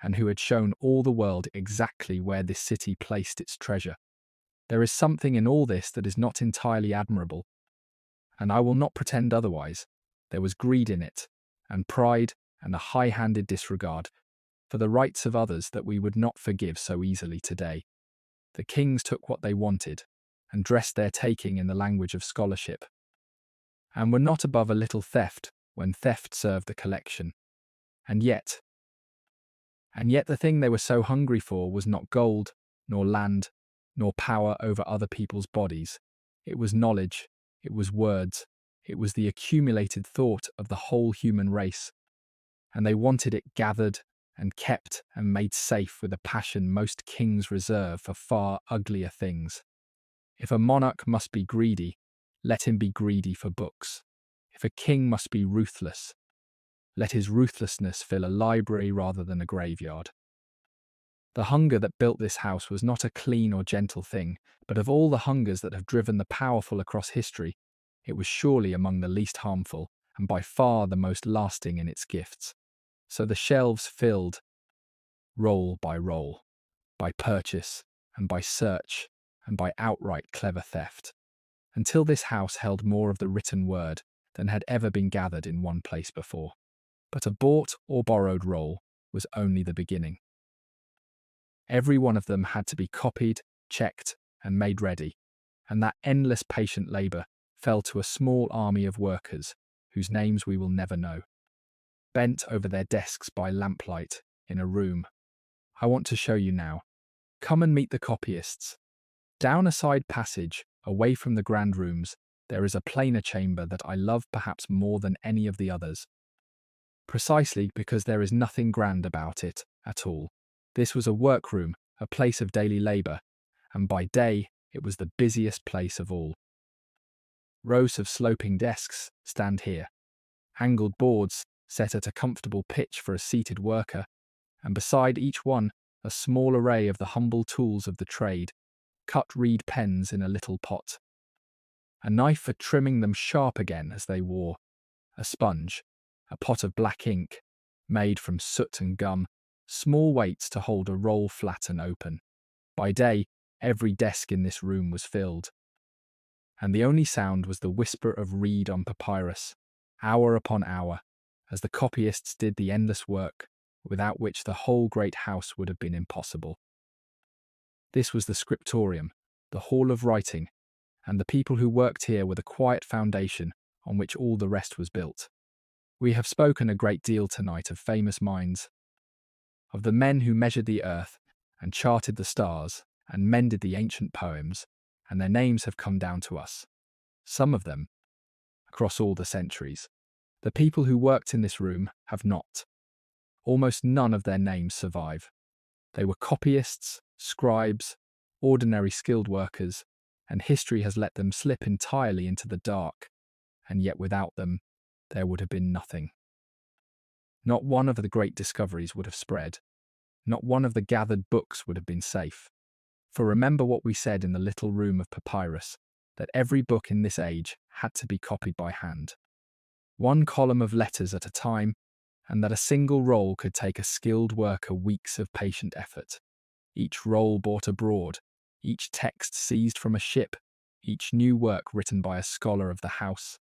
and who had shown all the world exactly where this city placed its treasure. There is something in all this that is not entirely admirable, and I will not pretend otherwise. There was greed in it, and pride, and a high-handed disregard for the rights of others that we would not forgive so easily today. The kings took what they wanted, and dressed their taking in the language of scholarship, and were not above a little theft when theft served the collection. And yet the thing they were so hungry for was not gold, nor land, nor power over other people's bodies. It was knowledge, it was words, it was the accumulated thought of the whole human race. And they wanted it gathered and kept and made safe with a passion most kings reserve for far uglier things. If a monarch must be greedy, let him be greedy for books. If a king must be ruthless, let his ruthlessness fill a library rather than a graveyard. The hunger that built this house was not a clean or gentle thing, but of all the hungers that have driven the powerful across history, it was surely among the least harmful, and by far the most lasting in its gifts. So the shelves filled, roll, by purchase, and by search, and by outright clever theft, until this house held more of the written word than had ever been gathered in one place before. But a bought or borrowed roll was only the beginning. Every one of them had to be copied, checked, and made ready, and that endless patient labour fell to a small army of workers, whose names we will never know, bent over their desks by lamplight in a room. I want to show you now. Come and meet the copyists. Down a side passage, away from the grand rooms, there is a plainer chamber that I love perhaps more than any of the others, precisely because there is nothing grand about it at all. This was a workroom, a place of daily labour, and by day it was the busiest place of all. Rows of sloping desks stand here, angled boards set at a comfortable pitch for a seated worker, and beside each one a small array of the humble tools of the trade, cut reed pens in a little pot, a knife for trimming them sharp again as they wore, a sponge, a pot of black ink, made from soot and gum, small weights to hold a roll flat and open. By day, every desk in this room was filled, and the only sound was the whisper of reed on papyrus, hour upon hour, as the copyists did the endless work, without which the whole great house would have been impossible. This was the scriptorium, the hall of writing, and the people who worked here were the quiet foundation on which all the rest was built. We have spoken a great deal tonight of famous minds, of the men who measured the earth and charted the stars and mended the ancient poems, and their names have come down to us, some of them, across all the centuries. The people who worked in this room have not. Almost none of their names survive. They were copyists, scribes, ordinary skilled workers, and history has let them slip entirely into the dark, and yet without them, there would have been nothing. Not one of the great discoveries would have spread. Not one of the gathered books would have been safe. For remember what we said in the little room of papyrus, that every book in this age had to be copied by hand, one column of letters at a time, and that a single roll could take a skilled worker weeks of patient effort. Each roll brought abroad, each text seized from a ship, each new work written by a scholar of the house,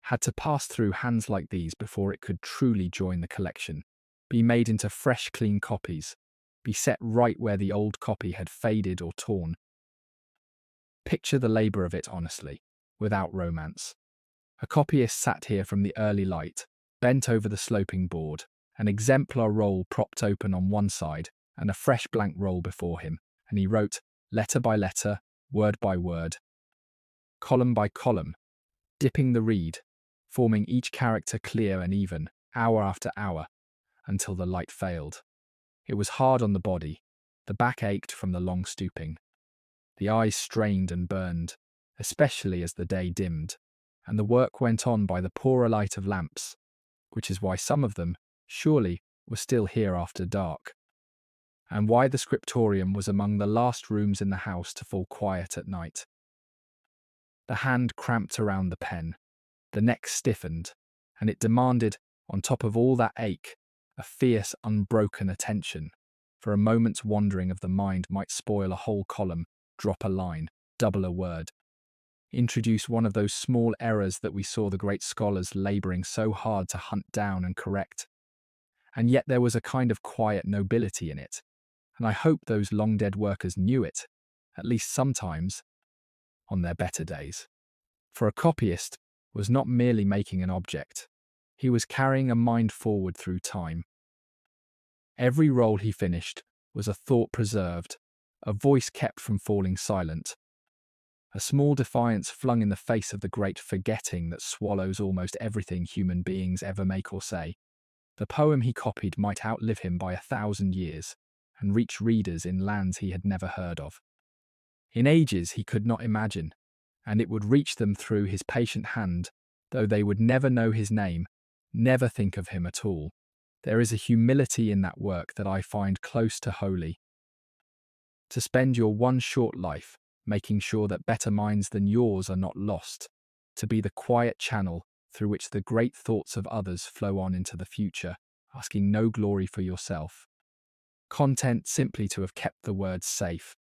had to pass through hands like these before it could truly join the collection, be made into fresh, clean copies, be set right where the old copy had faded or torn. Picture the labour of it honestly, without romance. A copyist sat here from the early light, bent over the sloping board, an exemplar roll propped open on one side, and a fresh blank roll before him, and he wrote, letter by letter, word by word, column by column, dipping the reed, forming each character clear and even, hour after hour, until the light failed. It was hard on the body, the back ached from the long stooping. The eyes strained and burned, especially as the day dimmed, and the work went on by the poorer light of lamps, which is why some of them, surely, were still here after dark, and why the scriptorium was among the last rooms in the house to fall quiet at night. The hand cramped around the pen, the neck stiffened, and it demanded, on top of all that ache, a fierce, unbroken attention, for a moment's wandering of the mind might spoil a whole column, drop a line, double a word, introduce one of those small errors that we saw the great scholars labouring so hard to hunt down and correct. And yet there was a kind of quiet nobility in it, and I hope those long-dead workers knew it, at least sometimes, on their better days. For a copyist was not merely making an object, he was carrying a mind forward through time. Every roll he finished was a thought preserved, a voice kept from falling silent, a small defiance flung in the face of the great forgetting that swallows almost everything human beings ever make or say. The poem he copied might outlive him by 1,000 years, and reach readers in lands he had never heard of, in ages he could not imagine, and it would reach them through his patient hand, though they would never know his name, never think of him at all. There is a humility in that work that I find close to holy. To spend your one short life making sure that better minds than yours are not lost, to be the quiet channel through which the great thoughts of others flow on into the future, asking no glory for yourself. Content simply to have kept the words safe.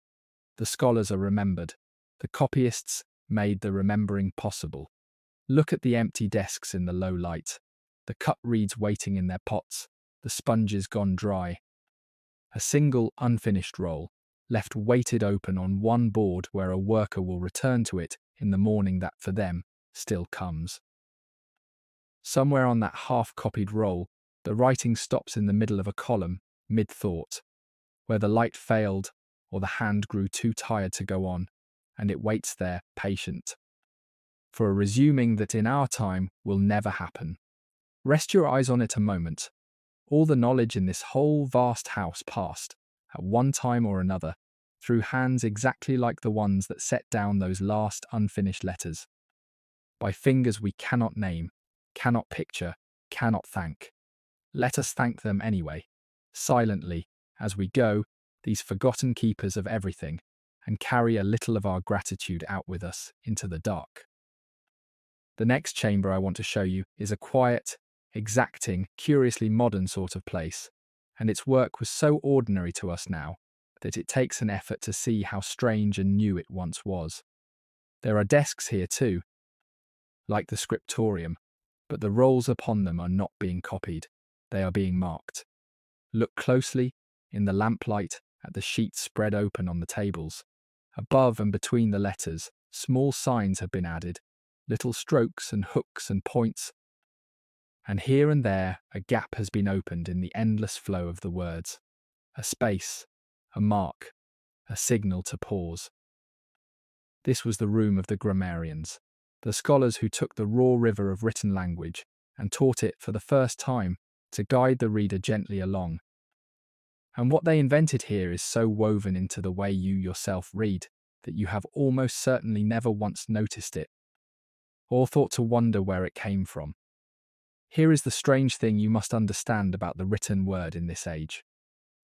The scholars are remembered. The copyists made the remembering possible. Look at the empty desks in the low light, the cut reeds waiting in their pots, the sponges gone dry. A single unfinished roll, left weighted open on one board where a worker will return to it in the morning that, for them, still comes. Somewhere on that half-copied roll, the writing stops in the middle of a column, mid-thought, where the light failed or the hand grew too tired to go on, and it waits there, patient, for a resuming that in our time will never happen. Rest your eyes on it a moment. All the knowledge in this whole vast house passed, at one time or another, through hands exactly like the ones that set down those last unfinished letters, by fingers we cannot name, cannot picture, cannot thank. Let us thank them anyway, silently, as we go, these forgotten keepers of everything, and carry a little of our gratitude out with us into the dark. The next chamber I want to show you is a quiet, exacting, curiously modern sort of place, and its work was so ordinary to us now that it takes an effort to see how strange and new it once was. There are desks here too, like the scriptorium, but the rolls upon them are not being copied, they are being marked. Look closely, in the lamplight, at the sheets spread open on the tables. Above and between the letters, small signs have been added, little strokes and hooks and points, and here and there a gap has been opened in the endless flow of the words. A space, a mark, a signal to pause. This was the room of the grammarians, the scholars who took the raw river of written language and taught it for the first time to guide the reader gently along. And what they invented here is so woven into the way you yourself read that you have almost certainly never once noticed it, or thought to wonder where it came from. Here is the strange thing you must understand about the written word in this age.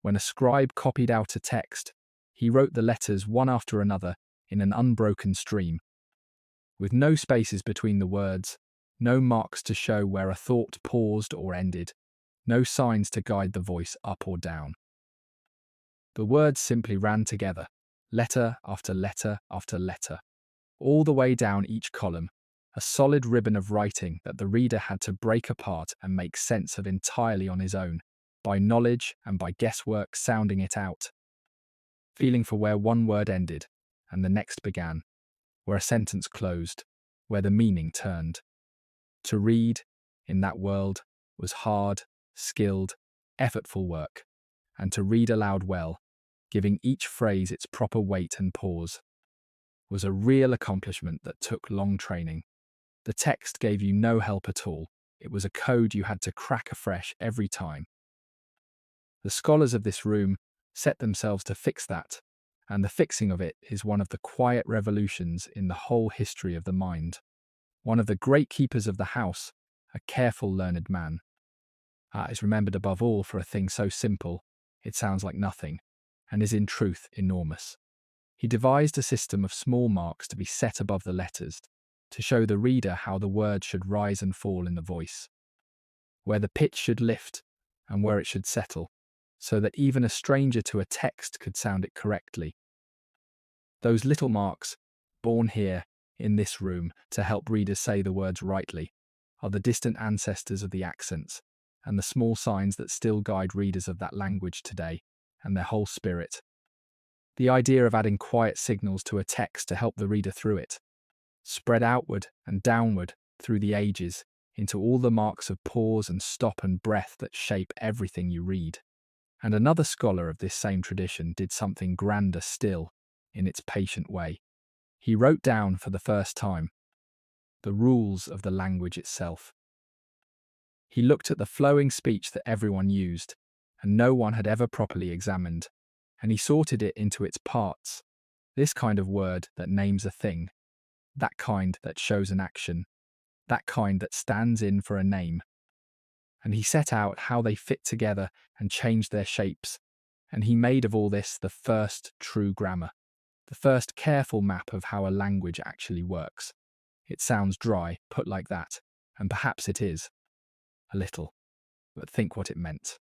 When a scribe copied out a text, He wrote the letters one after another in an unbroken stream, with no spaces between the words, no marks to show where a thought paused or ended, no signs to guide the voice up or down. The words simply ran together, letter after letter after letter, all the way down each column, a solid ribbon of writing that the reader had to break apart and make sense of entirely on his own, by knowledge and by guesswork sounding it out, feeling for where one word ended and the next began, where a sentence closed, where the meaning turned. To read, in that world, was hard, skilled, effortful work, and to read aloud well, giving each phrase its proper weight and pause, was a real accomplishment that took long training. The text gave you no help at all. It was a code you had to crack afresh every time. The scholars of this room set themselves to fix that, and the fixing of it is one of the quiet revolutions in the whole history of the mind. One of the great keepers of the house, a careful, learned man, is remembered above all for a thing so simple, it sounds like nothing, and is in truth enormous. He devised a system of small marks to be set above the letters, to show the reader how the words should rise and fall in the voice, where the pitch should lift and where it should settle, so that even a stranger to a text could sound it correctly. Those little marks, born here, in this room, to help readers say the words rightly, are the distant ancestors of the accents, and the small signs that still guide readers of that language today, and their whole spirit. The idea of adding quiet signals to a text to help the reader through it, spread outward and downward through the ages into all the marks of pause and stop and breath that shape everything you read. And another scholar of this same tradition did something grander still, in its patient way. He wrote down for the first time the rules of the language itself. He looked at the flowing speech that everyone used, and no one had ever properly examined, and he sorted it into its parts, this kind of word that names a thing, that kind that shows an action, that kind that stands in for a name. And he set out how they fit together and changed their shapes, and he made of all this the first true grammar, the first careful map of how a language actually works. It sounds dry, put like that, and perhaps it is, a little, but think what it meant.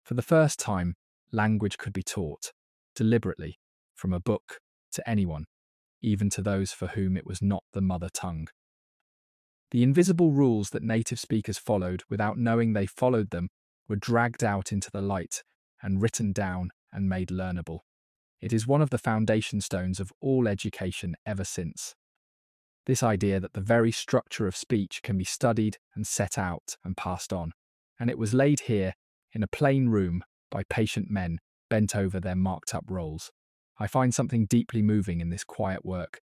For the first time, language could be taught, deliberately, from a book, to anyone, even to those for whom it was not the mother tongue. The invisible rules that native speakers followed without knowing they followed them were dragged out into the light and written down and made learnable. It is one of the foundation stones of all education ever since. This idea that the very structure of speech can be studied and set out and passed on, and it was laid here in a plain room by patient men bent over their marked-up rolls. I find something deeply moving in this quiet work,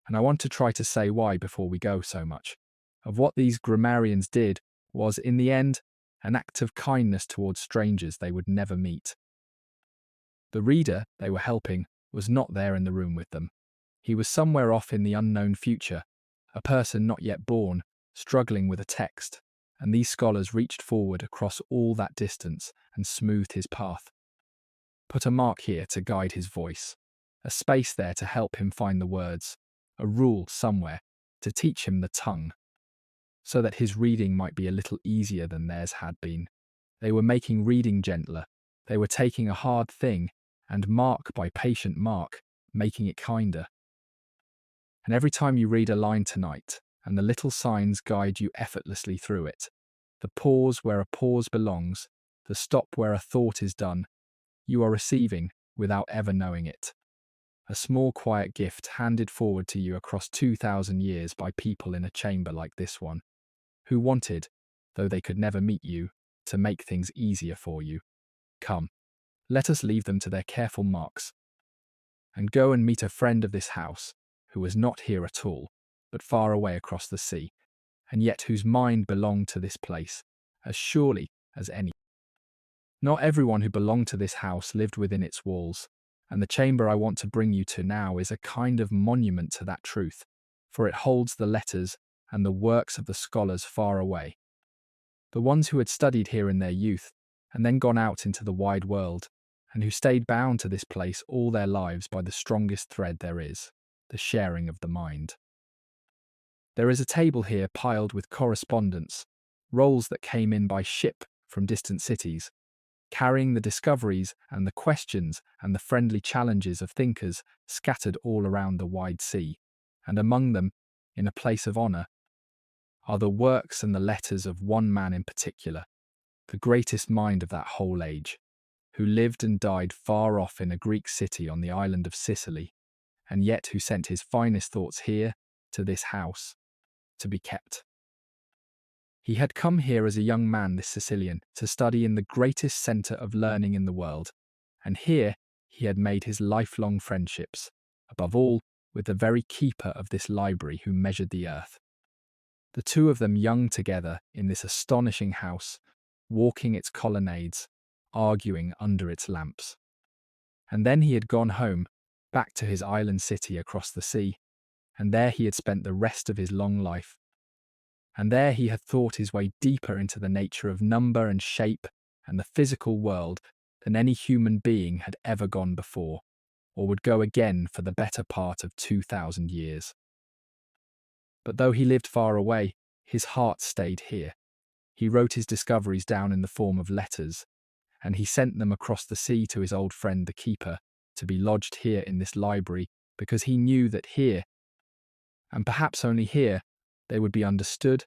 and I want to try to say why before we go so much. Of what these grammarians did was, in the end, an act of kindness towards strangers they would never meet. The reader they were helping was not there in the room with them. He was somewhere off in the unknown future, a person not yet born, struggling with a text, and these scholars reached forward across all that distance and smoothed his path. Put a mark here to guide his voice, a space there to help him find the words, a rule somewhere to teach him the tongue, so that his reading might be a little easier than theirs had been. They were making reading gentler. They were taking a hard thing and mark by patient mark, making it kinder. And every time you read a line tonight, and the little signs guide you effortlessly through it, the pause where a pause belongs, the stop where a thought is done, you are receiving, without ever knowing it, a small quiet gift handed forward to you across 2,000 years by people in a chamber like this one, who wanted, though they could never meet you, to make things easier for you. Come, let us leave them to their careful marks, and go and meet a friend of this house, who was not here at all, but far away across the sea, and yet whose mind belonged to this place, as surely as any. Not everyone who belonged to this house lived within its walls, and the chamber I want to bring you to now is a kind of monument to that truth, for it holds the letters and the works of the scholars far away, the ones who had studied here in their youth, and then gone out into the wide world, and who stayed bound to this place all their lives by the strongest thread there is, the sharing of the mind. There is a table here piled with correspondence, rolls that came in by ship from distant cities, carrying the discoveries and the questions and the friendly challenges of thinkers scattered all around the wide sea, and among them, in a place of honour, are the works and the letters of one man in particular, the greatest mind of that whole age, who lived and died far off in a Greek city on the island of Sicily, and yet who sent his finest thoughts here, to this house, to be kept. He had come here as a young man, this Sicilian, to study in the greatest centre of learning in the world, and here he had made his lifelong friendships, above all with the very keeper of this library who measured the earth. The two of them young together in this astonishing house, walking its colonnades, arguing under its lamps. And then he had gone home, back to his island city across the sea, and there he had spent the rest of his long life. And there he had thought his way deeper into the nature of number and shape and the physical world than any human being had ever gone before, or would go again for the better part of 2,000 years. But though he lived far away, his heart stayed here. He wrote his discoveries down in the form of letters, and he sent them across the sea to his old friend the keeper, to be lodged here in this library, because he knew that here, and perhaps only here, they would be understood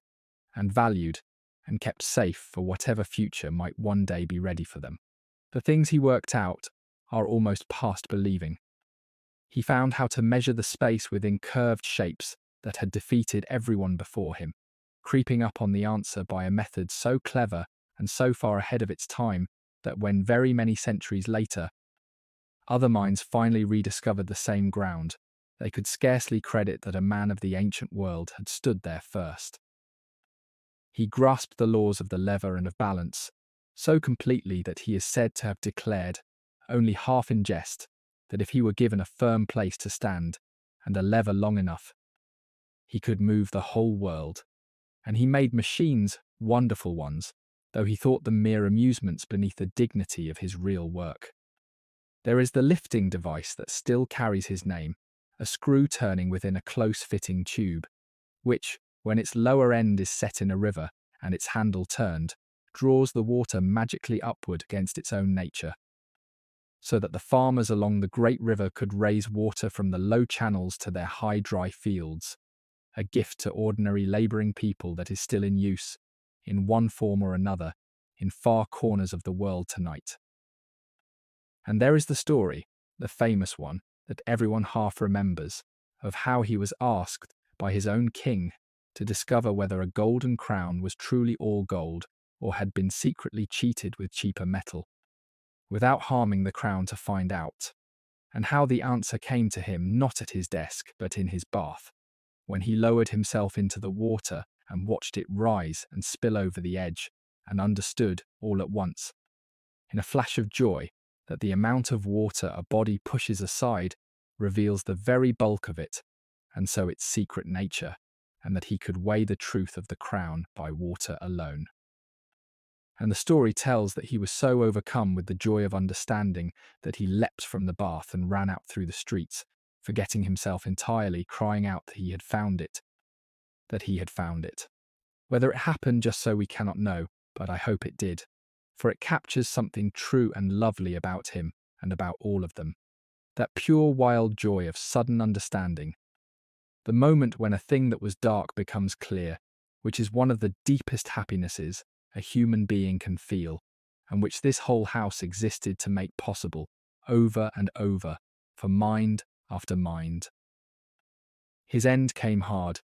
and valued and kept safe for whatever future might one day be ready for them. The things he worked out are almost past believing. He found how to measure the space within curved shapes that had defeated everyone before him, creeping up on the answer by a method so clever and so far ahead of its time that when very many centuries later, other minds finally rediscovered the same ground, they could scarcely credit that a man of the ancient world had stood there first. He grasped the laws of the lever and of balance so completely that he is said to have declared, only half in jest, that if he were given a firm place to stand and a lever long enough, he could move the whole world. And he made machines, wonderful ones, though he thought them mere amusements beneath the dignity of his real work. There is the lifting device that still carries his name, a screw turning within a close-fitting tube, which, when its lower end is set in a river and its handle turned, draws the water magically upward against its own nature, so that the farmers along the great river could raise water from the low channels to their high dry fields, a gift to ordinary labouring people that is still in use, in one form or another, in far corners of the world tonight. And there is the story, the famous one, that everyone half remembers, of how he was asked by his own king to discover whether a golden crown was truly all gold or had been secretly cheated with cheaper metal, without harming the crown to find out, and how the answer came to him not at his desk but in his bath, when he lowered himself into the water and watched it rise and spill over the edge, and understood all at once, in a flash of joy, that the amount of water a body pushes aside reveals the very bulk of it, and so its secret nature, and that he could weigh the truth of the crown by water alone. And the story tells that he was so overcome with the joy of understanding that he leapt from the bath and ran out through the streets, forgetting himself entirely, crying out that he had found it, that he had found it. Whether it happened just so we cannot know, but I hope it did, for it captures something true and lovely about him and about all of them, that pure wild joy of sudden understanding, the moment when a thing that was dark becomes clear, which is one of the deepest happinesses a human being can feel, and which this whole house existed to make possible, over and over, for mind after mind. His end came hard,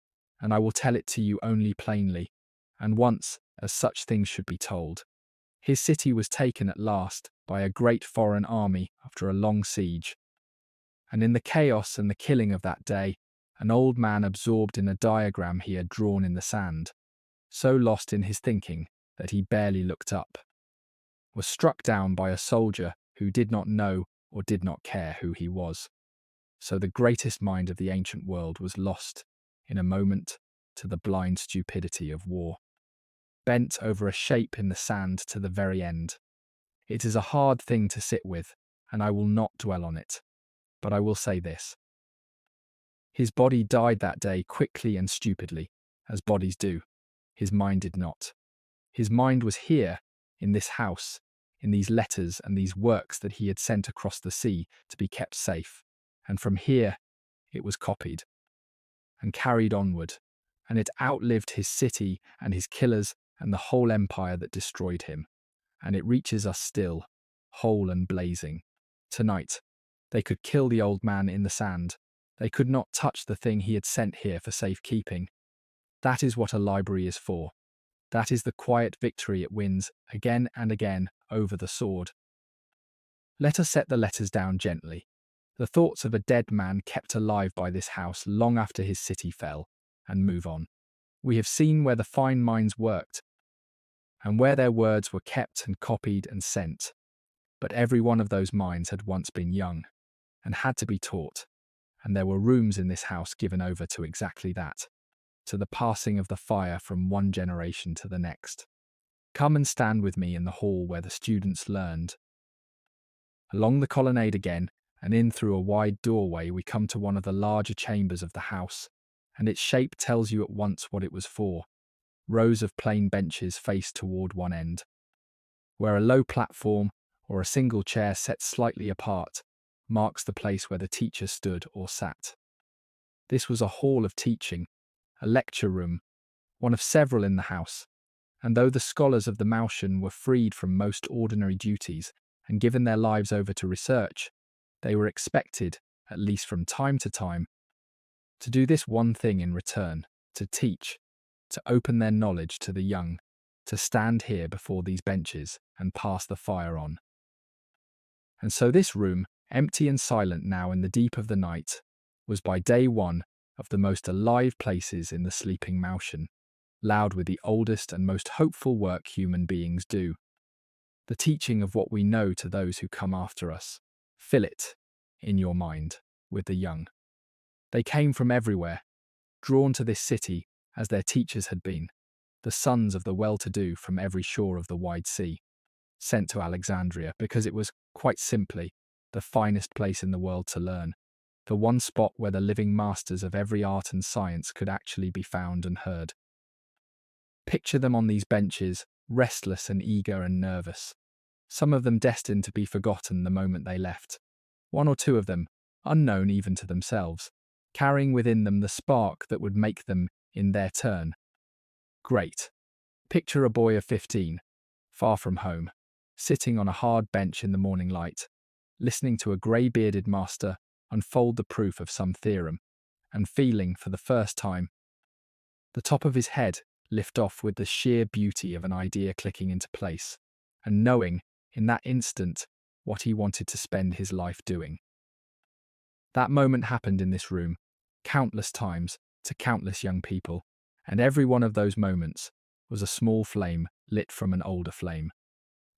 and I will tell it to you only plainly, and once, as such things should be told. His city was taken at last by a great foreign army after a long siege, and in the chaos and the killing of that day, an old man absorbed in a diagram he had drawn in the sand, so lost in his thinking that he barely looked up, was struck down by a soldier who did not know or did not care who he was. So the greatest mind of the ancient world was lost, in a moment, to the blind stupidity of war, bent over a shape in the sand to the very end. It is a hard thing to sit with, and I will not dwell on it. But I will say this. His body died that day quickly and stupidly, as bodies do. His mind did not. His mind was here, in this house, in these letters and these works that he had sent across the sea to be kept safe. And from here, it was copied and carried onward, and it outlived his city and his killers and the whole empire that destroyed him. And it reaches us still, whole and blazing. Tonight, they could kill the old man in the sand. They could not touch the thing he had sent here for safekeeping. That is what a library is for. That is the quiet victory it wins again and again over the sword. Let us set the letters down gently. The thoughts of a dead man kept alive by this house long after his city fell, and move on. We have seen where the fine minds worked, and where their words were kept and copied and sent. But every one of those minds had once been young, and had to be taught, and there were rooms in this house given over to exactly that, to the passing of the fire from one generation to the next. Come and stand with me in the hall where the students learned. Along the colonnade again, and in through a wide doorway, we come to one of the larger chambers of the house, and its shape tells you at once what it was for. Rows of plain benches faced toward one end, where a low platform or a single chair set slightly apart marks the place where the teacher stood or sat. This was a hall of teaching, a lecture room, one of several in the house, and though the scholars of the Mouseion were freed from most ordinary duties and given their lives over to research, they were expected, at least from time to time, to do this one thing in return, to teach, to open their knowledge to the young, to stand here before these benches and pass the fire on. And so this room, empty and silent now in the deep of the night, was by day one of the most alive places in the sleeping Mouseion, loud with the oldest and most hopeful work human beings do. The teaching of what we know to those who come after us. Fill it, in your mind, with the young. They came from everywhere, drawn to this city as their teachers had been, the sons of the well-to-do from every shore of the wide sea, sent to Alexandria because it was, quite simply, the finest place in the world to learn, the one spot where the living masters of every art and science could actually be found and heard. Picture them on these benches, restless and eager and nervous, some of them destined to be forgotten the moment they left, one or two of them, unknown even to themselves, carrying within them the spark that would make them, in their turn, great. Picture a boy of 15, far from home, sitting on a hard bench in the morning light, listening to a grey-bearded master unfold the proof of some theorem, and feeling, for the first time, the top of his head lift off with the sheer beauty of an idea clicking into place, and knowing, in that instant, what he wanted to spend his life doing. That moment happened in this room, countless times, to countless young people, and every one of those moments was a small flame lit from an older flame.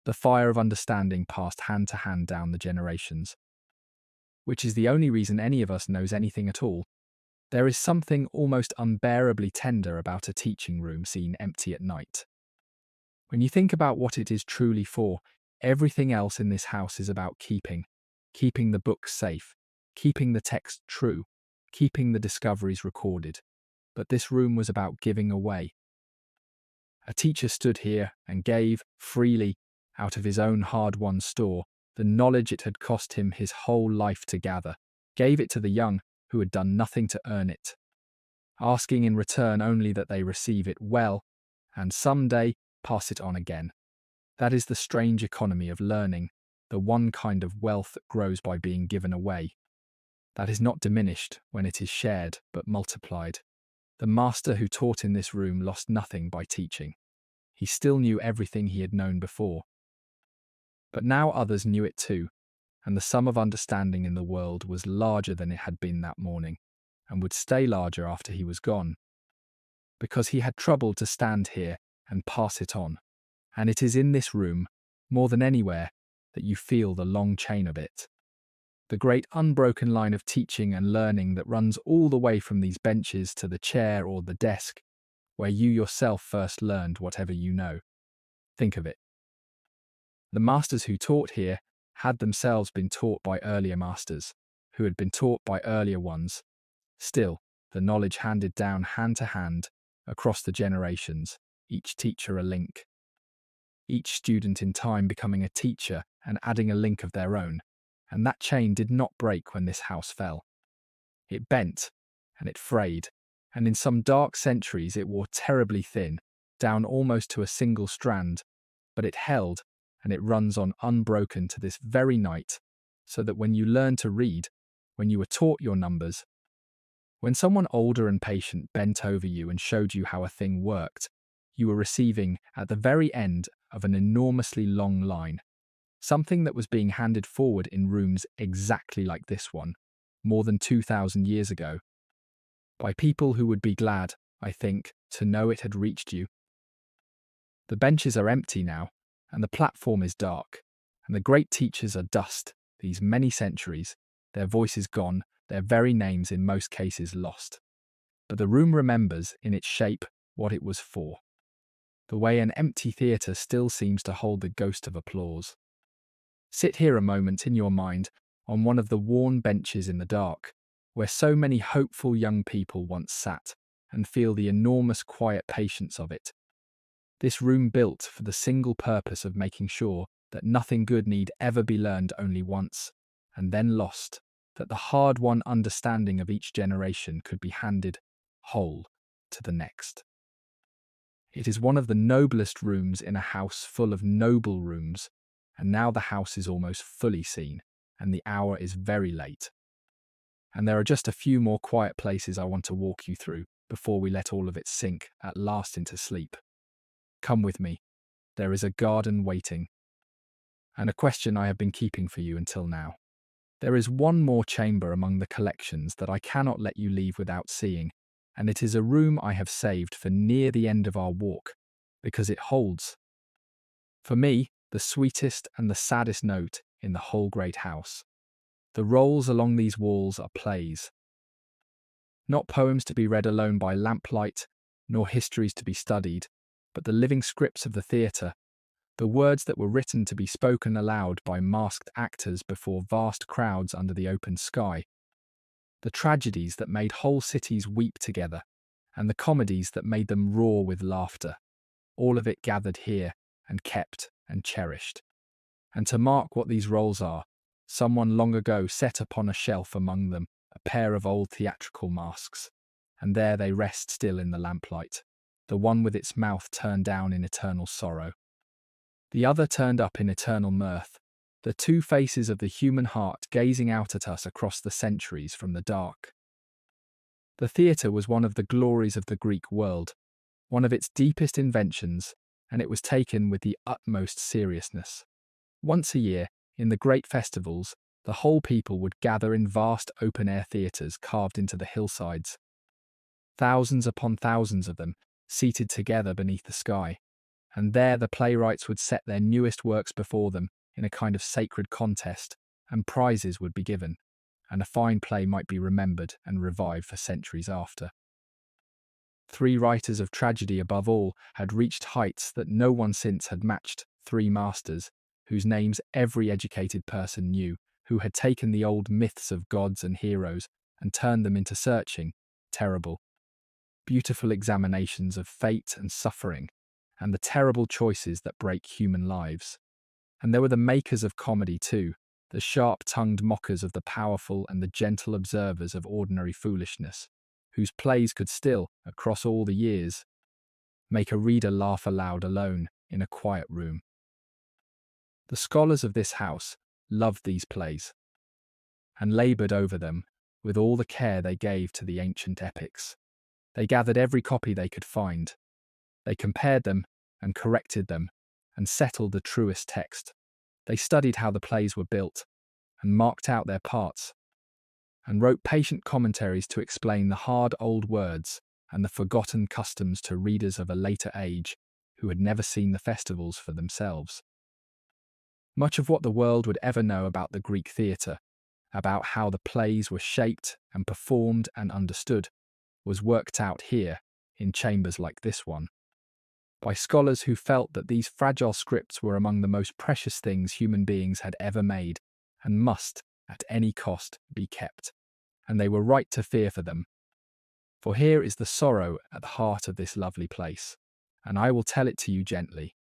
The fire of understanding passed hand to hand down the generations, which is the only reason any of us knows anything at all. There is something almost unbearably tender about a teaching room seen empty at night. When you think about what it is truly for, everything else in this house is about keeping the books safe, keeping the text true, keeping the discoveries recorded. But this room was about giving away. A teacher stood here and gave, freely, out of his own hard-won store, the knowledge it had cost him his whole life to gather, gave it to the young who had done nothing to earn it, asking in return only that they receive it well, and some day pass it on again. That is the strange economy of learning, the one kind of wealth that grows by being given away. That is not diminished when it is shared, but multiplied. The master who taught in this room lost nothing by teaching. He still knew everything he had known before. But now others knew it too, and the sum of understanding in the world was larger than it had been that morning, and would stay larger after he was gone, because he had troubled to stand here and pass it on. And it is in this room, more than anywhere, that you feel the long chain of it. The great unbroken line of teaching and learning that runs all the way from these benches to the chair or the desk, where you yourself first learned whatever you know. Think of it. The masters who taught here had themselves been taught by earlier masters, who had been taught by earlier ones. Still, the knowledge handed down hand to hand across the generations, each teacher a link, each student in time becoming a teacher and adding a link of their own. And that chain did not break when this house fell. It bent, and it frayed, and in some dark centuries it wore terribly thin, down almost to a single strand, but it held, and it runs on unbroken to this very night, so that when you learn to read, when you were taught your numbers, when someone older and patient bent over you and showed you how a thing worked, you were receiving, at the very end of an enormously long line, something that was being handed forward in rooms exactly like this one, more than 2,000 years ago, by people who would be glad, I think, to know it had reached you. The benches are empty now, and the platform is dark, and the great teachers are dust, these many centuries, their voices gone, their very names in most cases lost. But the room remembers, in its shape, what it was for. The way an empty theatre still seems to hold the ghost of applause. Sit here a moment in your mind, on one of the worn benches in the dark, where so many hopeful young people once sat, and feel the enormous quiet patience of it. This room built for the single purpose of making sure that nothing good need ever be learned only once, and then lost, that the hard-won understanding of each generation could be handed, whole, to the next. It is one of the noblest rooms in a house full of noble rooms, and now the house is almost fully seen, and the hour is very late. And there are just a few more quiet places I want to walk you through before we let all of it sink at last into sleep. Come with me. There is a garden waiting. And a question I have been keeping for you until now. There is one more chamber among the collections that I cannot let you leave without seeing, and it is a room I have saved for near the end of our walk, because it holds, for me, the sweetest and the saddest note in the whole great house. The rolls along these walls are plays. Not poems to be read alone by lamplight, nor histories to be studied, but the living scripts of the theatre, the words that were written to be spoken aloud by masked actors before vast crowds under the open sky, the tragedies that made whole cities weep together, and the comedies that made them roar with laughter, all of it gathered here and kept and cherished. And to mark what these rolls are, someone long ago set upon a shelf among them a pair of old theatrical masks, and there they rest still in the lamplight, the one with its mouth turned down in eternal sorrow, the other turned up in eternal mirth, the two faces of the human heart gazing out at us across the centuries from the dark. The theatre was one of the glories of the Greek world, one of its deepest inventions, and it was taken with the utmost seriousness. Once a year, in the great festivals, the whole people would gather in vast open-air theatres carved into the hillsides. Thousands upon thousands of them, seated together beneath the sky, and there the playwrights would set their newest works before them in a kind of sacred contest, and prizes would be given, and a fine play might be remembered and revived for centuries after. Three writers of tragedy above all had reached heights that no one since had matched, three masters, whose names every educated person knew, who had taken the old myths of gods and heroes and turned them into searching, terrible, beautiful examinations of fate and suffering, and the terrible choices that break human lives. And there were the makers of comedy too, the sharp-tongued mockers of the powerful and the gentle observers of ordinary foolishness, whose plays could still, across all the years, make a reader laugh aloud alone in a quiet room. The scholars of this house loved these plays, and laboured over them with all the care they gave to the ancient epics. They gathered every copy they could find. They compared them and corrected them and settled the truest text. They studied how the plays were built and marked out their parts and wrote patient commentaries to explain the hard old words and the forgotten customs to readers of a later age who had never seen the festivals for themselves. Much of what the world would ever know about the Greek theatre, about how the plays were shaped and performed and understood, was worked out here in chambers like this one. by scholars who felt that these fragile scripts were among the most precious things human beings had ever made and must, at any cost, be kept. And they were right to fear for them. For here is the sorrow at the heart of this lovely place, and I will tell it to you gently.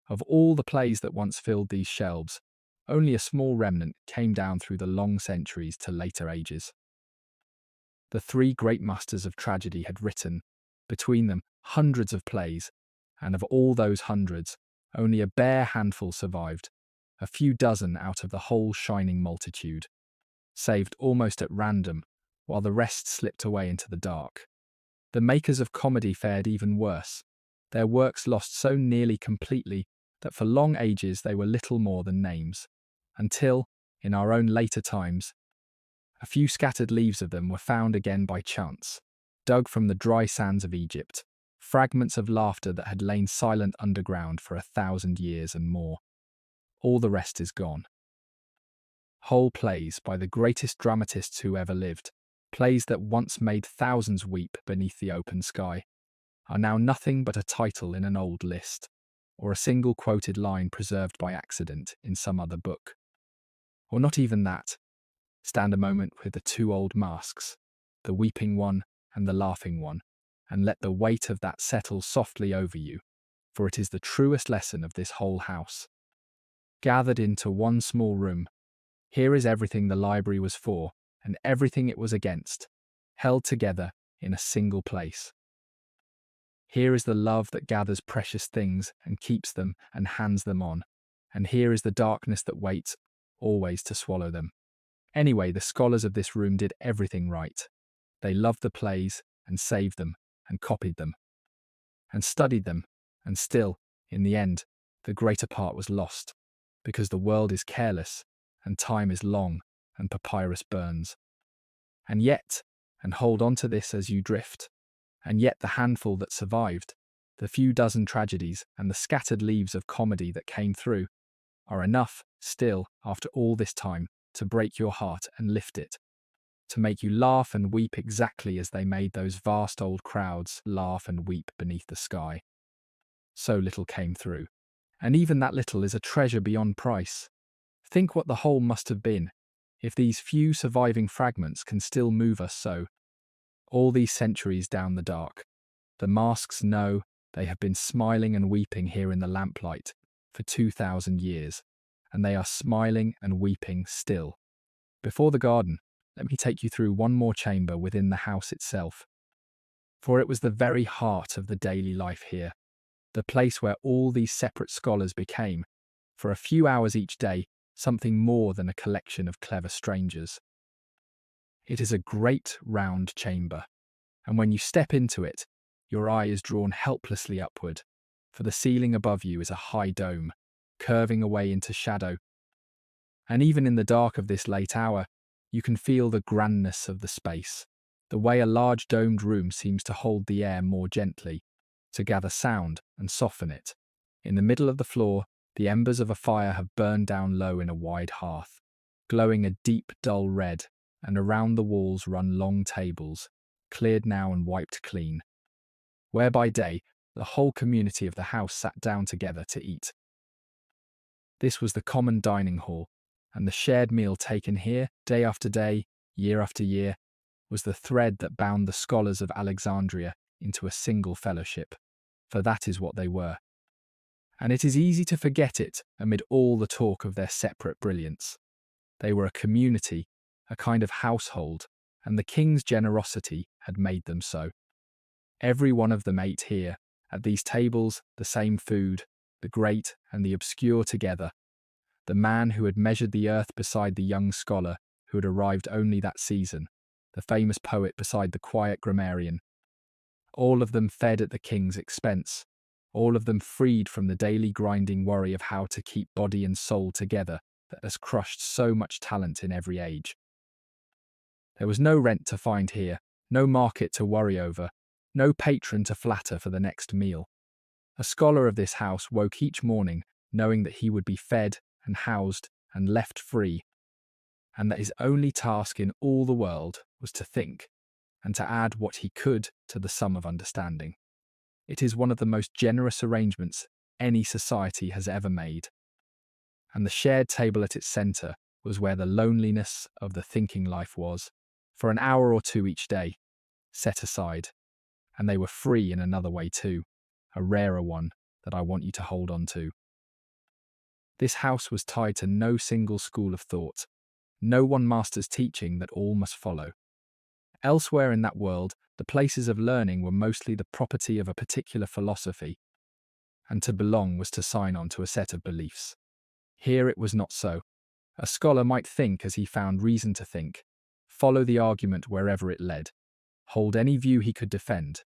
Of all the plays that once filled these shelves, only a small remnant came down through the long centuries to later ages. The three great masters of tragedy had written, between them, hundreds of plays, and of all those hundreds, only a bare handful survived, a few dozen out of the whole shining multitude, saved almost at random, while the rest slipped away into the dark. The makers of comedy fared even worse, their works lost so nearly completely that for long ages they were little more than names, until, in our own later times, a few scattered leaves of them were found again by chance, dug from the dry sands of Egypt, fragments of laughter that had lain silent underground for 1,000 years and more. All the rest is gone. Whole plays by the greatest dramatists who ever lived, plays that once made thousands weep beneath the open sky, are now nothing but a title in an old list, or a single quoted line preserved by accident in some other book. Or not even that. Stand a moment with the two old masks, the weeping one and the laughing one, and let the weight of that settle softly over you, for it is the truest lesson of this whole house. Gathered into one small room, here is everything the library was for, and everything it was against, held together in a single place. Here is the love that gathers precious things and keeps them and hands them on, and here is the darkness that waits, always to swallow them. Anyway, the scholars of this room did everything right. They loved the plays and saved them and copied them and studied them, and still, in the end, the greater part was lost, because the world is careless and time is long and papyrus burns. And yet, and hold on to this as you drift, and yet the handful that survived, the few dozen tragedies and the scattered leaves of comedy that came through, are enough, still, after all this time, to break your heart and lift it, to make you laugh and weep exactly as they made those vast old crowds laugh and weep beneath the sky. So little came through, and even that little is a treasure beyond price. Think what the whole must have been, if these few surviving fragments can still move us so. All these centuries down the dark, the masks know they have been smiling and weeping here in the lamplight for 2,000 years, and they are smiling and weeping still. Before the garden, let me take you through one more chamber within the house itself. For it was the very heart of the daily life here, the place where all these separate scholars became, for a few hours each day, something more than a collection of clever strangers. It is a great round chamber, and when you step into it, your eye is drawn helplessly upward, for the ceiling above you is a high dome, curving away into shadow. And even in the dark of this late hour, you can feel the grandness of the space, the way a large domed room seems to hold the air more gently, to gather sound and soften it. In the middle of the floor, the embers of a fire have burned down low in a wide hearth, glowing a deep, dull red, and around the walls run long tables, cleared now and wiped clean, where by day the whole community of the house sat down together to eat. This was the common dining hall, and the shared meal taken here, day after day, year after year, was the thread that bound the scholars of Alexandria into a single fellowship, for that is what they were. And it is easy to forget it amid all the talk of their separate brilliance. They were a community, a kind of household, and the king's generosity had made them so. Every one of them ate here, at these tables, the same food, the great and the obscure together. The man who had measured the earth beside the young scholar who had arrived only that season, the famous poet beside the quiet grammarian. All of them fed at the king's expense, all of them freed from the daily grinding worry of how to keep body and soul together that has crushed so much talent in every age. There was no rent to find here, no market to worry over, no patron to flatter for the next meal. A scholar of this house woke each morning knowing that he would be fed and housed and left free, and that his only task in all the world was to think, and to add what he could to the sum of understanding. It is one of the most generous arrangements any society has ever made. And the shared table at its centre was where the loneliness of the thinking life was, for an hour or two each day, set aside. And they were free in another way too, a rarer one that I want you to hold on to. This house was tied to no single school of thought, no one master's teaching that all must follow. Elsewhere in that world, the places of learning were mostly the property of a particular philosophy, and to belong was to sign on to a set of beliefs. Here it was not so. A scholar might think as he found reason to think, follow the argument wherever it led, hold any view he could defend,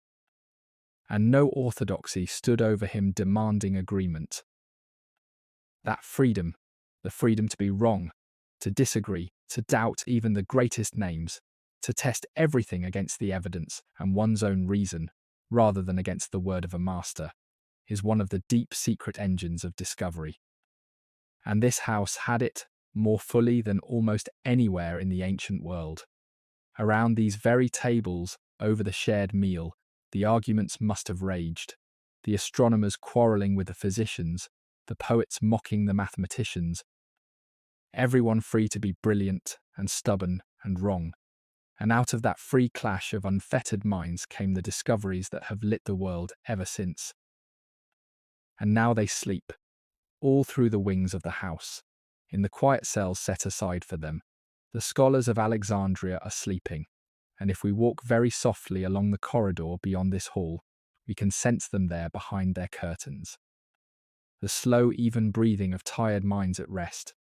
and no orthodoxy stood over him demanding agreement. That freedom, the freedom to be wrong, to disagree, to doubt even the greatest names, to test everything against the evidence and one's own reason, rather than against the word of a master, is one of the deep secret engines of discovery. And this house had it more fully than almost anywhere in the ancient world. Around these very tables, over the shared meal, the arguments must have raged, the astronomers quarrelling with the physicians, the poets mocking the mathematicians, everyone free to be brilliant and stubborn and wrong. And out of that free clash of unfettered minds came the discoveries that have lit the world ever since. And now they sleep, all through the wings of the house, in the quiet cells set aside for them. The scholars of Alexandria are sleeping, and if we walk very softly along the corridor beyond this hall, we can sense them there behind their curtains. The slow, even breathing of tired minds at rest.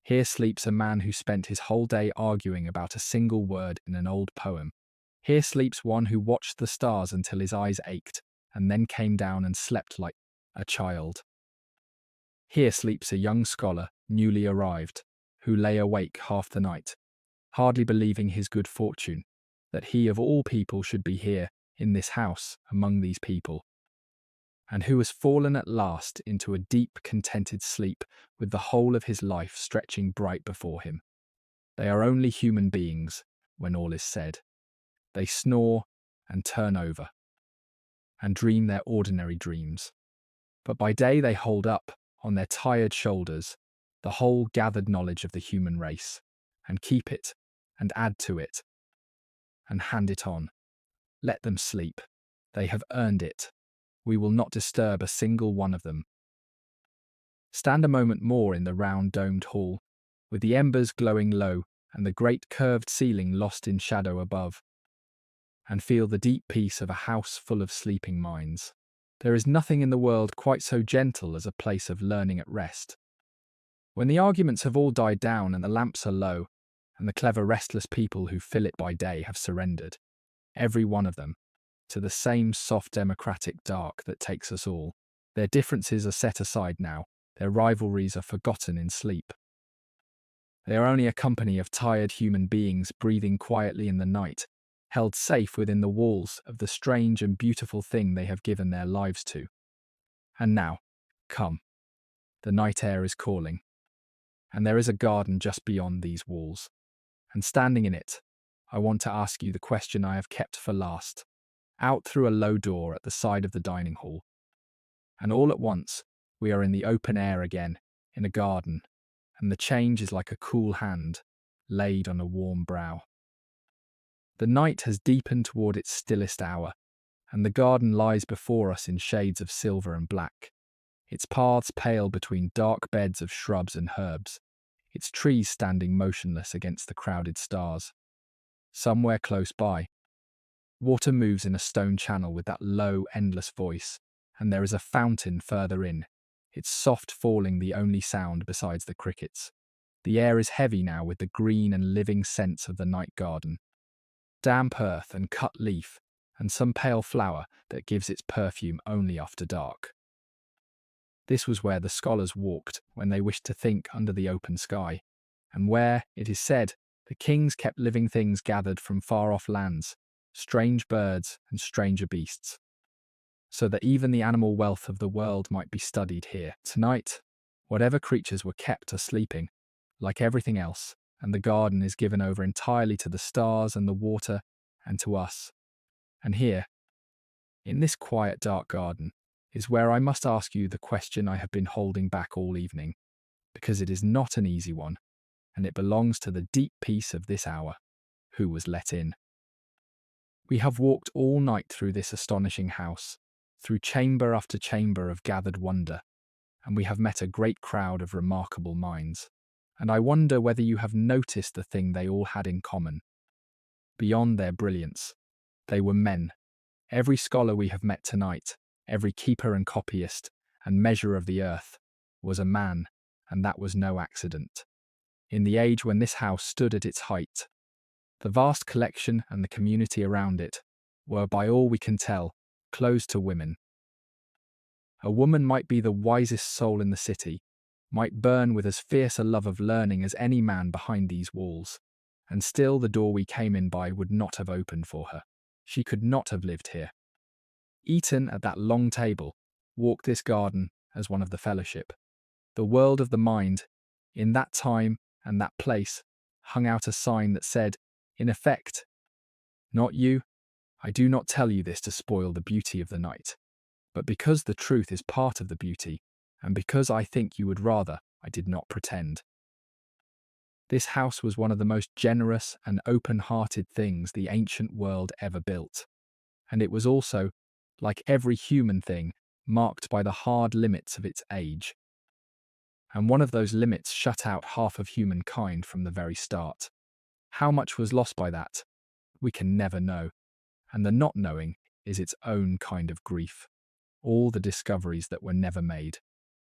Here sleeps a man who spent his whole day arguing about a single word in an old poem. Here sleeps one who watched the stars until his eyes ached, and then came down and slept like a child. Here sleeps a young scholar, newly arrived, who lay awake half the night, hardly believing his good fortune, that he of all people should be here, in this house, among these people, and who has fallen at last into a deep, contented sleep with the whole of his life stretching bright before him. They are only human beings, when all is said. They snore and turn over, and dream their ordinary dreams. But by day they hold up, on their tired shoulders, the whole gathered knowledge of the human race, and keep it, and add to it, and hand it on. Let them sleep. They have earned it. We will not disturb a single one of them. Stand a moment more in the round domed hall, with the embers glowing low and the great curved ceiling lost in shadow above, and feel the deep peace of a house full of sleeping minds. There is nothing in the world quite so gentle as a place of learning at rest. When the arguments have all died down and the lamps are low, and the clever restless people who fill it by day have surrendered, every one of them, to the same soft democratic dark that takes us all. Their differences are set aside now, their rivalries are forgotten in sleep. They are only a company of tired human beings breathing quietly in the night, held safe within the walls of the strange and beautiful thing they have given their lives to. And now, come. The night air is calling, and there is a garden just beyond these walls. And standing in it, I want to ask you the question I have kept for last. Out through a low door at the side of the dining hall. And all at once, we are in the open air again, in a garden, and the change is like a cool hand, laid on a warm brow. The night has deepened toward its stillest hour, and the garden lies before us in shades of silver and black, its paths pale between dark beds of shrubs and herbs, its trees standing motionless against the crowded stars. Somewhere close by, water moves in a stone channel with that low, endless voice, and there is a fountain further in, its soft falling the only sound besides the crickets. The air is heavy now with the green and living scents of the night garden. Damp earth and cut leaf, and some pale flower that gives its perfume only after dark. This was where the scholars walked when they wished to think under the open sky, and where, it is said, the kings kept living things gathered from far-off lands, strange birds and stranger beasts, so that even the animal wealth of the world might be studied here. Tonight, whatever creatures were kept are sleeping, like everything else, and the garden is given over entirely to the stars and the water and to us. And here, In this quiet, dark garden is where I must ask you the question I have been holding back all evening, because it is not an easy one, and it belongs to the deep peace of this hour. Who was let in? We have walked all night through this astonishing house, through chamber after chamber of gathered wonder, and we have met a great crowd of remarkable minds. And I wonder whether you have noticed the thing they all had in common. Beyond their brilliance, they were men. Every scholar we have met tonight, every keeper and copyist and measurer of the earth, was a man, and that was no accident. In the age when this house stood at its height, the vast collection and the community around it were, by all we can tell, closed to women. A woman might be the wisest soul in the city, might burn with as fierce a love of learning as any man behind these walls, and still the door we came in by would not have opened for her. She could not have lived here. Eaten at that long table, walked this garden as one of the fellowship. The world of the mind, in that time and that place, hung out a sign that said, in effect, "Not you. I do not tell you this to spoil the beauty of the night, but because the truth is part of the beauty, and because I think you would rather I did not pretend." This house was one of the most generous and open-hearted things the ancient world ever built, and it was also, like every human thing, marked by the hard limits of its age. And one of those limits shut out half of humankind from the very start. How much was lost by that? We can never know, and the not knowing is its own kind of grief. All the discoveries that were never made,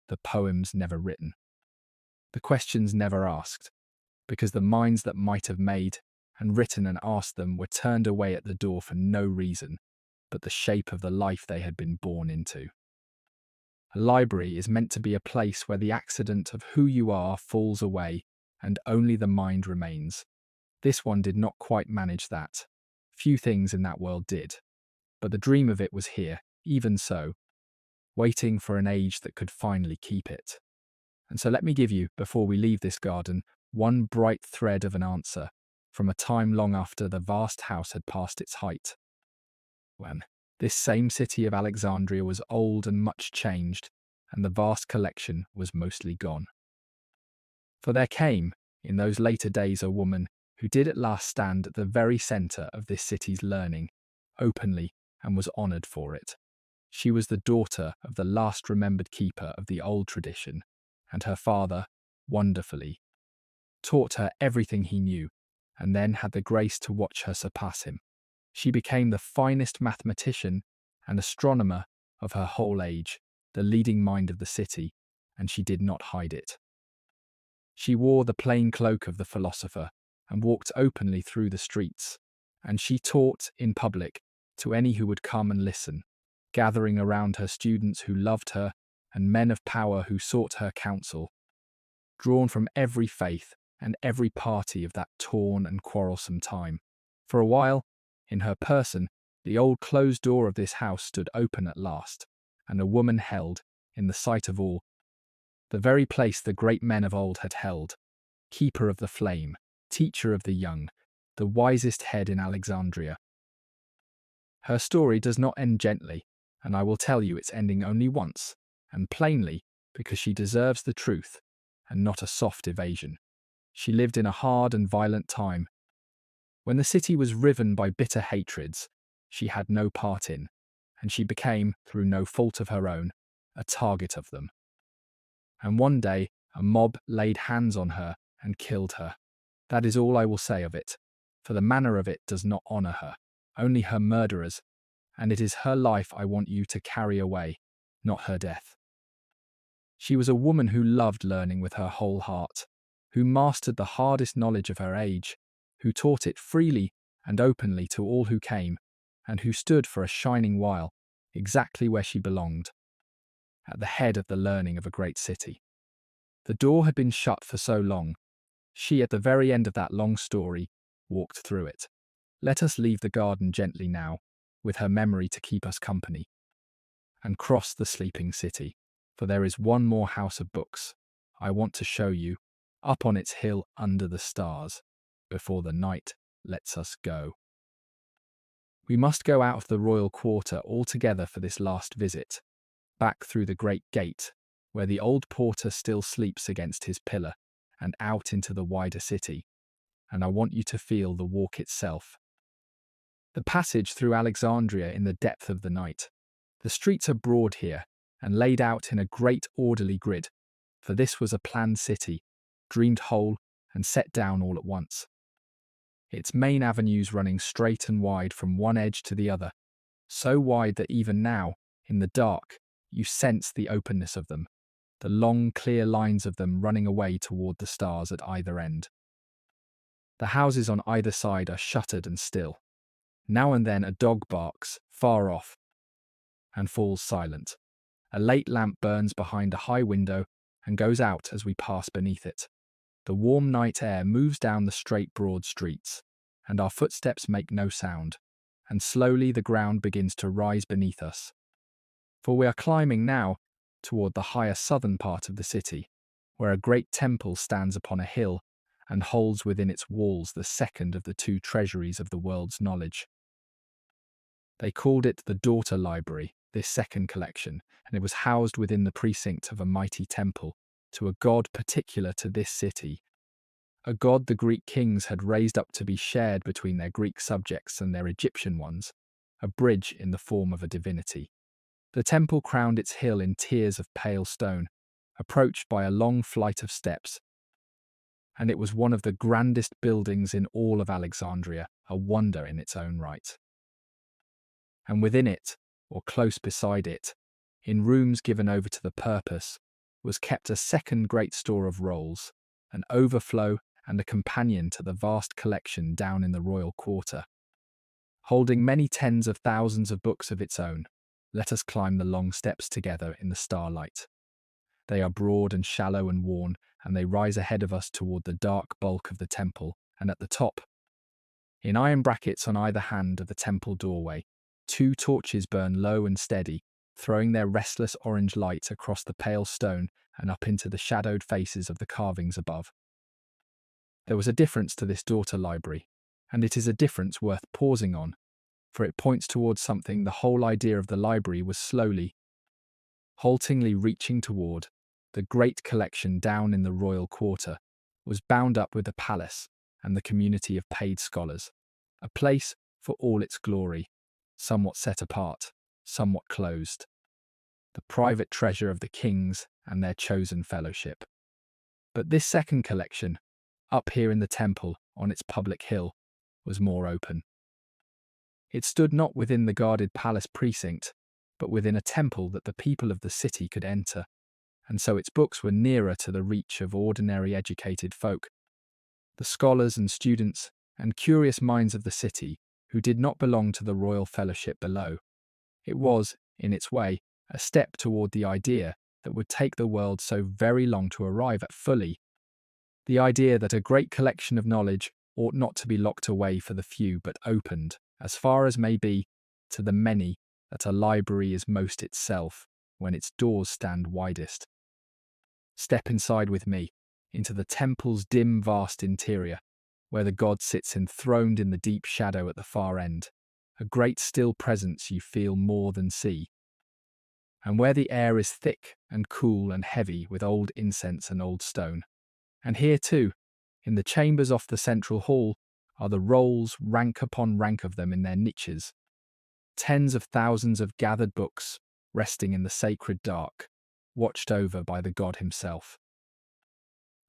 the poems never written, the questions never asked, because the minds that might have made and written and asked them were turned away at the door for no reason but the shape of the life they had been born into. A library is meant to be a place where the accident of who you are falls away and only the mind remains. This one did not quite manage that. Few things in that world did. But the dream of it was here, even so, waiting for an age that could finally keep it. And so let me give you, before we leave this garden, one bright thread of an answer from a time long after the vast house had passed its height. When this same city of Alexandria was old and much changed, and the vast collection was mostly gone. For there came, in those later days, a woman who did at last stand at the very centre of this city's learning, openly, and was honoured for it. She was the daughter of the last remembered keeper of the old tradition, and her father, wonderfully, taught her everything he knew, and then had the grace to watch her surpass him. She became the finest mathematician and astronomer of her whole age, the leading mind of the city, and she did not hide it. She wore the plain cloak of the philosopher and walked openly through the streets, and she taught in public to any who would come and listen, gathering around her students who loved her and men of power who sought her counsel, drawn from every faith and every party of that torn and quarrelsome time. For a while, in her person, the old closed door of this house stood open at last, and a woman held, in the sight of all, the very place the great men of old had held, keeper of the flame, teacher of the young, the wisest head in Alexandria. Her story does not end gently, and I will tell you its ending only once, and plainly, because she deserves the truth, and not a soft evasion. She lived in a hard and violent time. When the city was riven by bitter hatreds, she had no part in, and she became, through no fault of her own, a target of them. And one day, a mob laid hands on her and killed her. That is all I will say of it, for the manner of it does not honour her, only her murderers, and it is her life I want you to carry away, not her death. She was a woman who loved learning with her whole heart, who mastered the hardest knowledge of her age, who taught it freely and openly to all who came, and who stood for a shining while, exactly where she belonged, at the head of the learning of a great city. The door had been shut for so long. She, at the very end of that long story, walked through it. Let us leave the garden gently now, with her memory to keep us company, and cross the sleeping city, for there is one more house of books I want to show you, up on its hill under the stars, before the night lets us go. We must go out of the royal quarter altogether for this last visit, back through the great gate, where the old porter still sleeps against his pillar, and out into the wider city, and I want you to feel the walk itself. The passage through Alexandria in the depth of the night. The streets are broad here, and laid out in a great orderly grid, for this was a planned city, dreamed whole and set down all at once. Its main avenues running straight and wide from one edge to the other, so wide that even now, in the dark, you sense the openness of them, the long, clear lines of them running away toward the stars at either end. The houses on either side are shuttered and still. Now and then a dog barks, far off, and falls silent. A late lamp burns behind a high window and goes out as we pass beneath it. The warm night air moves down the straight, broad streets, and our footsteps make no sound, and slowly the ground begins to rise beneath us. For we are climbing now toward the higher southern part of the city, where a great temple stands upon a hill and holds within its walls the second of the two treasuries of the world's knowledge. They called it the Daughter Library, this second collection, and it was housed within the precinct of a mighty temple to a god particular to this city, a god the Greek kings had raised up to be shared between their Greek subjects and their Egyptian ones, a bridge in the form of a divinity. The temple crowned its hill in tiers of pale stone, approached by a long flight of steps, and it was one of the grandest buildings in all of Alexandria, a wonder in its own right. And within it, or close beside it, in rooms given over to the purpose, was kept a second great store of rolls, an overflow and a companion to the vast collection down in the royal quarter. Holding many tens of thousands of books of its own, let us climb the long steps together in the starlight. They are broad and shallow and worn, and they rise ahead of us toward the dark bulk of the temple, and at the top, in iron brackets on either hand of the temple doorway, 2 torches burn low and steady, throwing their restless orange light across the pale stone and up into the shadowed faces of the carvings above. There was a difference to this daughter library, and it is a difference worth pausing on, for it points towards something the whole idea of the library was slowly, haltingly reaching toward. The great collection down in the royal quarter was bound up with the palace and the community of paid scholars, a place for all its glory, somewhat set apart, somewhat closed, the private treasure of the kings and their chosen fellowship. But this second collection, up here in the temple on its public hill, was more open. It stood not within the guarded palace precinct, but within a temple that the people of the city could enter, and so its books were nearer to the reach of ordinary educated folk, the scholars and students and curious minds of the city who did not belong to the royal fellowship below. It was, in its way, a step toward the idea that would take the world so very long to arrive at fully, the idea that a great collection of knowledge ought not to be locked away for the few but opened, as far as may be, to the many, that a library is most itself when its doors stand widest. Step inside with me, into the temple's dim, vast interior, where the god sits enthroned in the deep shadow at the far end, a great still presence you feel more than see, and where the air is thick and cool and heavy with old incense and old stone. And here too, in the chambers off the central hall, are the rolls, rank upon rank of them in their niches, tens of thousands of gathered books resting in the sacred dark, watched over by the god himself.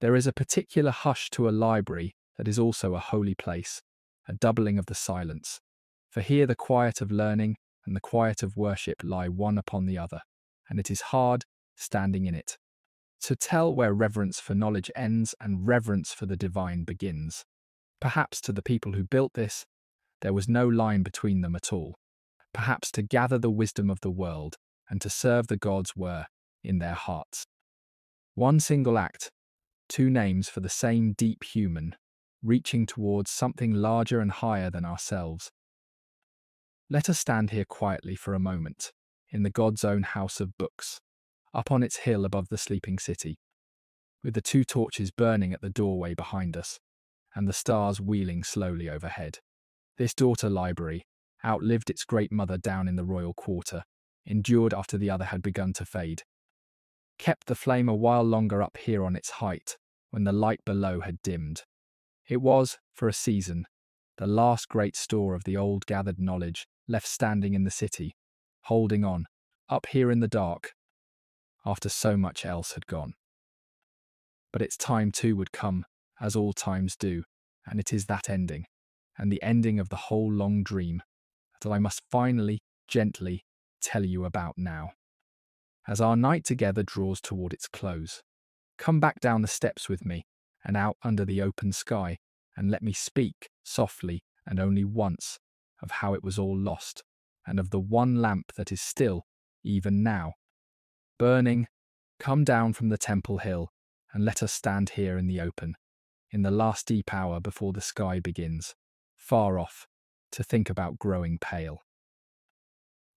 There is a particular hush to a library that is also a holy place, a doubling of the silence, for here the quiet of learning and the quiet of worship lie one upon the other, and it is hard, standing in it, to tell where reverence for knowledge ends and reverence for the divine begins. Perhaps to the people who built this, there was no line between them at all. Perhaps to gather the wisdom of the world and to serve the gods were, in their hearts, one single act, 2 names for the same deep human, reaching towards something larger and higher than ourselves. Let us stand here quietly for a moment, in the god's own house of books, up on its hill above the sleeping city, with the 2 torches burning at the doorway behind us, and the stars wheeling slowly overhead. This daughter library, outlived its great mother down in the royal quarter, endured after the other had begun to fade, kept the flame a while longer up here on its height, when the light below had dimmed. It was, for a season, the last great store of the old gathered knowledge left standing in the city, holding on, up here in the dark, after so much else had gone. But its time too would come, as all times do, and it is that ending, and the ending of the whole long dream, that I must finally, gently, tell you about now. As our night together draws toward its close, come back down the steps with me, and out under the open sky, and let me speak, softly and only once, of how it was all lost, and of the one lamp that is still, even now, burning. Come down from the temple hill, and let us stand here in the open, in the last deep hour before the sky begins, far off, to think about growing pale.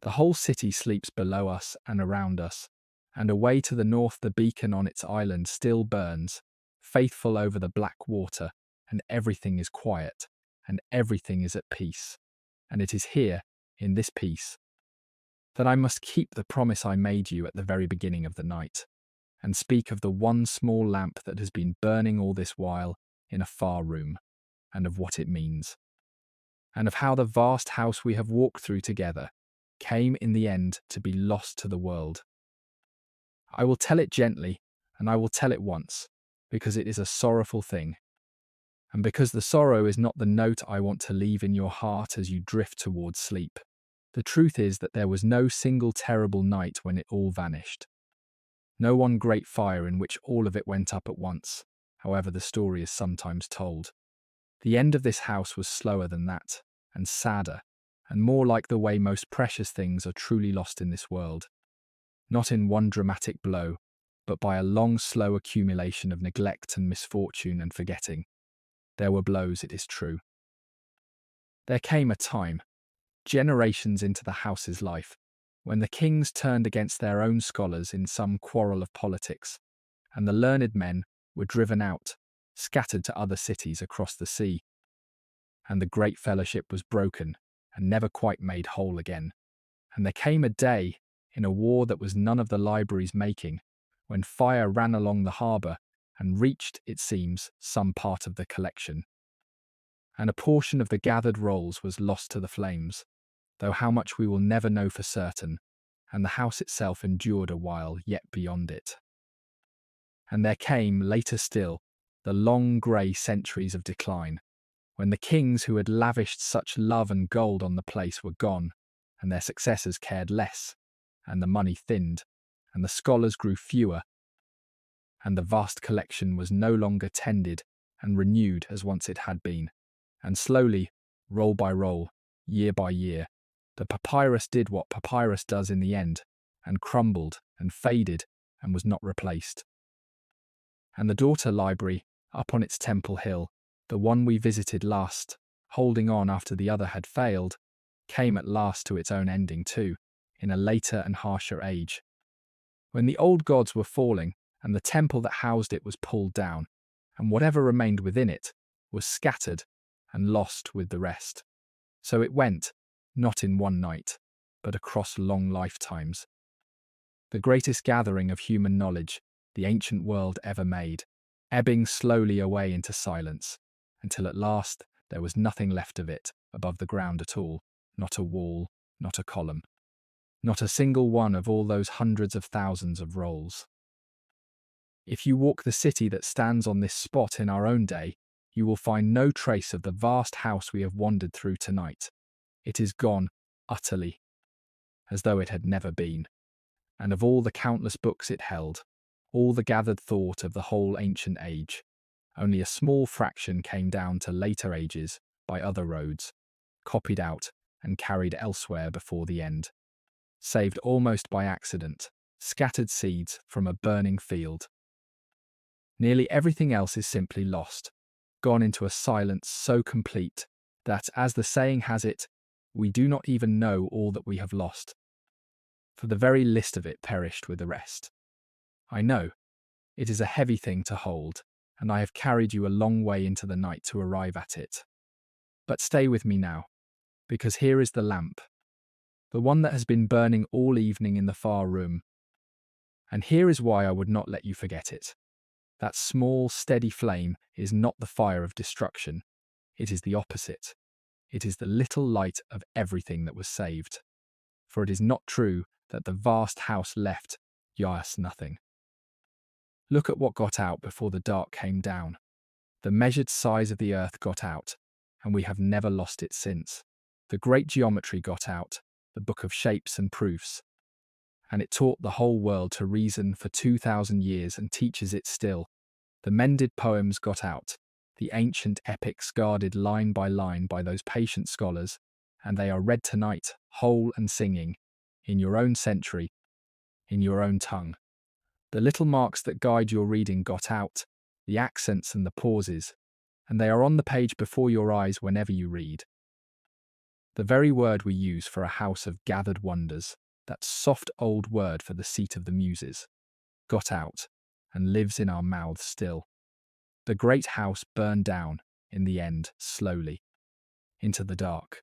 The whole city sleeps below us and around us, and away to the north the beacon on its island still burns, faithful over the black water, and everything is quiet, and everything is at peace. And it is here, in this peace, that I must keep the promise I made you at the very beginning of the night, and speak of the one small lamp that has been burning all this while in a far room, and of what it means, and of how the vast house we have walked through together came in the end to be lost to the world. I will tell it gently, and I will tell it once, because it is a sorrowful thing, and because the sorrow is not the note I want to leave in your heart as you drift towards sleep. The truth is that there was no single terrible night when it all vanished. No one great fire in which all of it went up at once, however the story is sometimes told. The end of this house was slower than that, and sadder, and more like the way most precious things are truly lost in this world. Not in one dramatic blow, but by a long, slow accumulation of neglect and misfortune and forgetting. There were blows, it is true. There came a time, generations into the house's life, when the kings turned against their own scholars in some quarrel of politics, and the learned men were driven out, scattered to other cities across the sea, and the great fellowship was broken and never quite made whole again. And there came a day, in a war that was none of the library's making, when fire ran along the harbour and reached, it seems, some part of the collection, and a portion of the gathered rolls was lost to the flames, though how much we will never know for certain, and the house itself endured a while yet beyond it. And there came, later still, the long grey centuries of decline, when the kings who had lavished such love and gold on the place were gone, and their successors cared less, and the money thinned, and the scholars grew fewer, and the vast collection was no longer tended and renewed as once it had been, and slowly, roll by roll, year by year, the papyrus did what papyrus does in the end, and crumbled and faded and was not replaced. And the daughter library, up on its temple hill, the one we visited last, holding on after the other had failed, came at last to its own ending too, in a later and harsher age, when the old gods were falling and the temple that housed it was pulled down, and whatever remained within it was scattered and lost with the rest. So it went, not in one night, but across long lifetimes. The greatest gathering of human knowledge the ancient world ever made, ebbing slowly away into silence, until at last there was nothing left of it above the ground at all, not a wall, not a column, not a single one of all those hundreds of thousands of rolls. If you walk the city that stands on this spot in our own day, you will find no trace of the vast house we have wandered through tonight. It is gone utterly, as though it had never been, and of all the countless books it held, all the gathered thought of the whole ancient age, only a small fraction came down to later ages by other roads, copied out and carried elsewhere before the end, saved almost by accident, scattered seeds from a burning field. Nearly everything else is simply lost, gone into a silence so complete that, as the saying has it, we do not even know all that we have lost, for the very list of it perished with the rest. I know, it is a heavy thing to hold, and I have carried you a long way into the night to arrive at it. But stay with me now, Because here is the lamp, the one that has been burning all evening in the far room. And here is why I would not let you forget it. That small, steady flame is not the fire of destruction. It is the opposite. It is the little light of everything that was saved. For it is not true that the vast house left us nothing. Look at what got out before the dark came down. The measured size of the earth got out, and we have never lost it since. The great geometry got out, the book of shapes and proofs, and it taught the whole world to reason for 2,000 years and teaches it still. The mended poems got out, the ancient epics guarded line by line by those patient scholars, and they are read tonight, whole and singing, in your own century, in your own tongue. The little marks that guide your reading got out, the accents and the pauses, and they are on the page before your eyes whenever you read. The very word we use for a house of gathered wonders, that soft old word for the seat of the Muses, got out and lives in our mouths still. The great house burned down, in the end, slowly, into the dark,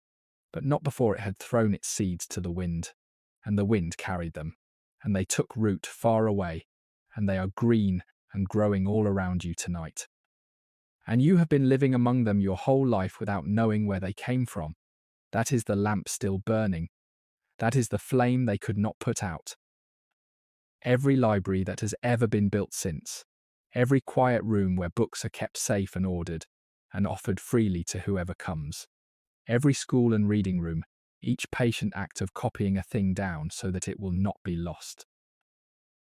but not before it had thrown its seeds to the wind, and the wind carried them, and they took root far away, and they are green and growing all around you tonight. And you have been living among them your whole life without knowing where they came from. That is the lamp still burning. That is the flame they could not put out. Every library that has ever been built since, every quiet room where books are kept safe and ordered, and offered freely to whoever comes, every school and reading room, each patient act of copying a thing down so that it will not be lost.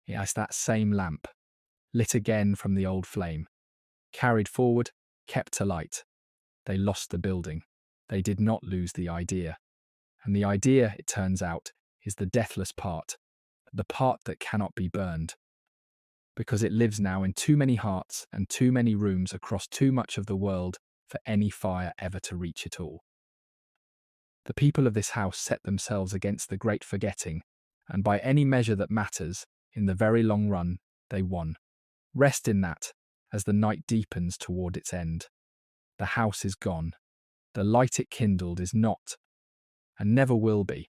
It has that same lamp, lit again from the old flame, carried forward, kept to light. They lost the building. They did not lose the idea. And the idea, it turns out, is the deathless part, the part that cannot be burned. Because it lives now in too many hearts and too many rooms across too much of the world for any fire ever to reach it all. The people of this house set themselves against the great forgetting, and by any measure that matters, in the very long run, they won. Rest in that, as the night deepens toward its end. The house is gone. The light it kindled is not, and never will be,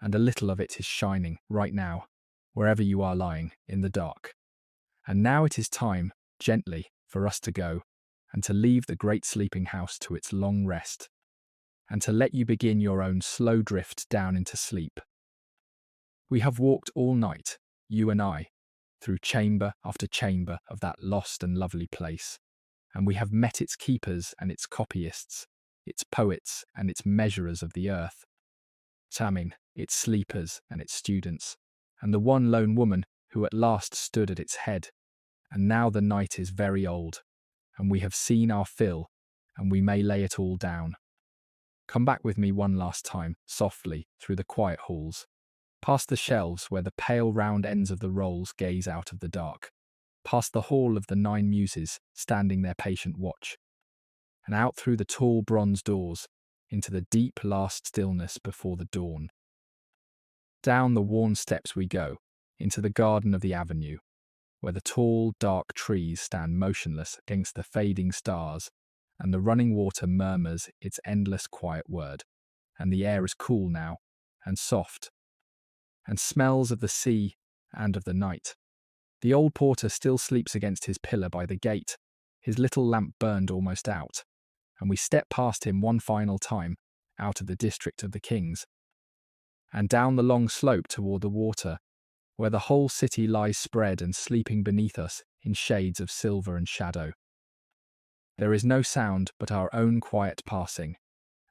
and a little of it is shining right now, wherever you are lying, in the dark. And now it is time, gently, for us to go, and to leave the great sleeping house to its long rest, and to let you begin your own slow drift down into sleep. We have walked all night, you and I, through chamber after chamber of that lost and lovely place, and we have met its keepers and its copyists, its poets and its measurers of the earth, Samin, its sleepers and its students, and the one lone woman who at last stood at its head. And now the night is very old, and we have seen our fill, and we may lay it all down. Come back with me one last time, softly, through the quiet halls, past the shelves where the pale round ends of the rolls gaze out of the dark, past the hall of the 9 Muses standing their patient watch, and out through the tall bronze doors into the deep last stillness before the dawn. Down the worn steps we go, into the garden of the avenue, where the tall, dark trees stand motionless against the fading stars, and the running water murmurs its endless quiet word, and the air is cool now, and soft, and smells of the sea and of the night. The old porter still sleeps against his pillar by the gate, his little lamp burned almost out, and we step past him one final time, out of the district of the kings, and down the long slope toward the water, where the whole city lies spread and sleeping beneath us in shades of silver and shadow. There is no sound but our own quiet passing,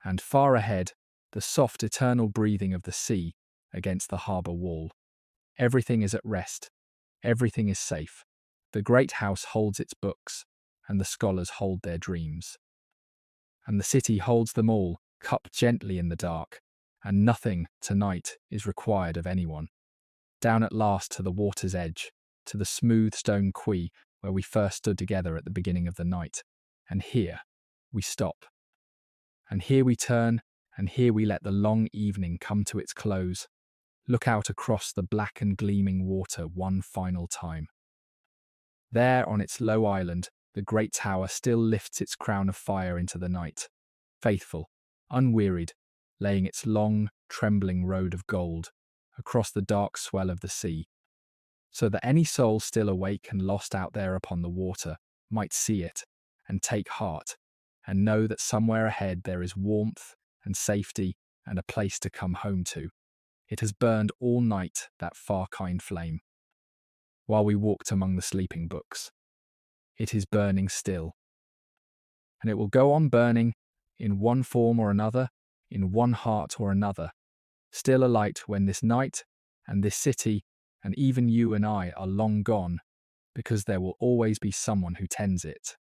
and far ahead, the soft eternal breathing of the sea against the harbour wall. Everything is at rest. Everything is safe. The great house holds its books, and the scholars hold their dreams. And the city holds them all, cupped gently in the dark, and nothing, tonight, is required of anyone. Down at last to the water's edge, to the smooth stone quay where we first stood together at the beginning of the night. And here we stop. And here we turn, and here we let the long evening come to its close. Look out across the black and gleaming water one final time. There on its low island, the great tower still lifts its crown of fire into the night. Faithful, unwearied, laying its long, trembling road of gold across the dark swell of the sea, so that any soul still awake and lost out there upon the water might see it and take heart and know that somewhere ahead there is warmth and safety and a place to come home to. It has burned all night, that far kind flame, while we walked among the sleeping books. It is burning still. And it will go on burning in one form or another, in one heart or another, still alight when this night and this city and even you and I are long gone, because there will always be someone who tends it.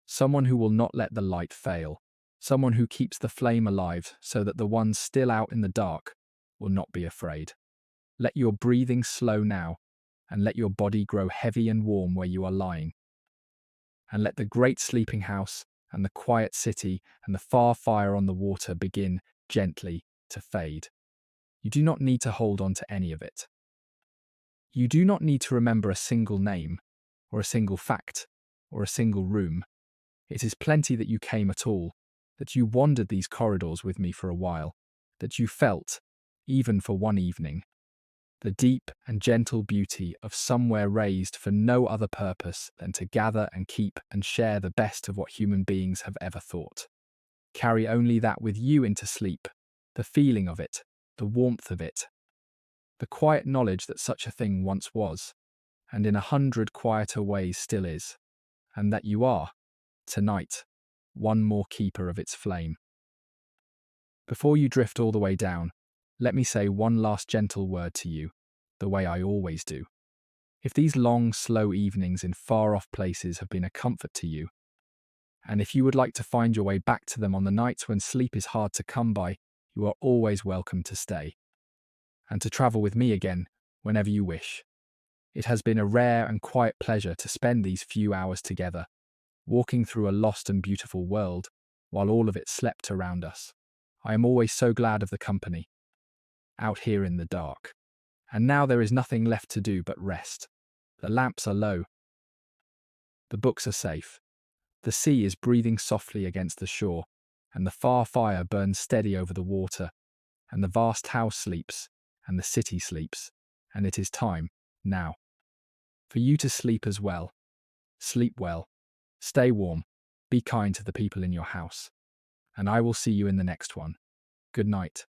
Someone who will not let the light fail. Someone who keeps the flame alive so that the ones still out in the dark will not be afraid. Let your breathing slow now, and let your body grow heavy and warm where you are lying. And let the great sleeping house and the quiet city and the far fire on the water begin gently to fade. You do not need to hold on to any of it. You do not need to remember a single name, or a single fact, or a single room. It is plenty that you came at all, that you wandered these corridors with me for a while, that you felt, even for one evening, the deep and gentle beauty of somewhere raised for no other purpose than to gather and keep and share the best of what human beings have ever thought. Carry only that with you into sleep, the feeling of it, the warmth of it, the quiet knowledge that such a thing once was, and in 100 quieter ways still is, and that you are, tonight, one more keeper of its flame. Before you drift all the way down, let me say one last gentle word to you, the way I always do. If these long, slow evenings in far-off places have been a comfort to you, and if you would like to find your way back to them on the nights when sleep is hard to come by, you are always welcome to stay, and to travel with me again whenever you wish. It has been a rare and quiet pleasure to spend these few hours together, walking through a lost and beautiful world, while all of it slept around us. I am always so glad of the company, out here in the dark. And now there is nothing left to do but rest. The lamps are low. The books are safe. The sea is breathing softly against the shore, and the far fire burns steady over the water, and the vast house sleeps, and the city sleeps, and it is time, now, for you to sleep as well. Sleep well. Stay warm. Be kind to the people in your house. And I will see you in the next one. Good night.